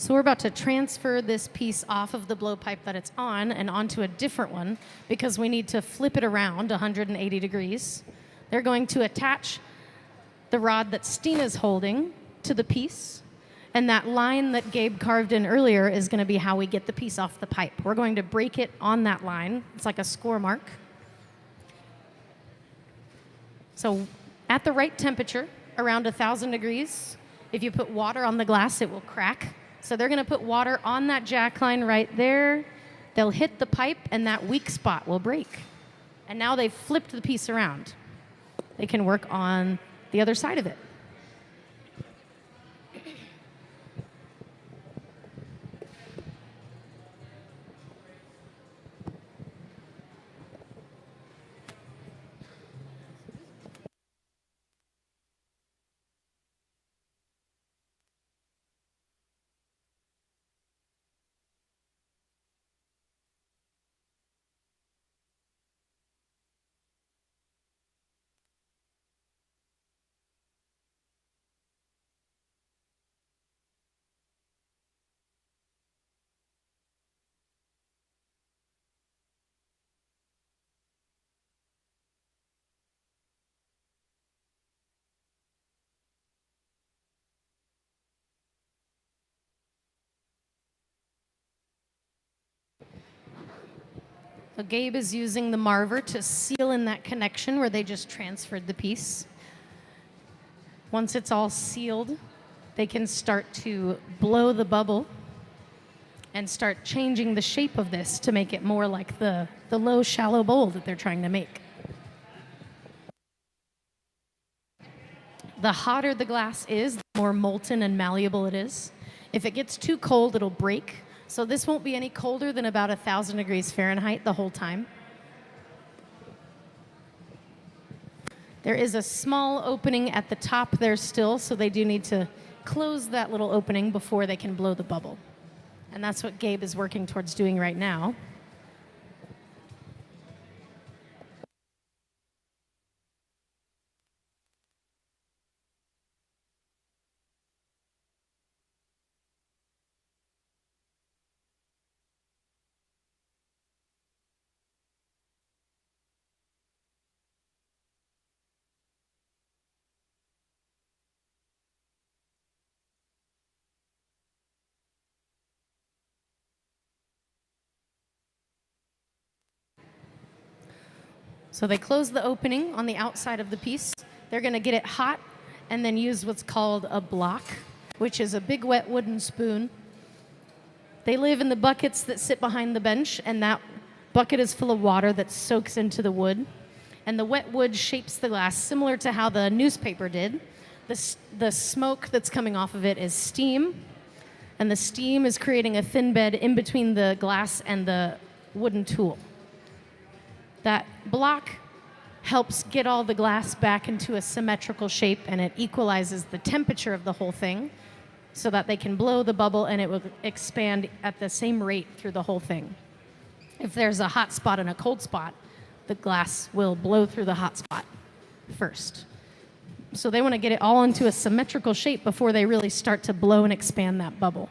So we're about to transfer this piece off of the blowpipe that it's on and onto a different one because we need to flip it around 180 degrees. They're going to attach the rod that Stina's holding to the piece, and that line that Gabe carved in earlier is going to be how we get the piece off the pipe. We're going to break it on that line. It's like a score mark. So at the right temperature, around 1,000 degrees, if you put water on the glass, it will crack. So they're going to put water on that jack line right there. They'll hit the pipe, and that weak spot will break. And now they've flipped the piece around. They can work on the other side of it. So Gabe is using the marver to seal in that connection where they just transferred the piece. Once it's all sealed, they can start to blow the bubble and start changing the shape of this to make it more like the low, shallow bowl that they're trying to make. The hotter the glass is, the more molten and malleable it is. If it gets too cold, it'll break. So this won't be any colder than about 1,000 degrees Fahrenheit the whole time. There is a small opening at the top there still, so they do need to close that little opening before they can blow the bubble. And that's what Gabe is working towards doing right now. So they close the opening on the outside of the piece. They're going to get it hot and then use what's called a block, which is a big wet wooden spoon. They live in the buckets that sit behind the bench, and that bucket is full of water that soaks into the wood. And the wet wood shapes the glass similar to how the newspaper did. The smoke that's coming off of it is steam, and the steam is creating a thin bed in between the glass and the wooden tool. That block helps get all the glass back into a symmetrical shape, and it equalizes the temperature of the whole thing so that they can blow the bubble and it will expand at the same rate through the whole thing. If there's a hot spot and a cold spot, the glass will blow through the hot spot first. So they want to get it all into a symmetrical shape before they really start to blow and expand that bubble.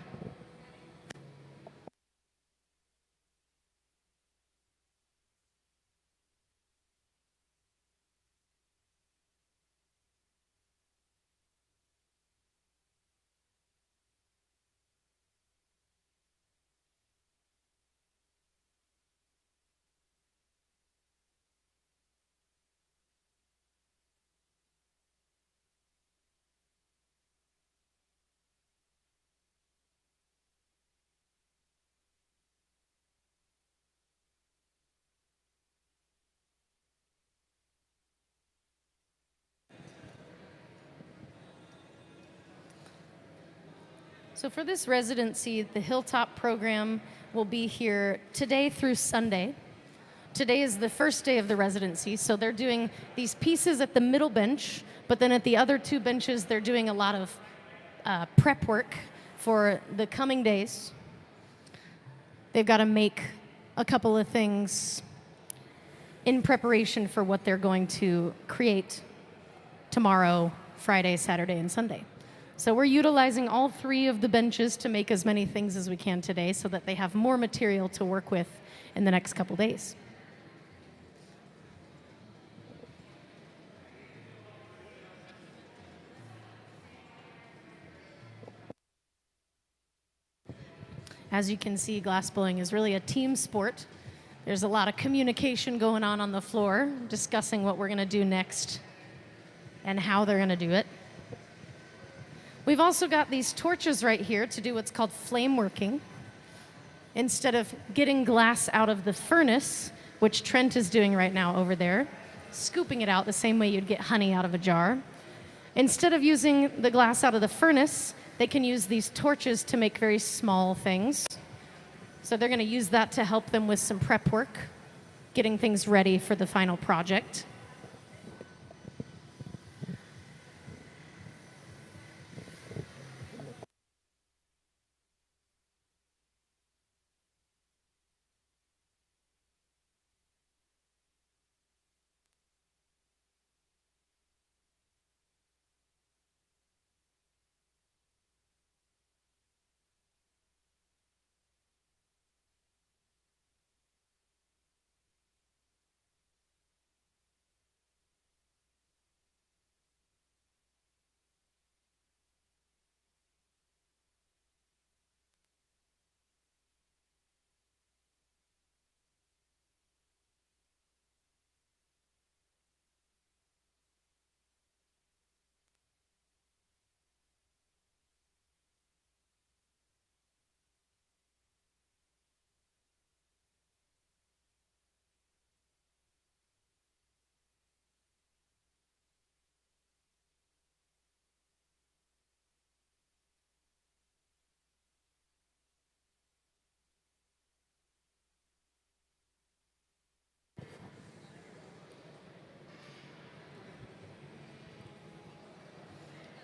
So for this residency, the Hilltop program will be here today through Sunday. Today is the first day of the residency, so they're doing these pieces at the middle bench, but then at the other two benches, they're doing a lot of prep work for the coming days. They've got to make a couple of things in preparation for what they're going to create tomorrow, Friday, Saturday, and Sunday. So we're utilizing all 3 of the benches to make as many things as we can today so that they have more material to work with in the next couple days. As you can see, glass blowing is really a team sport. There's a lot of communication going on the floor, discussing what we're going to do next and how they're going to do it. We've also got these torches right here to do what's called flame working. Instead of getting glass out of the furnace, which Trent is doing right now over there, scooping it out the same way you'd get honey out of a jar, instead of using the glass out of the furnace, they can use these torches to make very small things. So they're going to use that to help them with some prep work, getting things ready for the final project.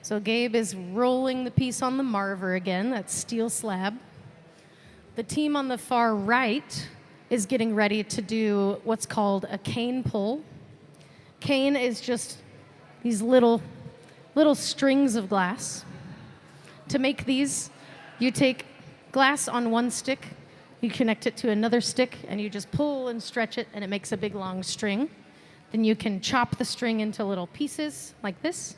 So Gabe is rolling the piece on the marver again, that's steel slab. The team on the far right is getting ready to do what's called a cane pull. Cane is just these little strings of glass. To make these, you take glass on one stick, you connect it to another stick, and you just pull and stretch it, and it makes a big long string. Then you can chop the string into little pieces like this.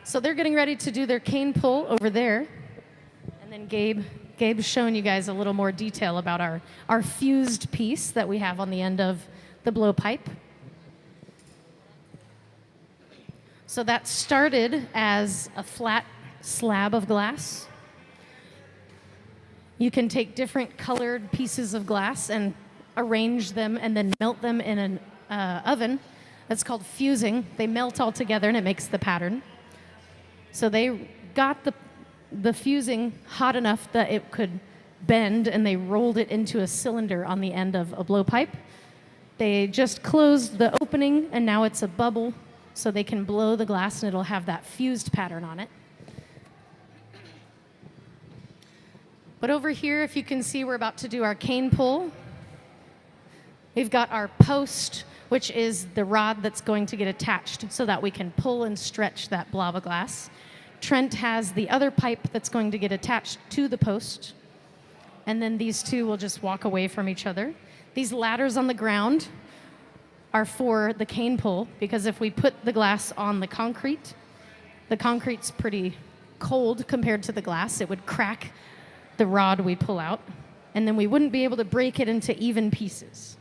So they're getting ready to do their cane pull over there. And then Gabe's showing you guys a little more detail about our fused piece that we have on the end of the blowpipe. So that started as a flat slab of glass. You can take different colored pieces of glass and arrange them and then melt them in an oven. That's called fusing. They melt all together and it makes the pattern. So they got the fusing hot enough that it could bend, and they rolled it into a cylinder on the end of a blowpipe. They just closed the opening, and now it's a bubble, so they can blow the glass, and it'll have that fused pattern on it. But over here, if you can see, we're about to do our cane pull. We've got our post, which is the rod that's going to get attached so that we can pull and stretch that blob of glass. Trent has the other pipe that's going to get attached to the post. And then these two will just walk away from each other. These ladders on the ground are for the cane pull, because if we put the glass on the concrete's pretty cold compared to the glass. It would crack the rod we pull out, and then we wouldn't be able to break it into even pieces.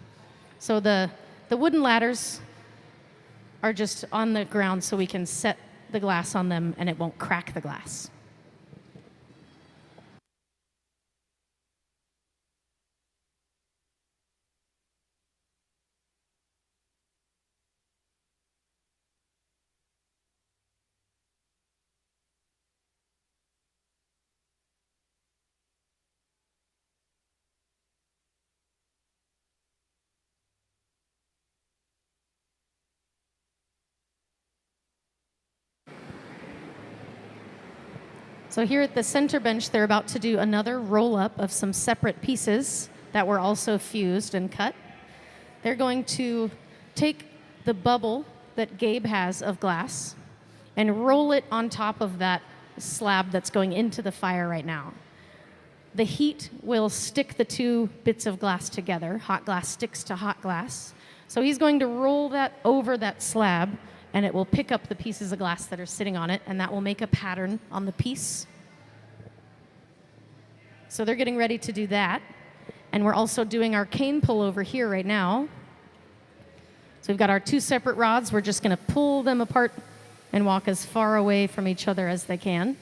So the wooden ladders are just on the ground so we can set the glass on them and it won't crack the glass. So here at the center bench, they're about to do another roll-up of some separate pieces that were also fused and cut. They're going to take the bubble that Gabe has of glass, and roll it on top of that slab that's going into the fire right now. The heat will stick the two bits of glass together. Hot glass sticks to hot glass. So he's going to roll that over that slab, and it will pick up the pieces of glass that are sitting on it, and that will make a pattern on the piece. So they're getting ready to do that. And we're also doing our cane pull over here right now. So we've got our two separate rods. We're just going to pull them apart and walk as far away from each other as they can.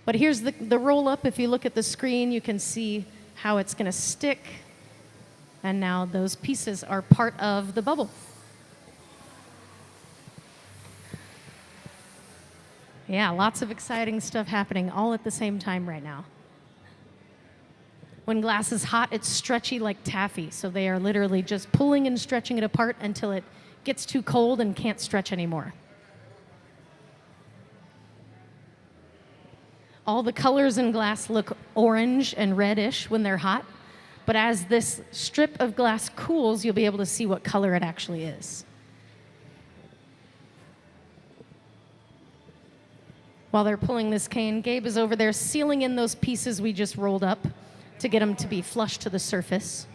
But here's the roll up. If you look at the screen, you can see how it's going to stick. And now those pieces are part of the bubble. Yeah, lots of exciting stuff happening all at the same time right now. When glass is hot, it's stretchy like taffy. So they are literally just pulling and stretching it apart until it gets too cold and can't stretch anymore. All the colors in glass look orange and reddish when they're hot, but as this strip of glass cools, you'll be able to see what color it actually is. While they're pulling this cane, Gabe is over there sealing in those pieces we just rolled up to get them to be flush to the surface.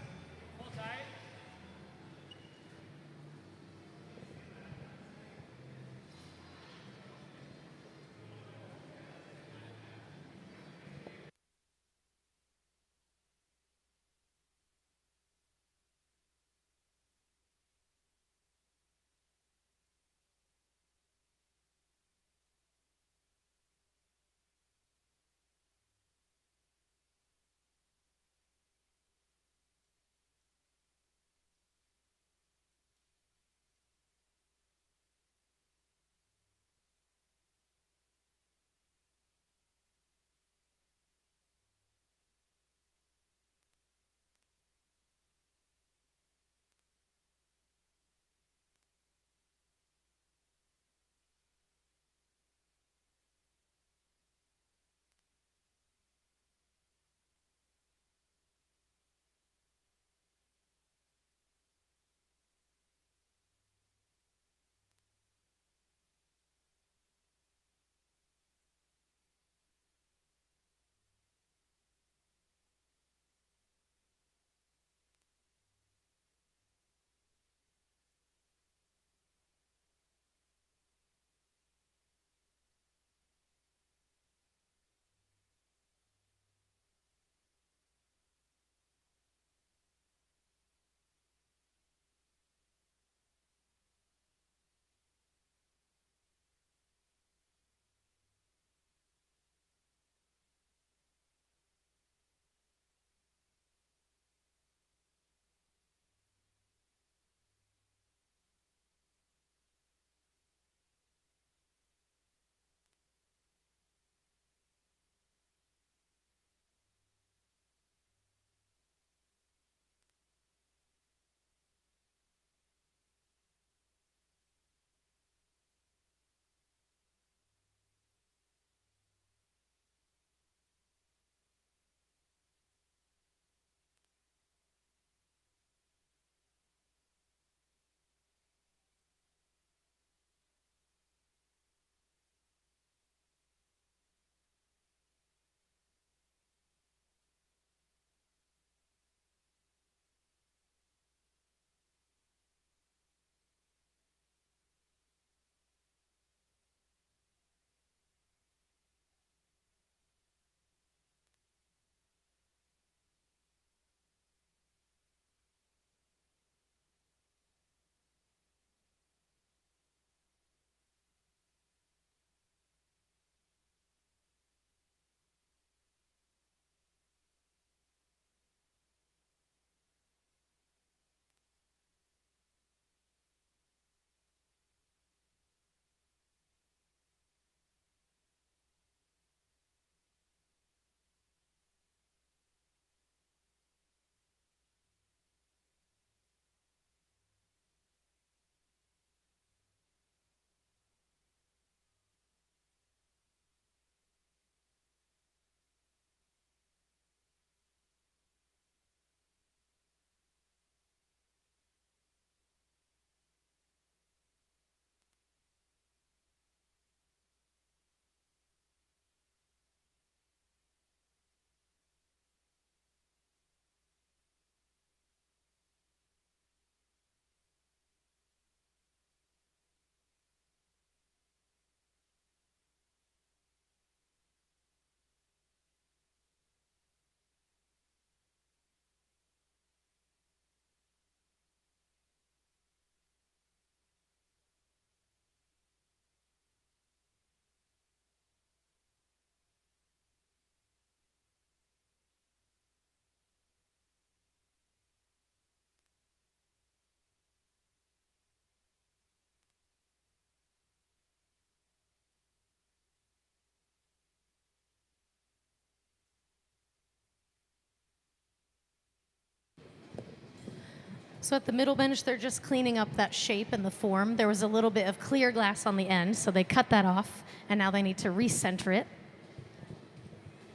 So at the middle bench, they're just cleaning up that shape and the form. There was a little bit of clear glass on the end, so they cut that off, and now they need to recenter it.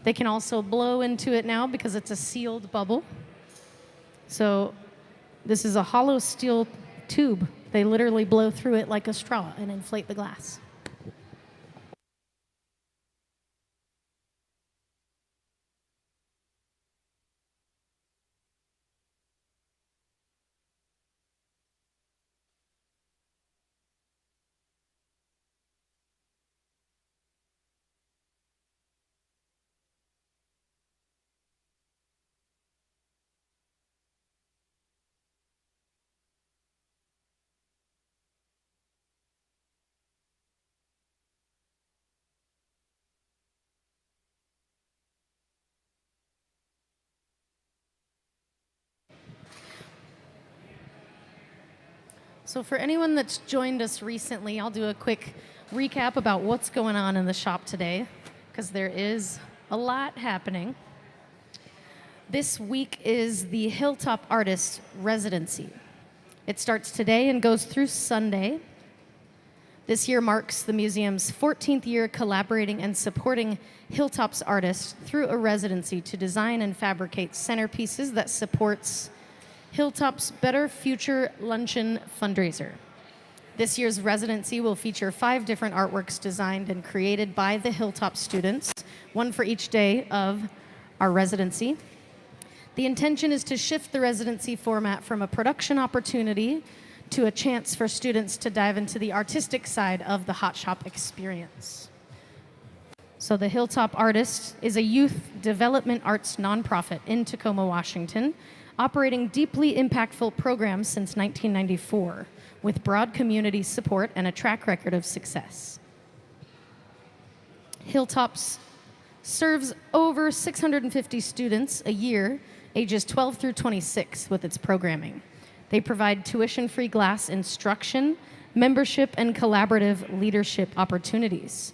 They can also blow into it now because it's a sealed bubble. So this is a hollow steel tube. They literally blow through it like a straw and inflate the glass. So for anyone that's joined us recently, I'll do a quick recap about what's going on in the shop today, because there is a lot happening. This week is the Hilltop Artists residency. It starts today and goes through Sunday. This year marks the museum's 14th year collaborating and supporting Hilltop's artists through a residency to design and fabricate centerpieces that supports Hilltop's Better Future Luncheon fundraiser. This year's residency will feature 5 different artworks designed and created by the Hilltop students, one for each day of our residency. The intention is to shift the residency format from a production opportunity to a chance for students to dive into the artistic side of the hot shop experience. So the Hilltop Artists is a youth development arts nonprofit in Tacoma, Washington, operating deeply impactful programs since 1994, with broad community support and a track record of success. Hilltops serves over 650 students a year, ages 12 through 26, with its programming. They provide tuition-free glass instruction, membership, and collaborative leadership opportunities.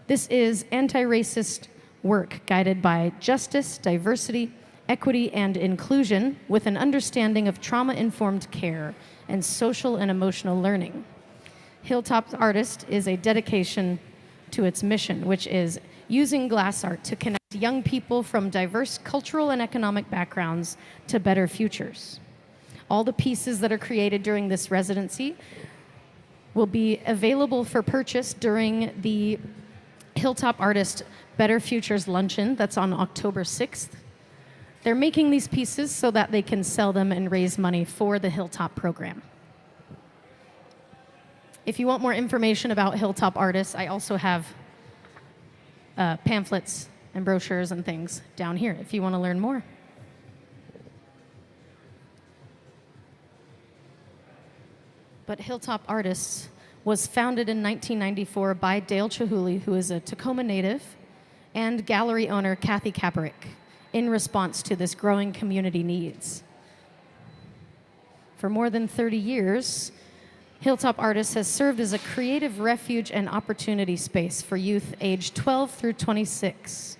This is anti-racist work guided by justice, diversity, equity, and inclusion, with an understanding of trauma-informed care and social and emotional learning. Hilltop Artist is a dedication to its mission, which is using glass art to connect young people from diverse cultural and economic backgrounds to better futures. All the pieces that are created during this residency will be available for purchase during the Hilltop Artist Better Futures Luncheon that's on October 6th. They're making these pieces so that they can sell them and raise money for the Hilltop program. If you want more information about Hilltop Artists, I also have pamphlets and brochures and things down here if you want to learn more. But Hilltop Artists was founded in 1994 by Dale Chihuly, who is a Tacoma native, and gallery owner Kathy Kaperick, in response to this growing community needs. For more than 30 years, Hilltop Artists has served as a creative refuge and opportunity space for youth aged 12 through 26.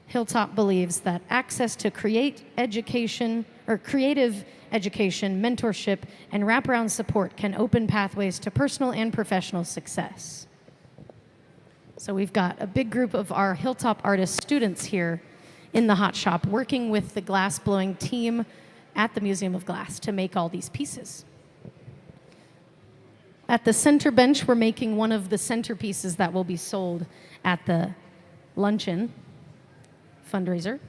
Hilltop believes that access to creative education, mentorship, and wraparound support can open pathways to personal and professional success. So we've got a big group of our Hilltop Artists students here in the hot shop working with the glass blowing team at the Museum of Glass to make all these pieces. At the center bench, we're making one of the centerpieces that will be sold at the luncheon fundraiser.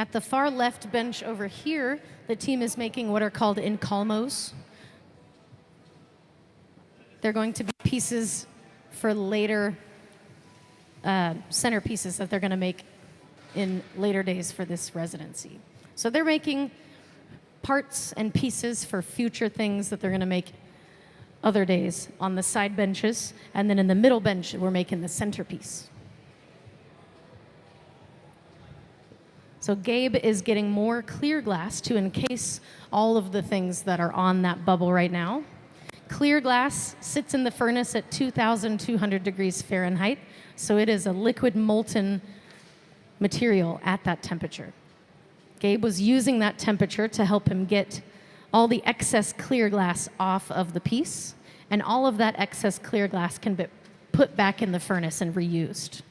At the far left bench over here, the team is making what are called encalmos. They're going to be pieces for later centerpieces that they're going to make in later days for this residency. So they're making parts and pieces for future things that they're going to make other days on the side benches, and then in the middle bench, we're making the centerpiece. So Gabe is getting more clear glass to encase all of the things that are on that bubble right now. Clear glass sits in the furnace at 2,200 degrees Fahrenheit, so it is a liquid molten material at that temperature. Gabe was using that temperature to help him get all the excess clear glass off of the piece, and all of that excess clear glass can be put back in the furnace and reused.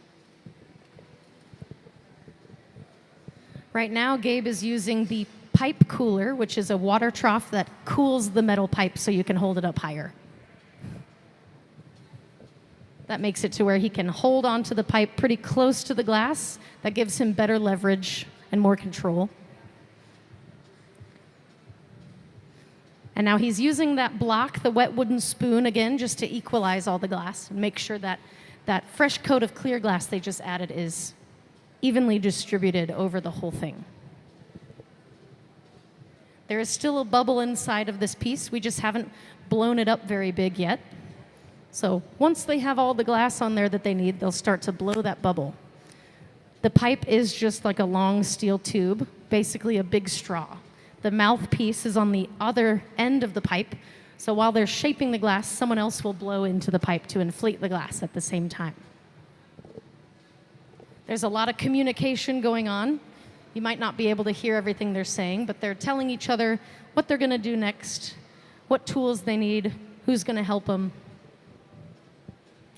Right now, Gabe is using the pipe cooler, which is a water trough that cools the metal pipe so you can hold it up higher. That makes it to where he can hold onto the pipe pretty close to the glass. That gives him better leverage and more control. And now he's using that block, the wet wooden spoon, again, just to equalize all the glass and make sure that that fresh coat of clear glass they just added is evenly distributed over the whole thing. There is still a bubble inside of this piece. We just haven't blown it up very big yet. So once they have all the glass on there that they need, they'll start to blow that bubble. The pipe is just like a long steel tube, basically a big straw. The mouthpiece is on the other end of the pipe, so while they're shaping the glass, someone else will blow into the pipe to inflate the glass at the same time. There's a lot of communication going on. You might not be able to hear everything they're saying, but they're telling each other what they're going to do next, what tools they need, who's going to help them.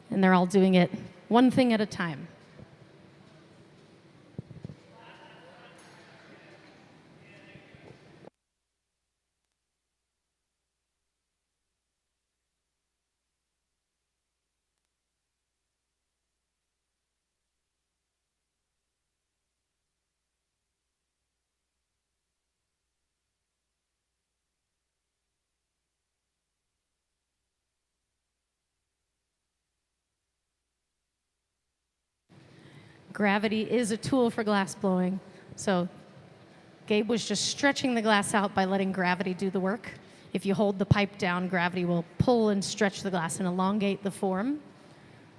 And they're all doing it one thing at a time. Gravity is a tool for glass blowing. So Gabe was just stretching the glass out by letting gravity do the work. If you hold the pipe down, gravity will pull and stretch the glass and elongate the form.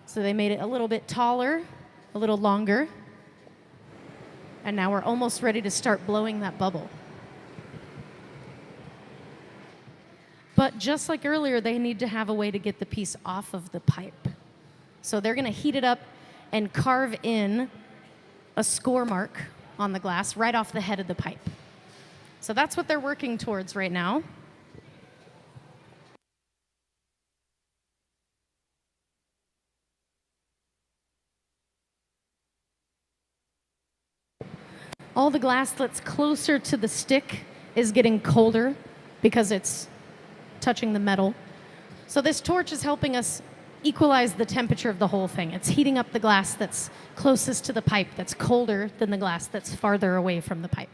So they made it a little bit taller, a little longer. And now we're almost ready to start blowing that bubble. But just like earlier, they need to have a way to get the piece off of the pipe. So they're going to heat it up and carve in a score mark on the glass right off the head of the pipe. So that's what they're working towards right now. All the glass that's closer to the stick is getting colder because it's touching the metal. So this torch is helping us equalize the temperature of the whole thing. It's heating up the glass that's closest to the pipe, that's colder than the glass that's farther away from the pipe.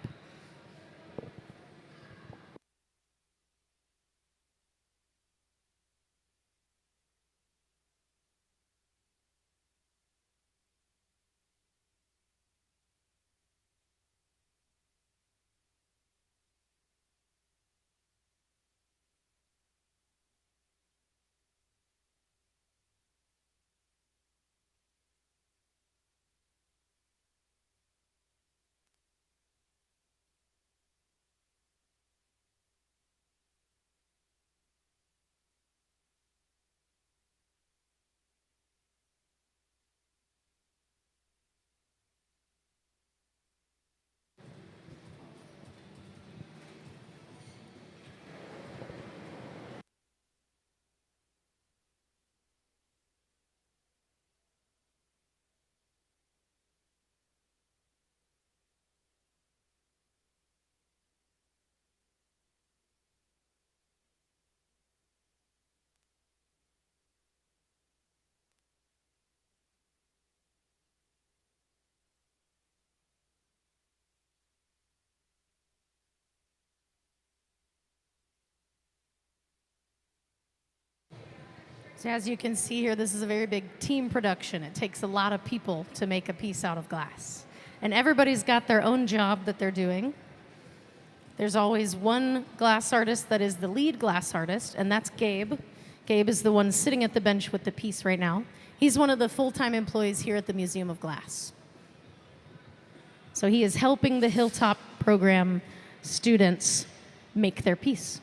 So as you can see here, this is a very big team production. It takes a lot of people to make a piece out of glass. And everybody's got their own job that they're doing. There's always one glass artist that is the lead glass artist, and that's Gabe. Gabe is the one sitting at the bench with the piece right now. He's one of the full-time employees here at the Museum of Glass. So he is helping the Hilltop program students make their piece.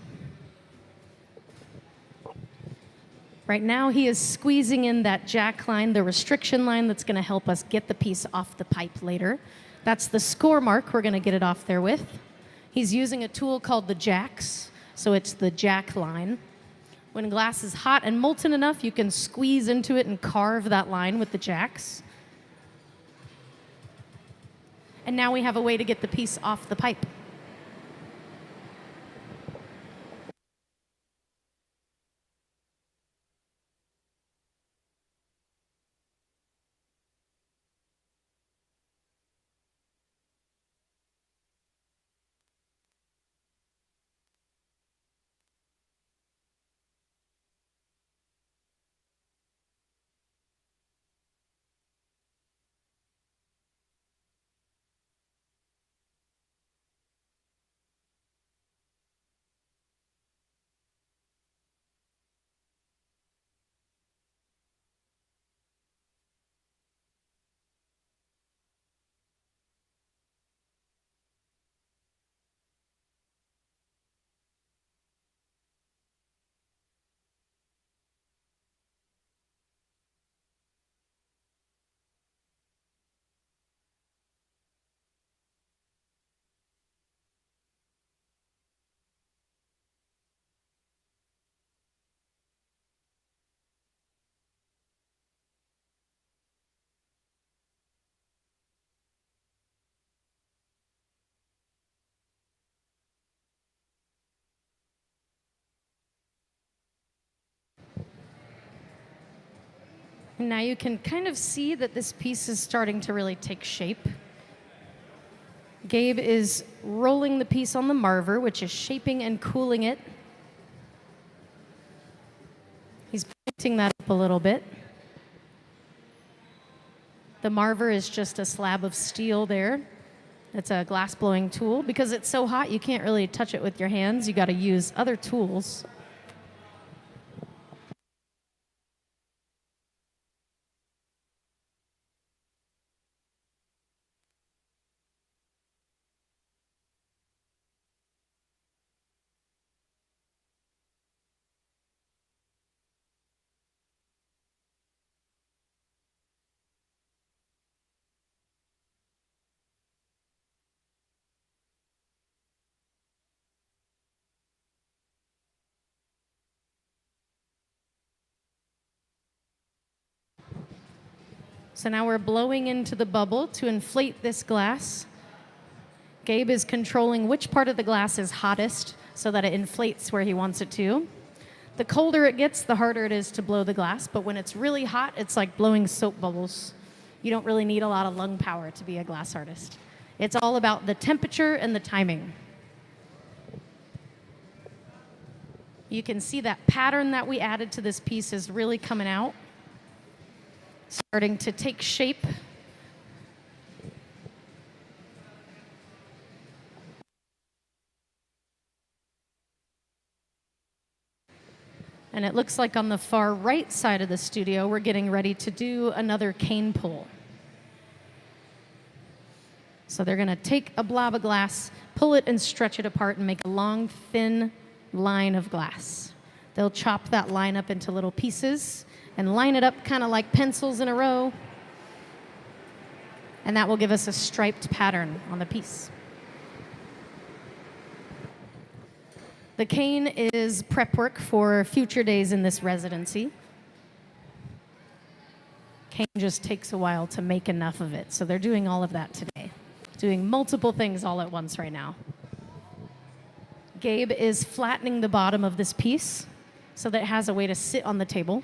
Right now, he is squeezing in that jack line, the restriction line that's going to help us get the piece off the pipe later. That's the score mark we're going to get it off there with. He's using a tool called the jacks, so it's the jack line. When glass is hot and molten enough, you can squeeze into it and carve that line with the jacks. And now we have a way to get the piece off the pipe. And now you can kind of see that this piece is starting to really take shape. Gabe is rolling the piece on the marver, which is shaping and cooling it. He's pointing that up a little bit. The marver is just a slab of steel there. It's a glass blowing tool. Because it's so hot, you can't really touch it with your hands. You got to use other tools. So now we're blowing into the bubble to inflate this glass. Gabe is controlling which part of the glass is hottest so that it inflates where he wants it to. The colder it gets, the harder it is to blow the glass, but when it's really hot, it's like blowing soap bubbles. You don't really need a lot of lung power to be a glass artist. It's all about the temperature and the timing. You can see that pattern that we added to this piece is really coming out. Starting to take shape. And it looks like on the far right side of the studio, we're getting ready to do another cane pull. So they're going to take a blob of glass, pull it and stretch it apart and make a long, thin line of glass. They'll chop that line up into little pieces and line it up kind of like pencils in a row. And that will give us a striped pattern on the piece. The cane is prep work for future days in this residency. Cane just takes a while to make enough of it, so they're doing all of that today. Doing multiple things all at once right now. Gabe is flattening the bottom of this piece so that it has a way to sit on the table.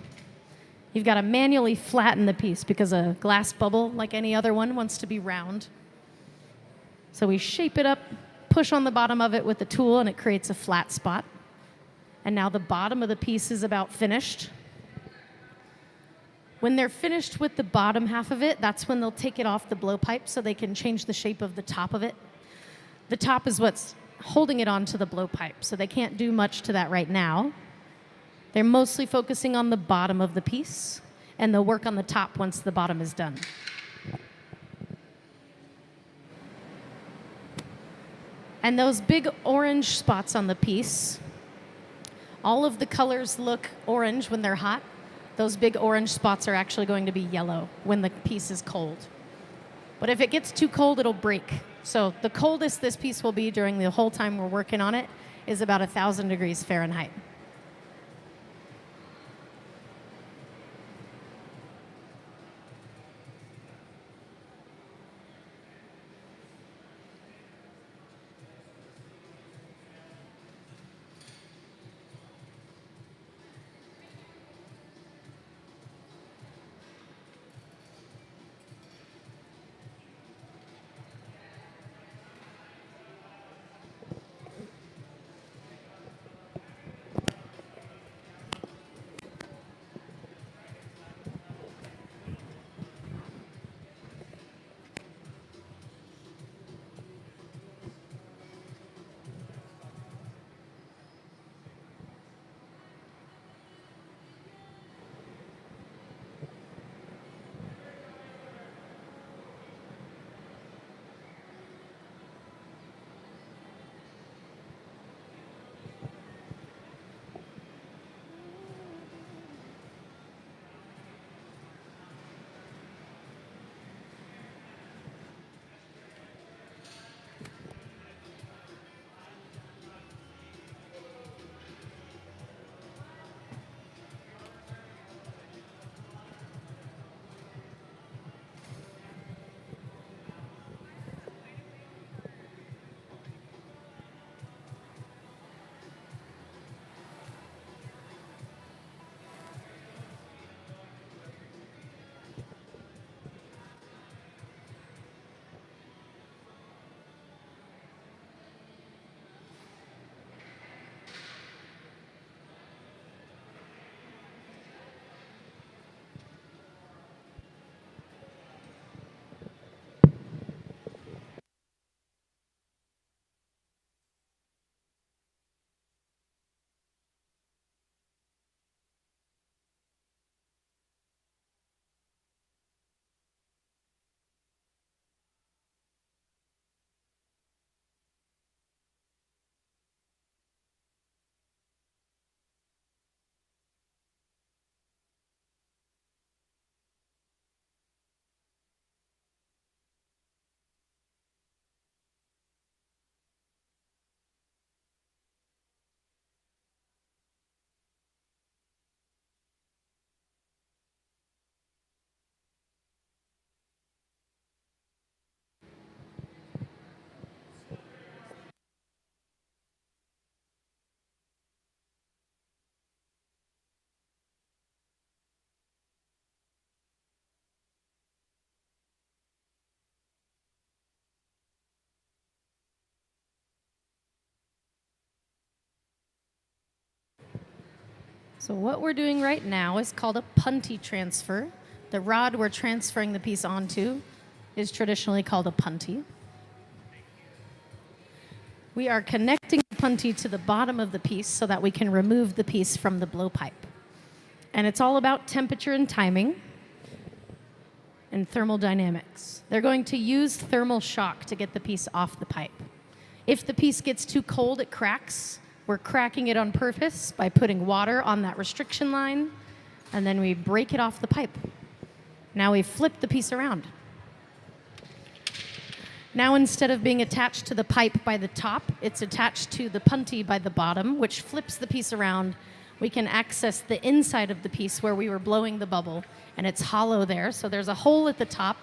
You've got to manually flatten the piece because a glass bubble, like any other one, wants to be round. So we shape it up, push on the bottom of it with the tool, and it creates a flat spot. And now the bottom of the piece is about finished. When they're finished with the bottom half of it, that's when they'll take it off the blowpipe so they can change the shape of the top of it. The top is what's holding it onto the blowpipe, so they can't do much to that right now. They're mostly focusing on the bottom of the piece, and they'll work on the top once the bottom is done. And those big orange spots on the piece, all of the colors look orange when they're hot. Those big orange spots are actually going to be yellow when the piece is cold. But if it gets too cold, it'll break. So the coldest this piece will be during the whole time we're working on it is about 1,000 degrees Fahrenheit. So what we're doing right now is called a punty transfer. The rod we're transferring the piece onto is traditionally called a punty. We are connecting the punty to the bottom of the piece so that we can remove the piece from the blowpipe. And it's all about temperature and timing and thermal dynamics. They're going to use thermal shock to get the piece off the pipe. If the piece gets too cold, it cracks. We're cracking it on purpose by putting water on that restriction line, and then we break it off the pipe. Now we flip the piece around. Now instead of being attached to the pipe by the top, it's attached to the punty by the bottom, which flips the piece around. We can access the inside of the piece where we were blowing the bubble, and it's hollow there, so there's a hole at the top.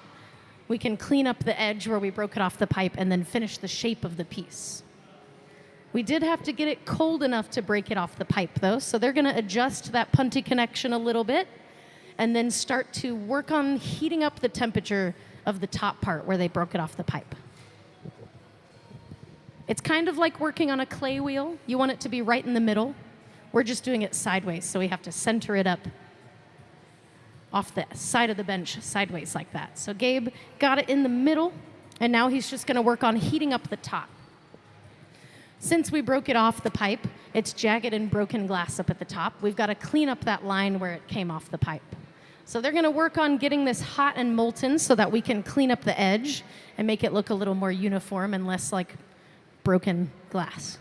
We can clean up the edge where we broke it off the pipe and then finish the shape of the piece. We did have to get it cold enough to break it off the pipe, though, so they're going to adjust that punty connection a little bit and then start to work on heating up the temperature of the top part where they broke it off the pipe. It's kind of like working on a clay wheel. You want it to be right in the middle. We're just doing it sideways, so we have to center it up. off the side of the bench sideways like that. So Gabe got it in the middle, and now he's just going to work on heating up the top. Since we broke it off the pipe, it's jagged and broken glass up at the top. We've got to clean up that line where it came off the pipe. So they're going to work on getting this hot and molten so that we can clean up the edge and make it look a little more uniform and less like broken glass.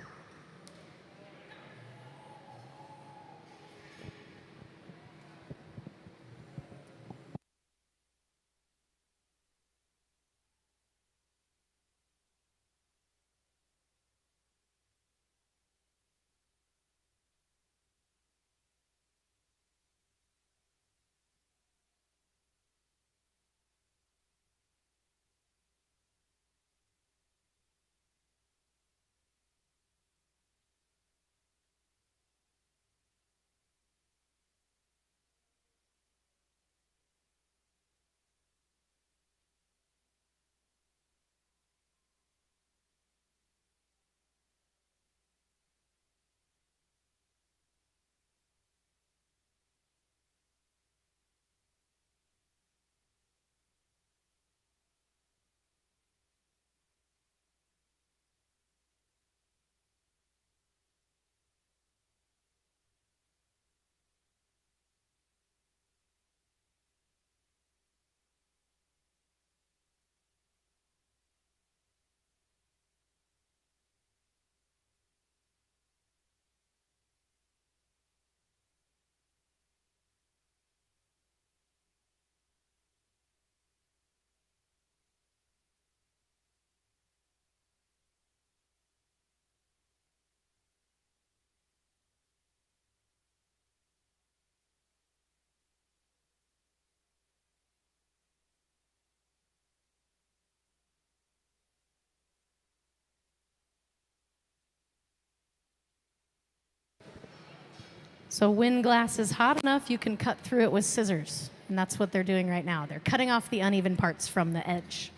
So when glass is hot enough, you can cut through it with scissors. And that's what they're doing right now. They're cutting off the uneven parts from the edge.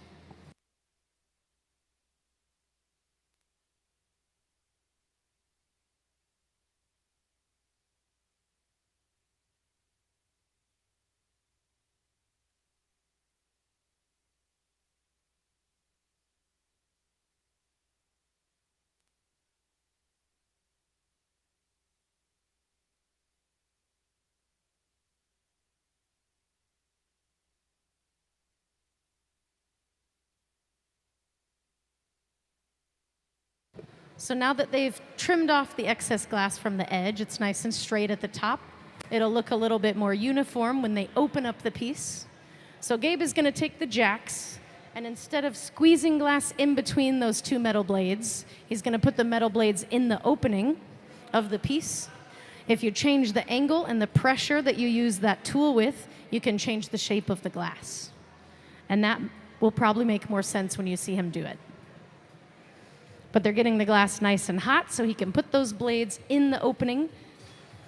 So now that they've trimmed off the excess glass from the edge, it's nice and straight at the top. It'll look a little bit more uniform when they open up the piece. So Gabe is going to take the jacks, and instead of squeezing glass in between those two metal blades, he's going to put the metal blades in the opening of the piece. If you change the angle and the pressure that you use that tool with, you can change the shape of the glass. And that will probably make more sense when you see him do it. But they're getting the glass nice and hot so he can put those blades in the opening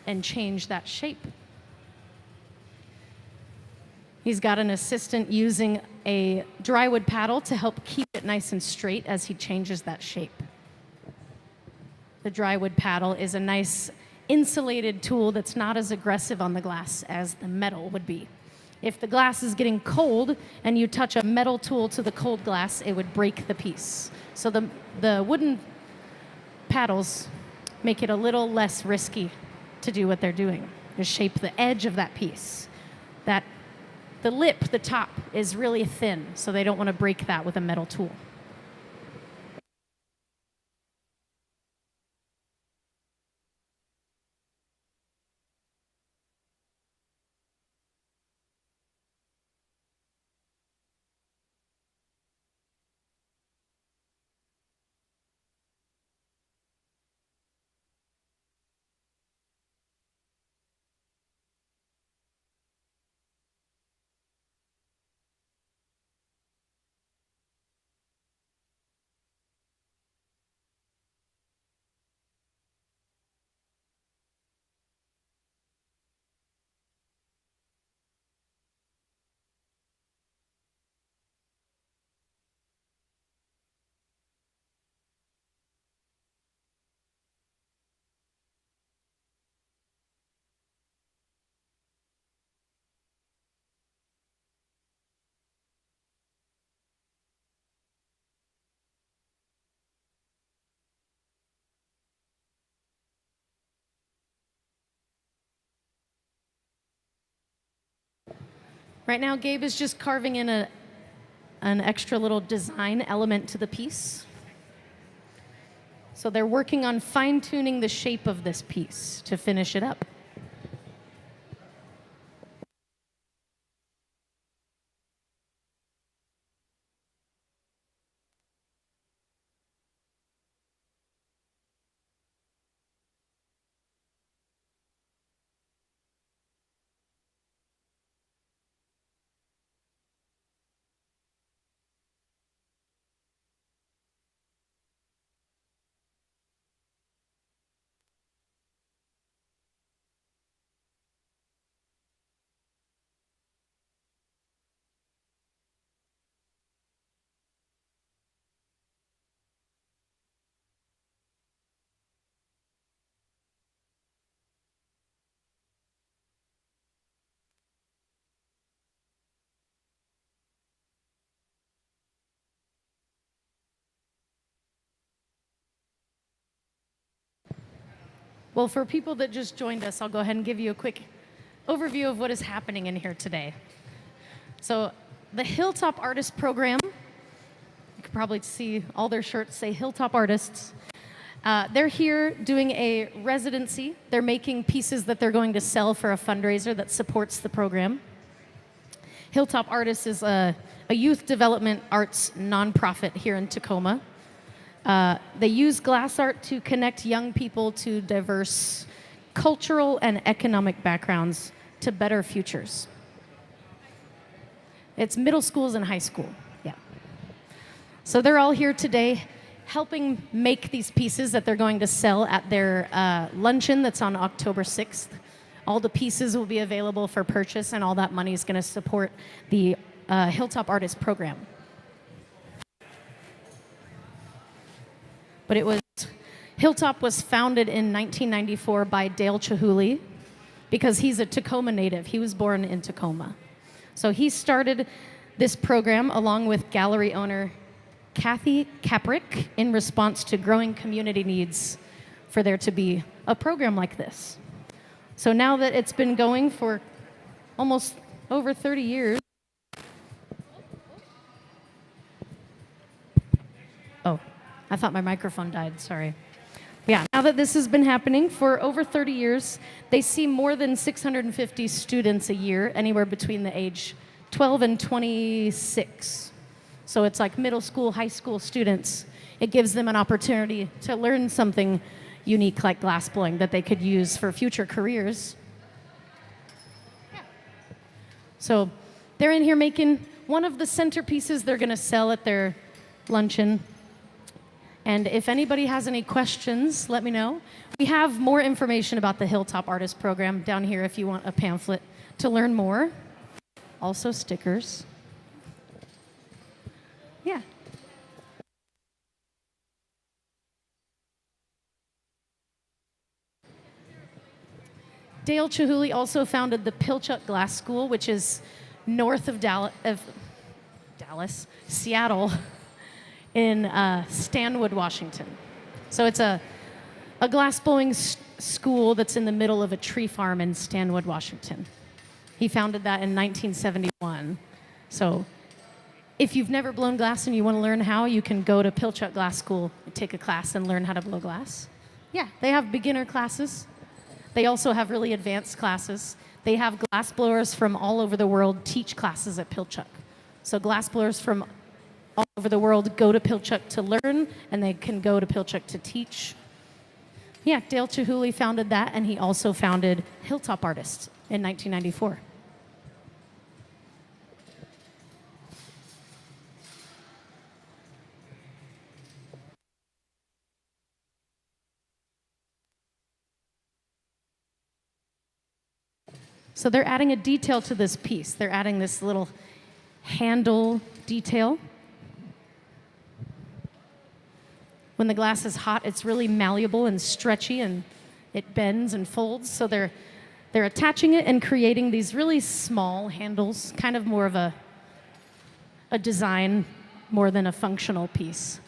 and change that shape. He's got an assistant using a drywood paddle to help keep it nice and straight as he changes that shape. The drywood paddle is a nice insulated tool that's not as aggressive on the glass as the metal would be. If the glass is getting cold and you touch a metal tool to the cold glass, it would break the piece. So the wooden paddles make it a little less risky to do what they're doing, to shape the edge of that piece. That the lip, the top, is really thin, so they don't want to break that with a metal tool. Right now, Gabe is just carving in an extra little design element to the piece. So they're working on fine-tuning the shape of this piece to finish it up. Well, for people that just joined us, I'll go ahead and give you a quick overview of what is happening in here today. So the Hilltop Artists program, you can probably see all their shirts say Hilltop Artists. They're here doing a residency. They're making pieces that they're going to sell for a fundraiser that supports the program. Hilltop Artists is a youth development arts nonprofit here in Tacoma. They use glass art to connect young people to diverse cultural and economic backgrounds to better futures. It's middle schools and high school, yeah. So they're all here today helping make these pieces that they're going to sell at their luncheon that's on October 6th. All the pieces will be available for purchase, and all that money is going to support the Hilltop Artists program. But Hilltop was founded in 1994 by Dale Chihuly because he's a Tacoma native. He was born in Tacoma. So he started this program along with gallery owner Kathy Kaprick in response to growing community needs for there to be a program like this. So now that it's been going for almost over 30 years. Oh, I thought my microphone died, sorry. Yeah, now that this has been happening for over 30 years, they see more than 650 students a year, anywhere between the age 12 and 26. So it's like middle school, high school students. It gives them an opportunity to learn something unique like glassblowing that they could use for future careers. So they're in here making one of the centerpieces they're going to sell at their luncheon. And if anybody has any questions, let me know. We have more information about the Hilltop Artists program down here if you want a pamphlet to learn more. Also stickers. Yeah. Dale Chihuly also founded the Pilchuck Glass School, which is north of Seattle, in Stanwood, Washington. So it's a glassblowing school that's in the middle of a tree farm in Stanwood, Washington. He founded that in 1971. So if you've never blown glass and you want to learn how, you can go to Pilchuck Glass School and take a class and learn how to blow glass. Yeah, they have beginner classes. They also have really advanced classes. They have glassblowers from all over the world teach classes at Pilchuck. So glassblowers from all over the world go to Pilchuck to learn, and they can go to Pilchuck to teach. Yeah, Dale Chihuly founded that, and he also founded Hilltop Artists in 1994. So they're adding a detail to this piece. They're adding this little handle detail. When the glass is hot, it's really malleable and stretchy, and it bends and folds. So they're attaching it and creating these really small handles, kind of more of a design more than a functional piece.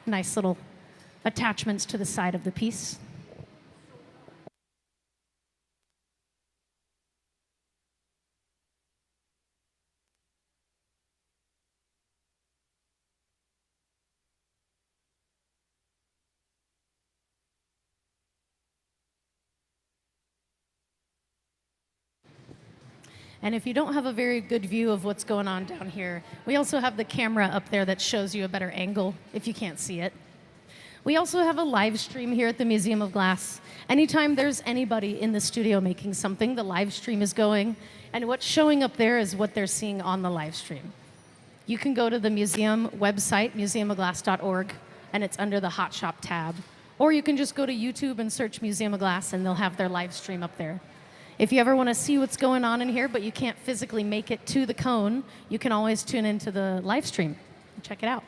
Nice little attachments to the side of the piece. And if you don't have a very good view of what's going on down here, we also have the camera up there that shows you a better angle if you can't see it. We also have a live stream here at the Museum of Glass. Anytime there's anybody in the studio making something, the live stream is going, and what's showing up there is what they're seeing on the live stream. You can go to the museum website, museumofglass.org, and it's under the Hot Shop tab. Or you can just go to YouTube and search Museum of Glass, and they'll have their live stream up there. If you ever want to see what's going on in here, but you can't physically make it to the cone, you can always tune into the live stream and check it out.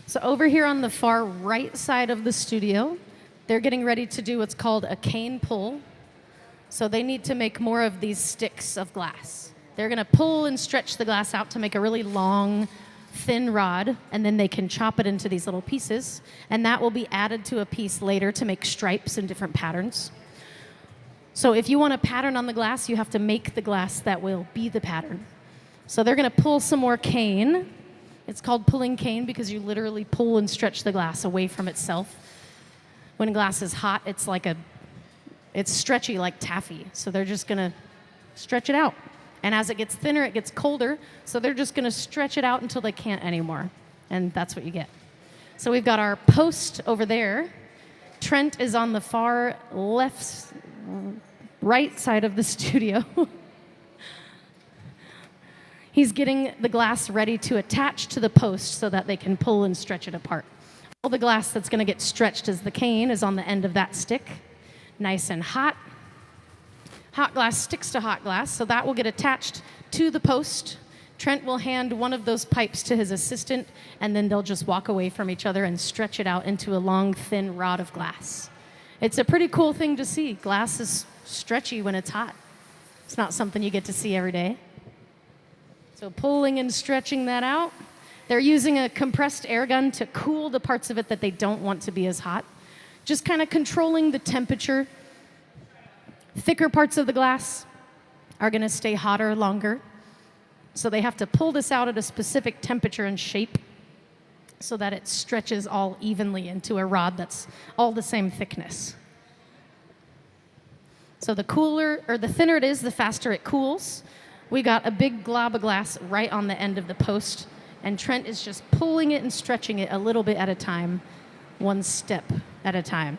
So over here on the far right side of the studio, they're getting ready to do what's called a cane pull. So they need to make more of these sticks of glass. They're going to pull and stretch the glass out to make a really long, thin rod, and then they can chop it into these little pieces, and that will be added to a piece later to make stripes and different patterns. So if you want a pattern on the glass, you have to make the glass that will be the pattern. So they're going to pull some more cane. It's called pulling cane because you literally pull and stretch the glass away from itself. When glass is hot, it's stretchy like taffy. So they're just going to stretch it out. And as it gets thinner, it gets colder. So they're just going to stretch it out until they can't anymore. And that's what you get. So we've got our post over there. Trent is on the far right side of the studio. He's getting the glass ready to attach to the post so that they can pull and stretch it apart. All the glass that's going to get stretched as the cane is on the end of that stick, nice and hot. Hot glass sticks to hot glass, so that will get attached to the post. Trent will hand one of those pipes to his assistant, and then they'll just walk away from each other and stretch it out into a long, thin rod of glass. It's a pretty cool thing to see. Glass is stretchy when it's hot. It's not something you get to see every day. So pulling and stretching that out. They're using a compressed air gun to cool the parts of it that they don't want to be as hot. Just kind of controlling the temperature. Thicker parts of the glass are going to stay hotter longer. So they have to pull this out at a specific temperature and shape so that it stretches all evenly into a rod that's all the same thickness. So the thinner it is, the faster it cools. We got a big glob of glass right on the end of the post, and Trent is just pulling it and stretching it a little bit at a time, one step at a time.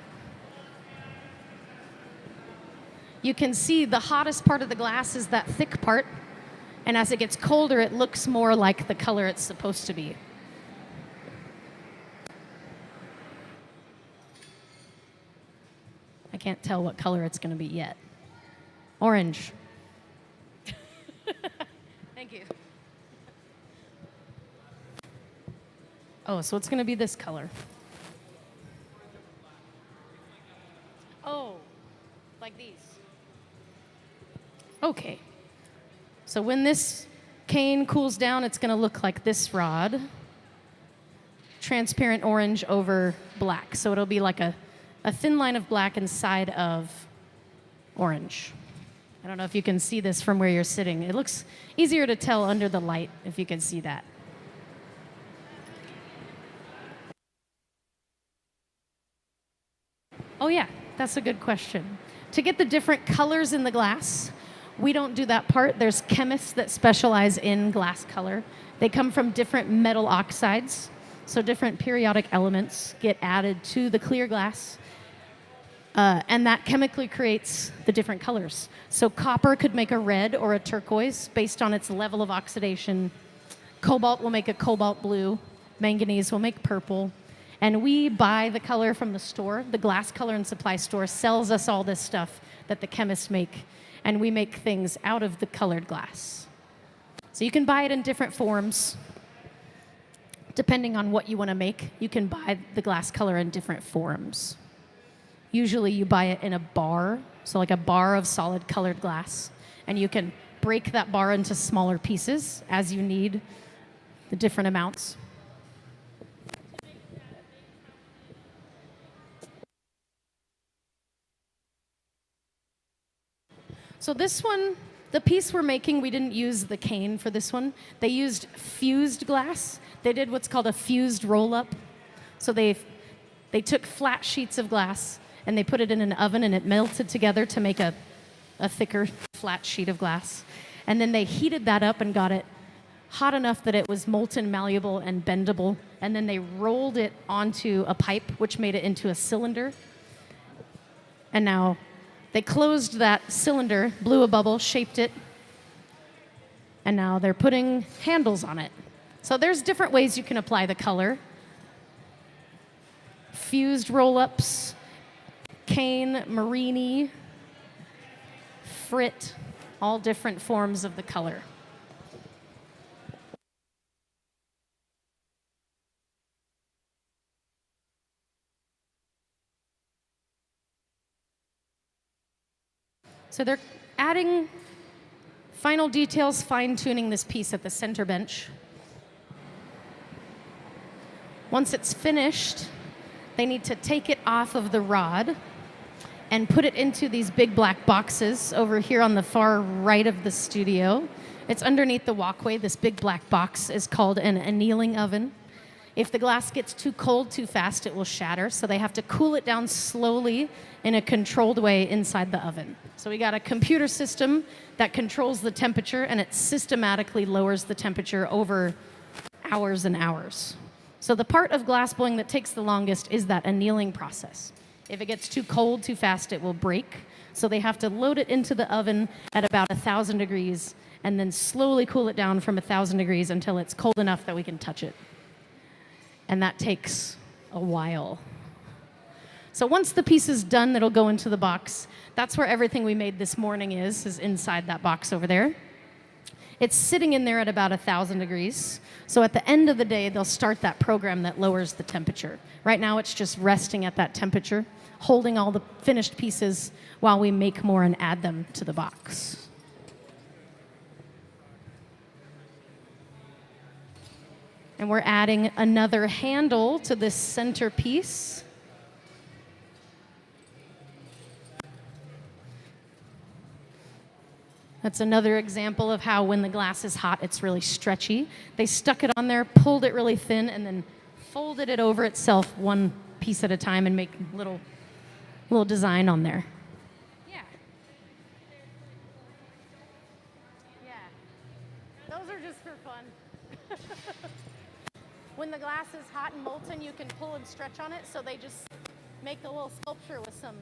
You can see the hottest part of the glass is that thick part, and as it gets colder, it looks more like the color it's supposed to be. I can't tell what color it's going to be yet. Orange. Thank you. Oh, so it's going to be this color. Oh, like these. Okay. So when this cane cools down, it's going to look like this rod. Transparent orange over black. So it'll be like a thin line of black inside of orange. I don't know if you can see this from where you're sitting. It looks easier to tell under the light if you can see that. Oh yeah, that's a good question. To get the different colors in the glass, we don't do that part. There's chemists that specialize in glass color. They come from different metal oxides, so different periodic elements get added to the clear glass. And that chemically creates the different colors. So copper could make a red or a turquoise based on its level of oxidation. Cobalt will make a cobalt blue. Manganese will make purple. And we buy the color from the store. The glass color and supply store sells us all this stuff that the chemists make. And we make things out of the colored glass. So you can buy it in different forms. Depending on what you want to make, you can buy the glass color in different forms. Usually you buy it in a bar, so like a bar of solid colored glass, and you can break that bar into smaller pieces as you need the different amounts. So this one, the piece we're making, we didn't use the cane for this one. They used fused glass. They did what's called a fused roll-up. So they took flat sheets of glass and they put it in an oven and it melted together to make a thicker, flat sheet of glass. And then they heated that up and got it hot enough that it was molten, malleable, and bendable. And then they rolled it onto a pipe, which made it into a cylinder. And now they closed that cylinder, blew a bubble, shaped it, and now they're putting handles on it. So there's different ways you can apply the color. Fused roll-ups, cane, marini, frit, all different forms of the color. So they're adding final details, fine-tuning this piece at the center bench. Once it's finished, they need to take it off of the rod and put it into these big black boxes over here on the far right of the studio. It's underneath the walkway. This big black box is called an annealing oven. If the glass gets too cold too fast, it will shatter, so they have to cool it down slowly in a controlled way inside the oven. So we got a computer system that controls the temperature, and it systematically lowers the temperature over hours and hours. So the part of glass blowing that takes the longest is that annealing process. If it gets too cold too fast, it will break. So they have to load it into the oven at about 1,000 degrees and then slowly cool it down from 1,000 degrees until it's cold enough that we can touch it. And that takes a while. So once the piece is done, it'll go into the box. That's where everything we made this morning is inside that box over there. It's sitting in there at about 1,000 degrees. So at the end of the day, they'll start that program that lowers the temperature. Right now, it's just resting at that temperature, holding all the finished pieces while we make more and add them to the box. And we're adding another handle to this center piece. That's another example of how when the glass is hot, it's really stretchy. They stuck it on there, pulled it really thin, and then folded it over itself one piece at a time and make little design on there. Yeah. Yeah. Those are just for fun. When the glass is hot and molten, you can pull and stretch on it, so they just make a little sculpture with some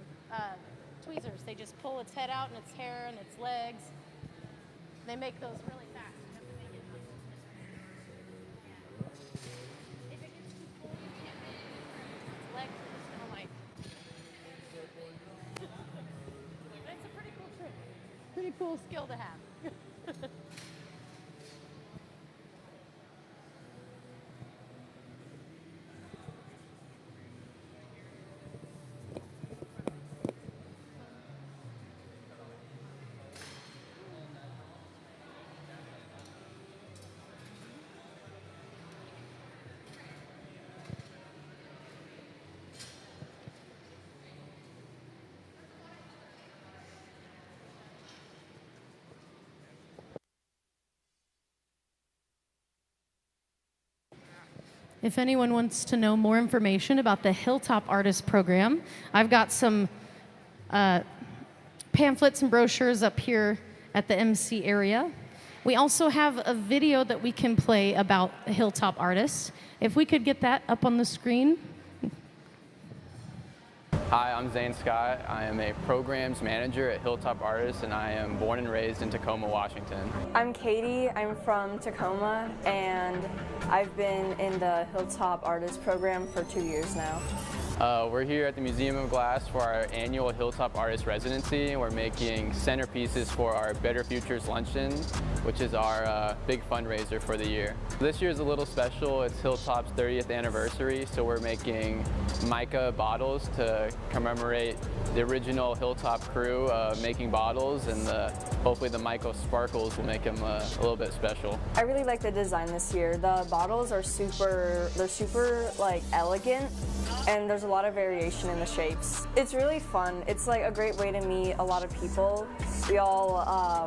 tweezers. They just pull its head out and its hair and its legs. They make those really fast. If it gets too cold, you can't make it. Its legs are just gonna like. It's a pretty cool trick. Pretty cool skill to have. If anyone wants to know more information about the Hilltop Artists program, I've got some pamphlets and brochures up here at the MC area. We also have a video that we can play about Hilltop Artists. If we could get that up on the screen. Hi, I'm Zane Scott. I am a programs manager at Hilltop Artists, and I am born and raised in Tacoma, Washington. I'm Katie. I'm from Tacoma, and I've been in the Hilltop Artists program for 2 years now. We're here at the Museum of Glass for our annual Hilltop Artists residency. We're making centerpieces for our Better Futures Luncheon, which is our big fundraiser for the year. This year is a little special. It's Hilltop's 30th anniversary, so we're making mica bottles to commemorate the original Hilltop crew making bottles, and hopefully the mica sparkles will make them a little bit special. I really like the design this year. The bottles are super like elegant, and there's a lot of variation in the shapes. It's really fun. It's like a great way to meet a lot of people. We all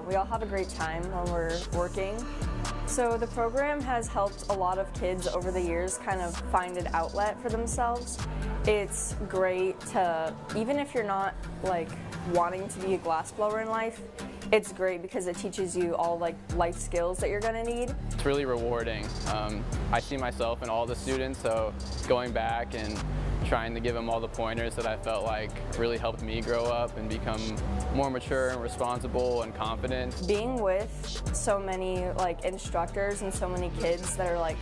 have a great time when we're working. So the program has helped a lot of kids over the years kind of find an outlet for themselves. It's great to, even if you're not like wanting to be a glassblower in life, it's great because it teaches you all like life skills that you're gonna need. It's really rewarding. I see myself in all the students, so going back and trying to give them all the pointers that I felt like really helped me grow up and become more mature and responsible and confident. Being with so many like instructors and so many kids that are like,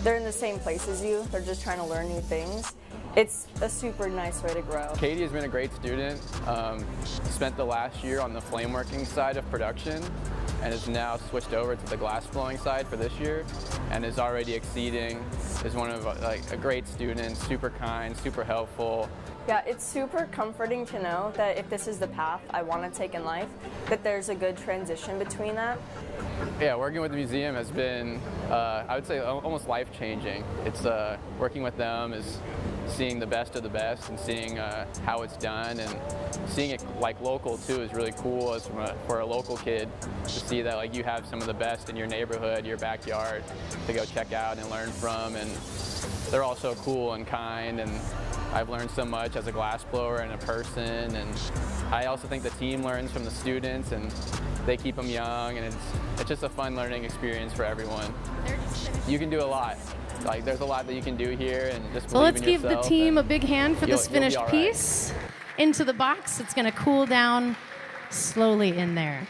they're in the same place as you, they're just trying to learn new things. It's a super nice way to grow. Katie has been a great student, spent the last year on the flameworking side of production, and has now switched over to the glass blowing side for this year, and is already exceeding, is one of like a great student, super kind, super helpful. Yeah, it's super comforting to know that if this is the path I want to take in life, that there's a good transition between that. Yeah, working with the museum has been, I would say, almost life-changing. It's working with them is seeing the best of the best and seeing how it's done, and seeing it like local too is really cool. As for a local kid to see that like you have some of the best in your neighborhood, your backyard, to go check out and learn from, and they're all so cool and kind, and I've learned so much as a glassblower and a person, and I also think the team learns from the students, and they keep them young, and it's just a fun learning experience for everyone. You can do a lot. Like, there's a lot that you can do here, and just So believe let's in give the yourself, team a and big hand for this you'll be finished all right. piece. Into the box. It's going to cool down slowly in there.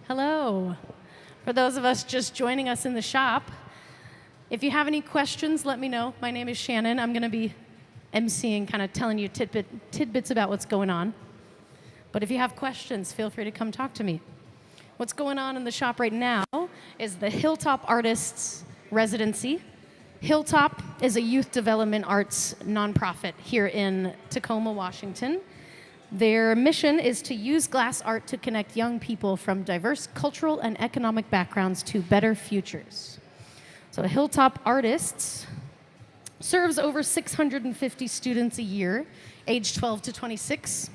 Hello. For those of us just joining us in the shop, if you have any questions, let me know. My name is Shannon. I'm going to be emceeing, kind of telling you tidbits about what's going on. But if you have questions, feel free to come talk to me. What's going on in the shop right now is the Hilltop Artists residency. Hilltop is a youth development arts nonprofit here in Tacoma, Washington. Their mission is to use glass art to connect young people from diverse cultural and economic backgrounds to better futures. So Hilltop Artists serves over 650 students a year, age 12 to 26,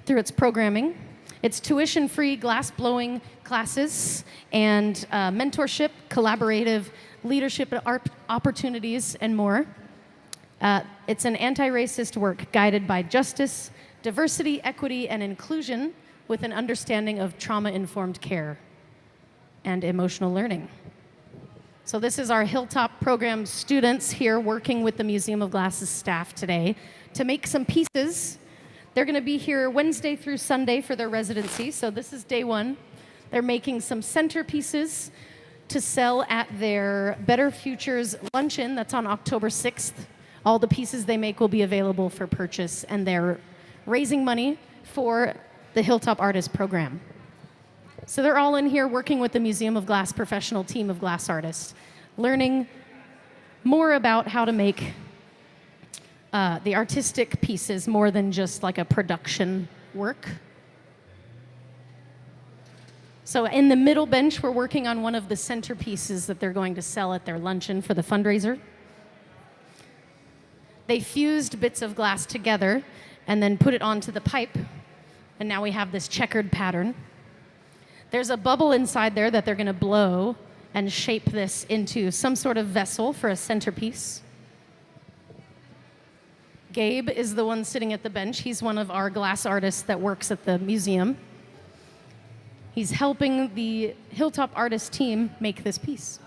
through its programming. It's tuition-free glass-blowing classes and mentorship, collaborative leadership opportunities, and more. It's an anti-racist work guided by justice, diversity, equity, and inclusion with an understanding of trauma-informed care and emotional learning. So this is our Hilltop program students here working with the Museum of Glass's staff today to make some pieces. They're going to be here Wednesday through Sunday for their residency, so this is day one. They're making some centerpieces to sell at their Better Futures luncheon that's on October 6th. All the pieces they make will be available for purchase, and they're raising money for the Hilltop Artist program. So they're all in here working with the Museum of Glass professional team of glass artists, learning more about how to make the artistic pieces more than just like a production work. So in the middle bench, we're working on one of the centerpieces that they're going to sell at their luncheon for the fundraiser. They fused bits of glass together and then put it onto the pipe, and now we have this checkered pattern. There's a bubble inside there that they're going to blow and shape this into some sort of vessel for a centerpiece. Gabe is the one sitting at the bench. He's one of our glass artists that works at the museum. He's helping the Hilltop Artist team make this piece.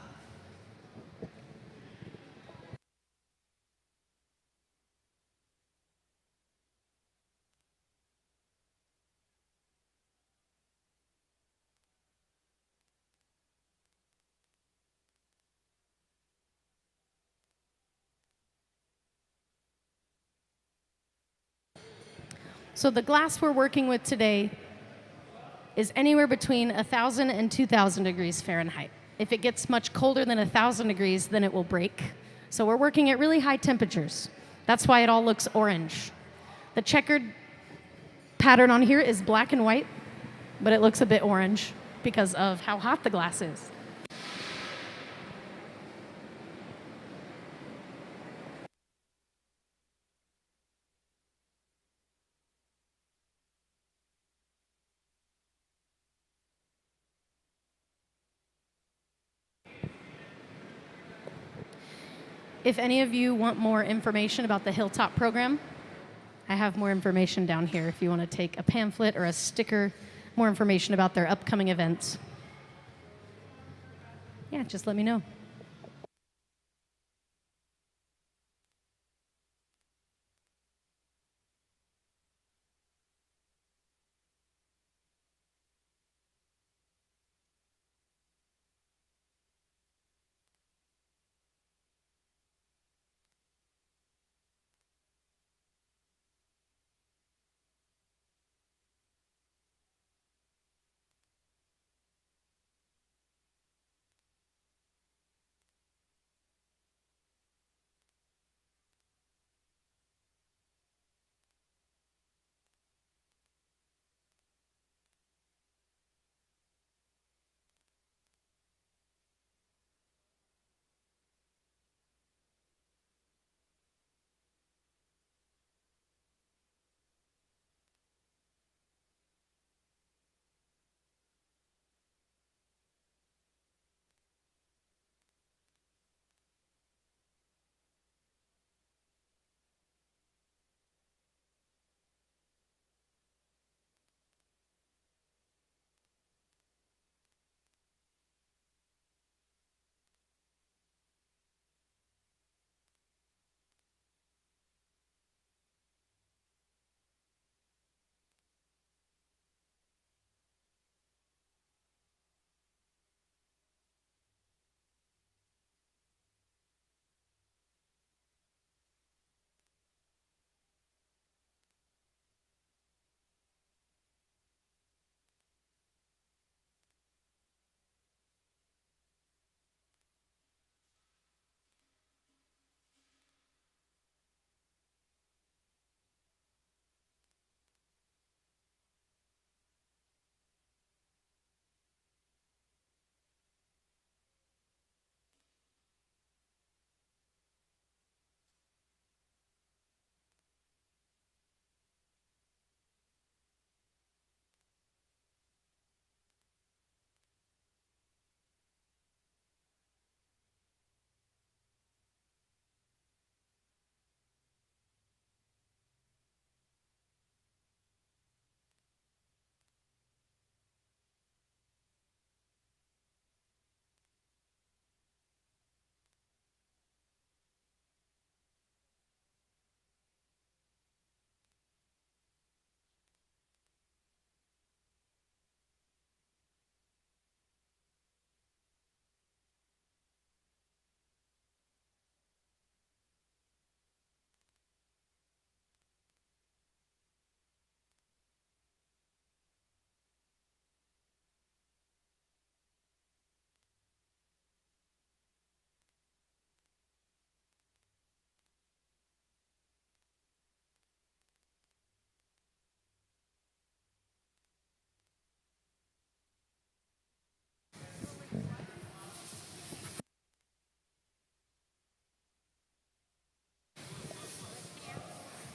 So the glass we're working with today is anywhere between 1,000 and 2,000 degrees Fahrenheit. If it gets much colder than 1,000 degrees, then it will break. So we're working at really high temperatures. That's why it all looks orange. The checkered pattern on here is black and white, but it looks a bit orange because of how hot the glass is. If any of you want more information about the Hilltop program, I have more information down here if you want to take a pamphlet or a sticker, more information about their upcoming events. Yeah, just let me know.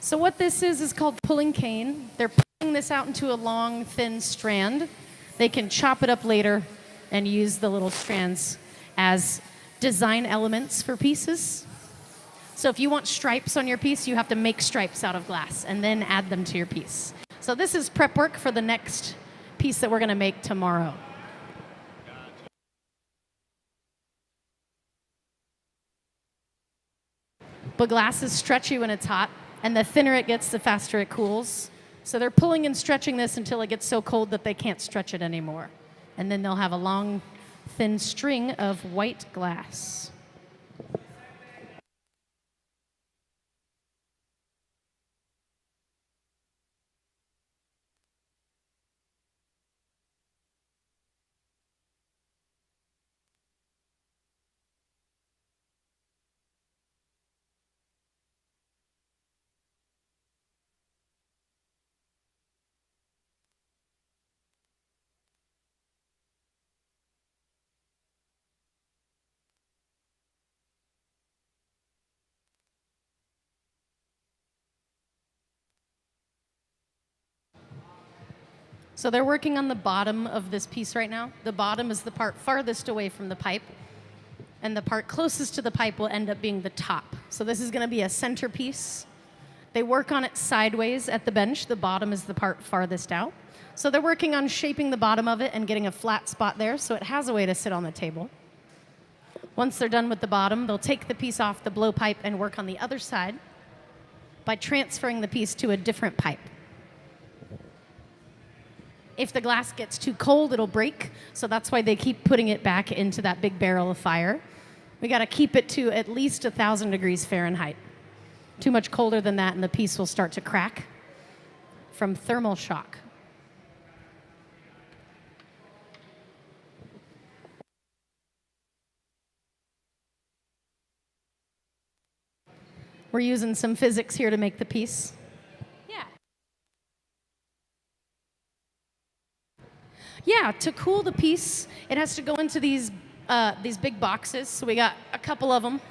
So what this is called pulling cane. They're pulling this out into a long, thin strand. They can chop it up later and use the little strands as design elements for pieces. So if you want stripes on your piece, you have to make stripes out of glass and then add them to your piece. So this is prep work for the next piece that we're going to make tomorrow. But glass is stretchy when it's hot, and the thinner it gets, the faster it cools. So they're pulling and stretching this until it gets so cold that they can't stretch it anymore. And then they'll have a long, thin string of white glass. So they're working on the bottom of this piece right now. The bottom is the part farthest away from the pipe, and the part closest to the pipe will end up being the top. So this is going to be a centerpiece. They work on it sideways at the bench. The bottom is the part farthest out. So they're working on shaping the bottom of it and getting a flat spot there so it has a way to sit on the table. Once they're done with the bottom, they'll take the piece off the blowpipe and work on the other side by transferring the piece to a different pipe. If the glass gets too cold, it'll break, so that's why they keep putting it back into that big barrel of fire. We got to keep it to at least 1,000 degrees Fahrenheit. Too much colder than that, and the piece will start to crack from thermal shock. We're using some physics here to make the piece. Yeah, to cool the piece, it has to go into these big boxes. So we got a couple of them.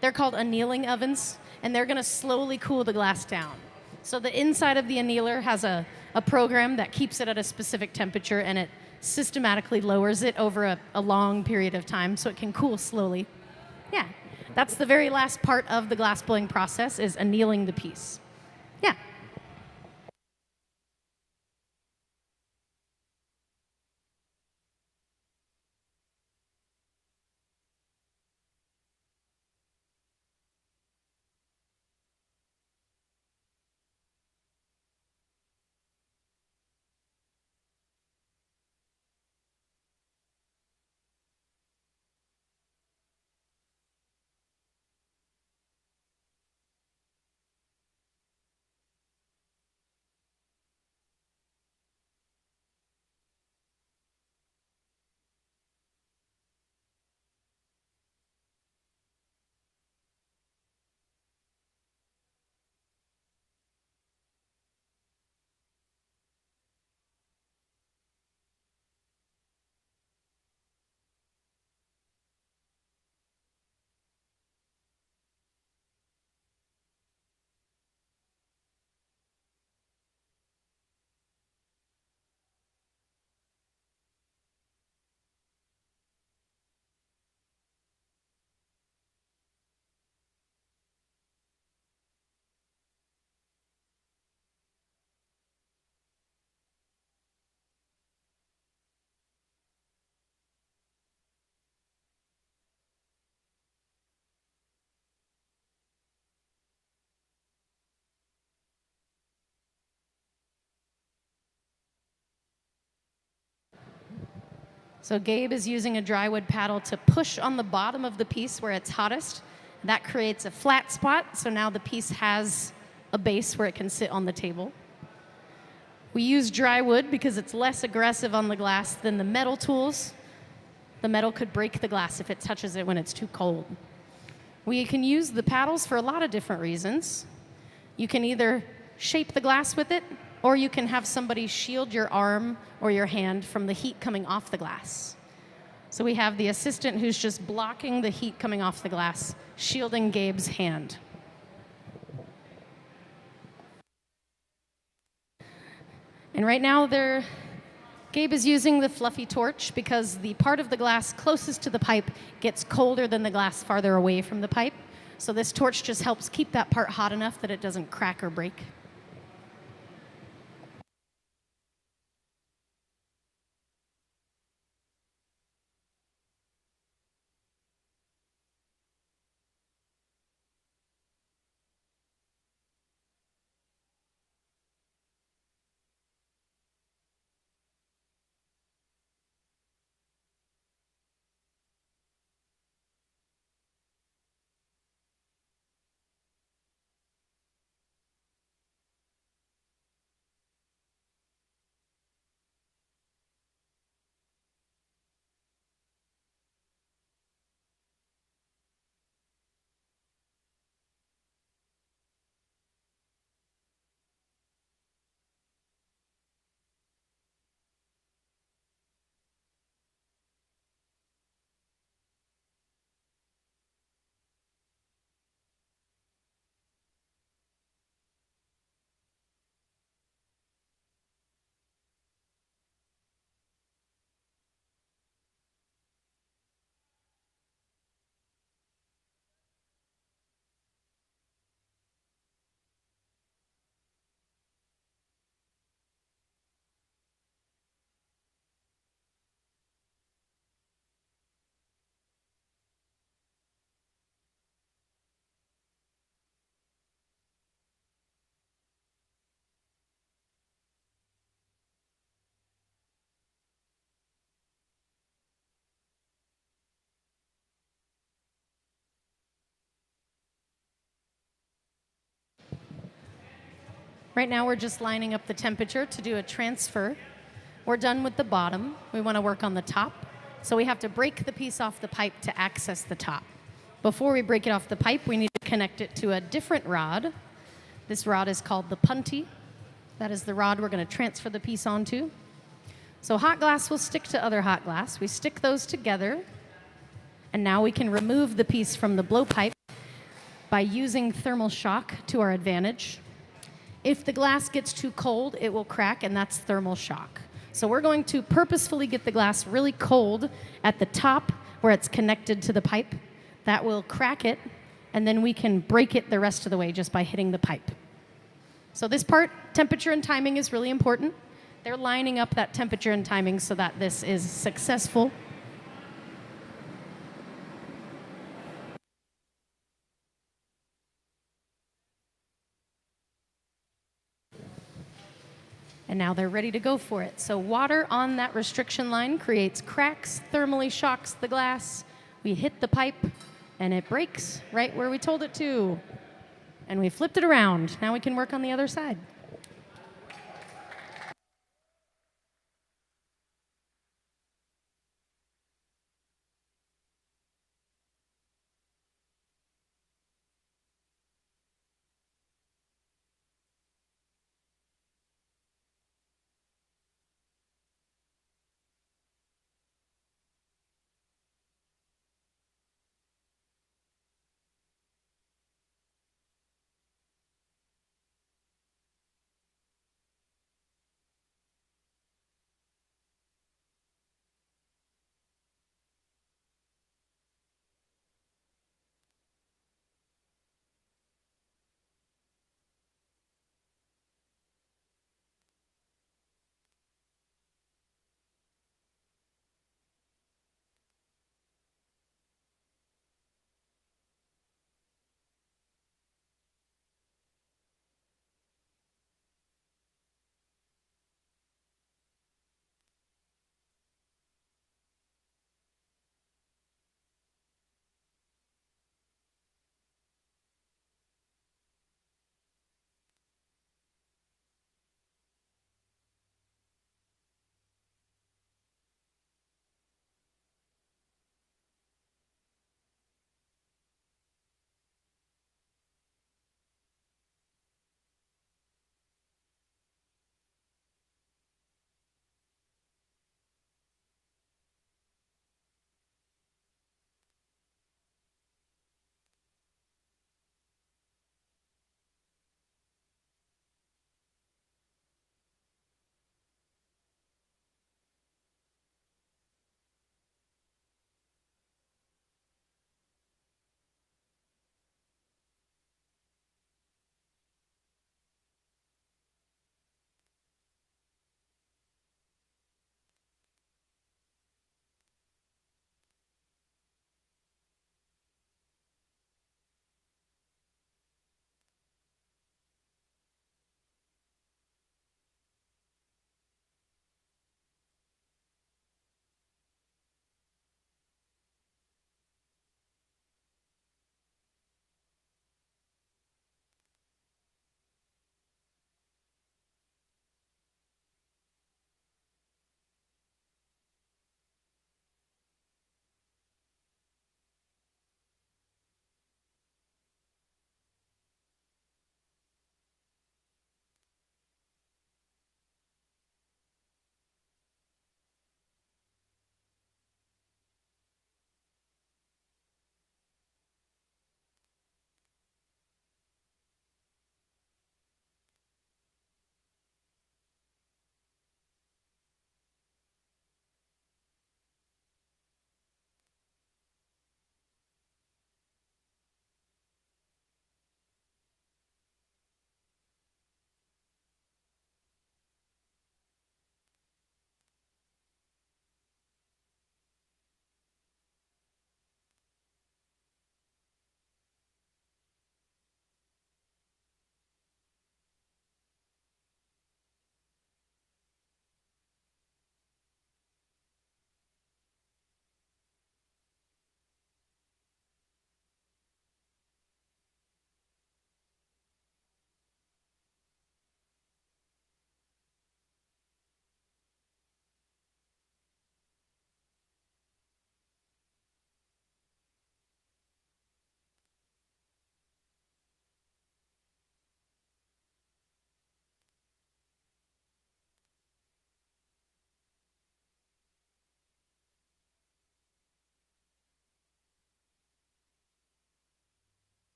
They're called annealing ovens, and they're going to slowly cool the glass down. So the inside of the annealer has a program that keeps it at a specific temperature, and it systematically lowers it over a long period of time so it can cool slowly. Yeah, that's the very last part of the glass blowing process, is annealing the piece. Yeah. So Gabe is using a drywood paddle to push on the bottom of the piece where it's hottest. That creates a flat spot, so now the piece has a base where it can sit on the table. We use drywood because it's less aggressive on the glass than the metal tools. The metal could break the glass if it touches it when it's too cold. We can use the paddles for a lot of different reasons. You can either shape the glass with it, or you can have somebody shield your arm or your hand from the heat coming off the glass. So we have the assistant who's just blocking the heat coming off the glass, shielding Gabe's hand. And right now, Gabe is using the fluffy torch because the part of the glass closest to the pipe gets colder than the glass farther away from the pipe. So this torch just helps keep that part hot enough that it doesn't crack or break. Right now, we're just lining up the temperature to do a transfer. We're done with the bottom. We want to work on the top. So we have to break the piece off the pipe to access the top. Before we break it off the pipe, we need to connect it to a different rod. This rod is called the punty. That is the rod we're going to transfer the piece onto. So hot glass will stick to other hot glass. We stick those together. And now we can remove the piece from the blowpipe by using thermal shock to our advantage. If the glass gets too cold, it will crack, and that's thermal shock. So we're going to purposefully get the glass really cold at the top where it's connected to the pipe. That will crack it, and then we can break it the rest of the way just by hitting the pipe. So this part, temperature and timing, is really important. They're lining up that temperature and timing so that this is successful. And now they're ready to go for it. So water on that restriction line creates cracks, thermally shocks the glass. We hit the pipe, and it breaks right where we told it to. And we flipped it around. Now we can work on the other side.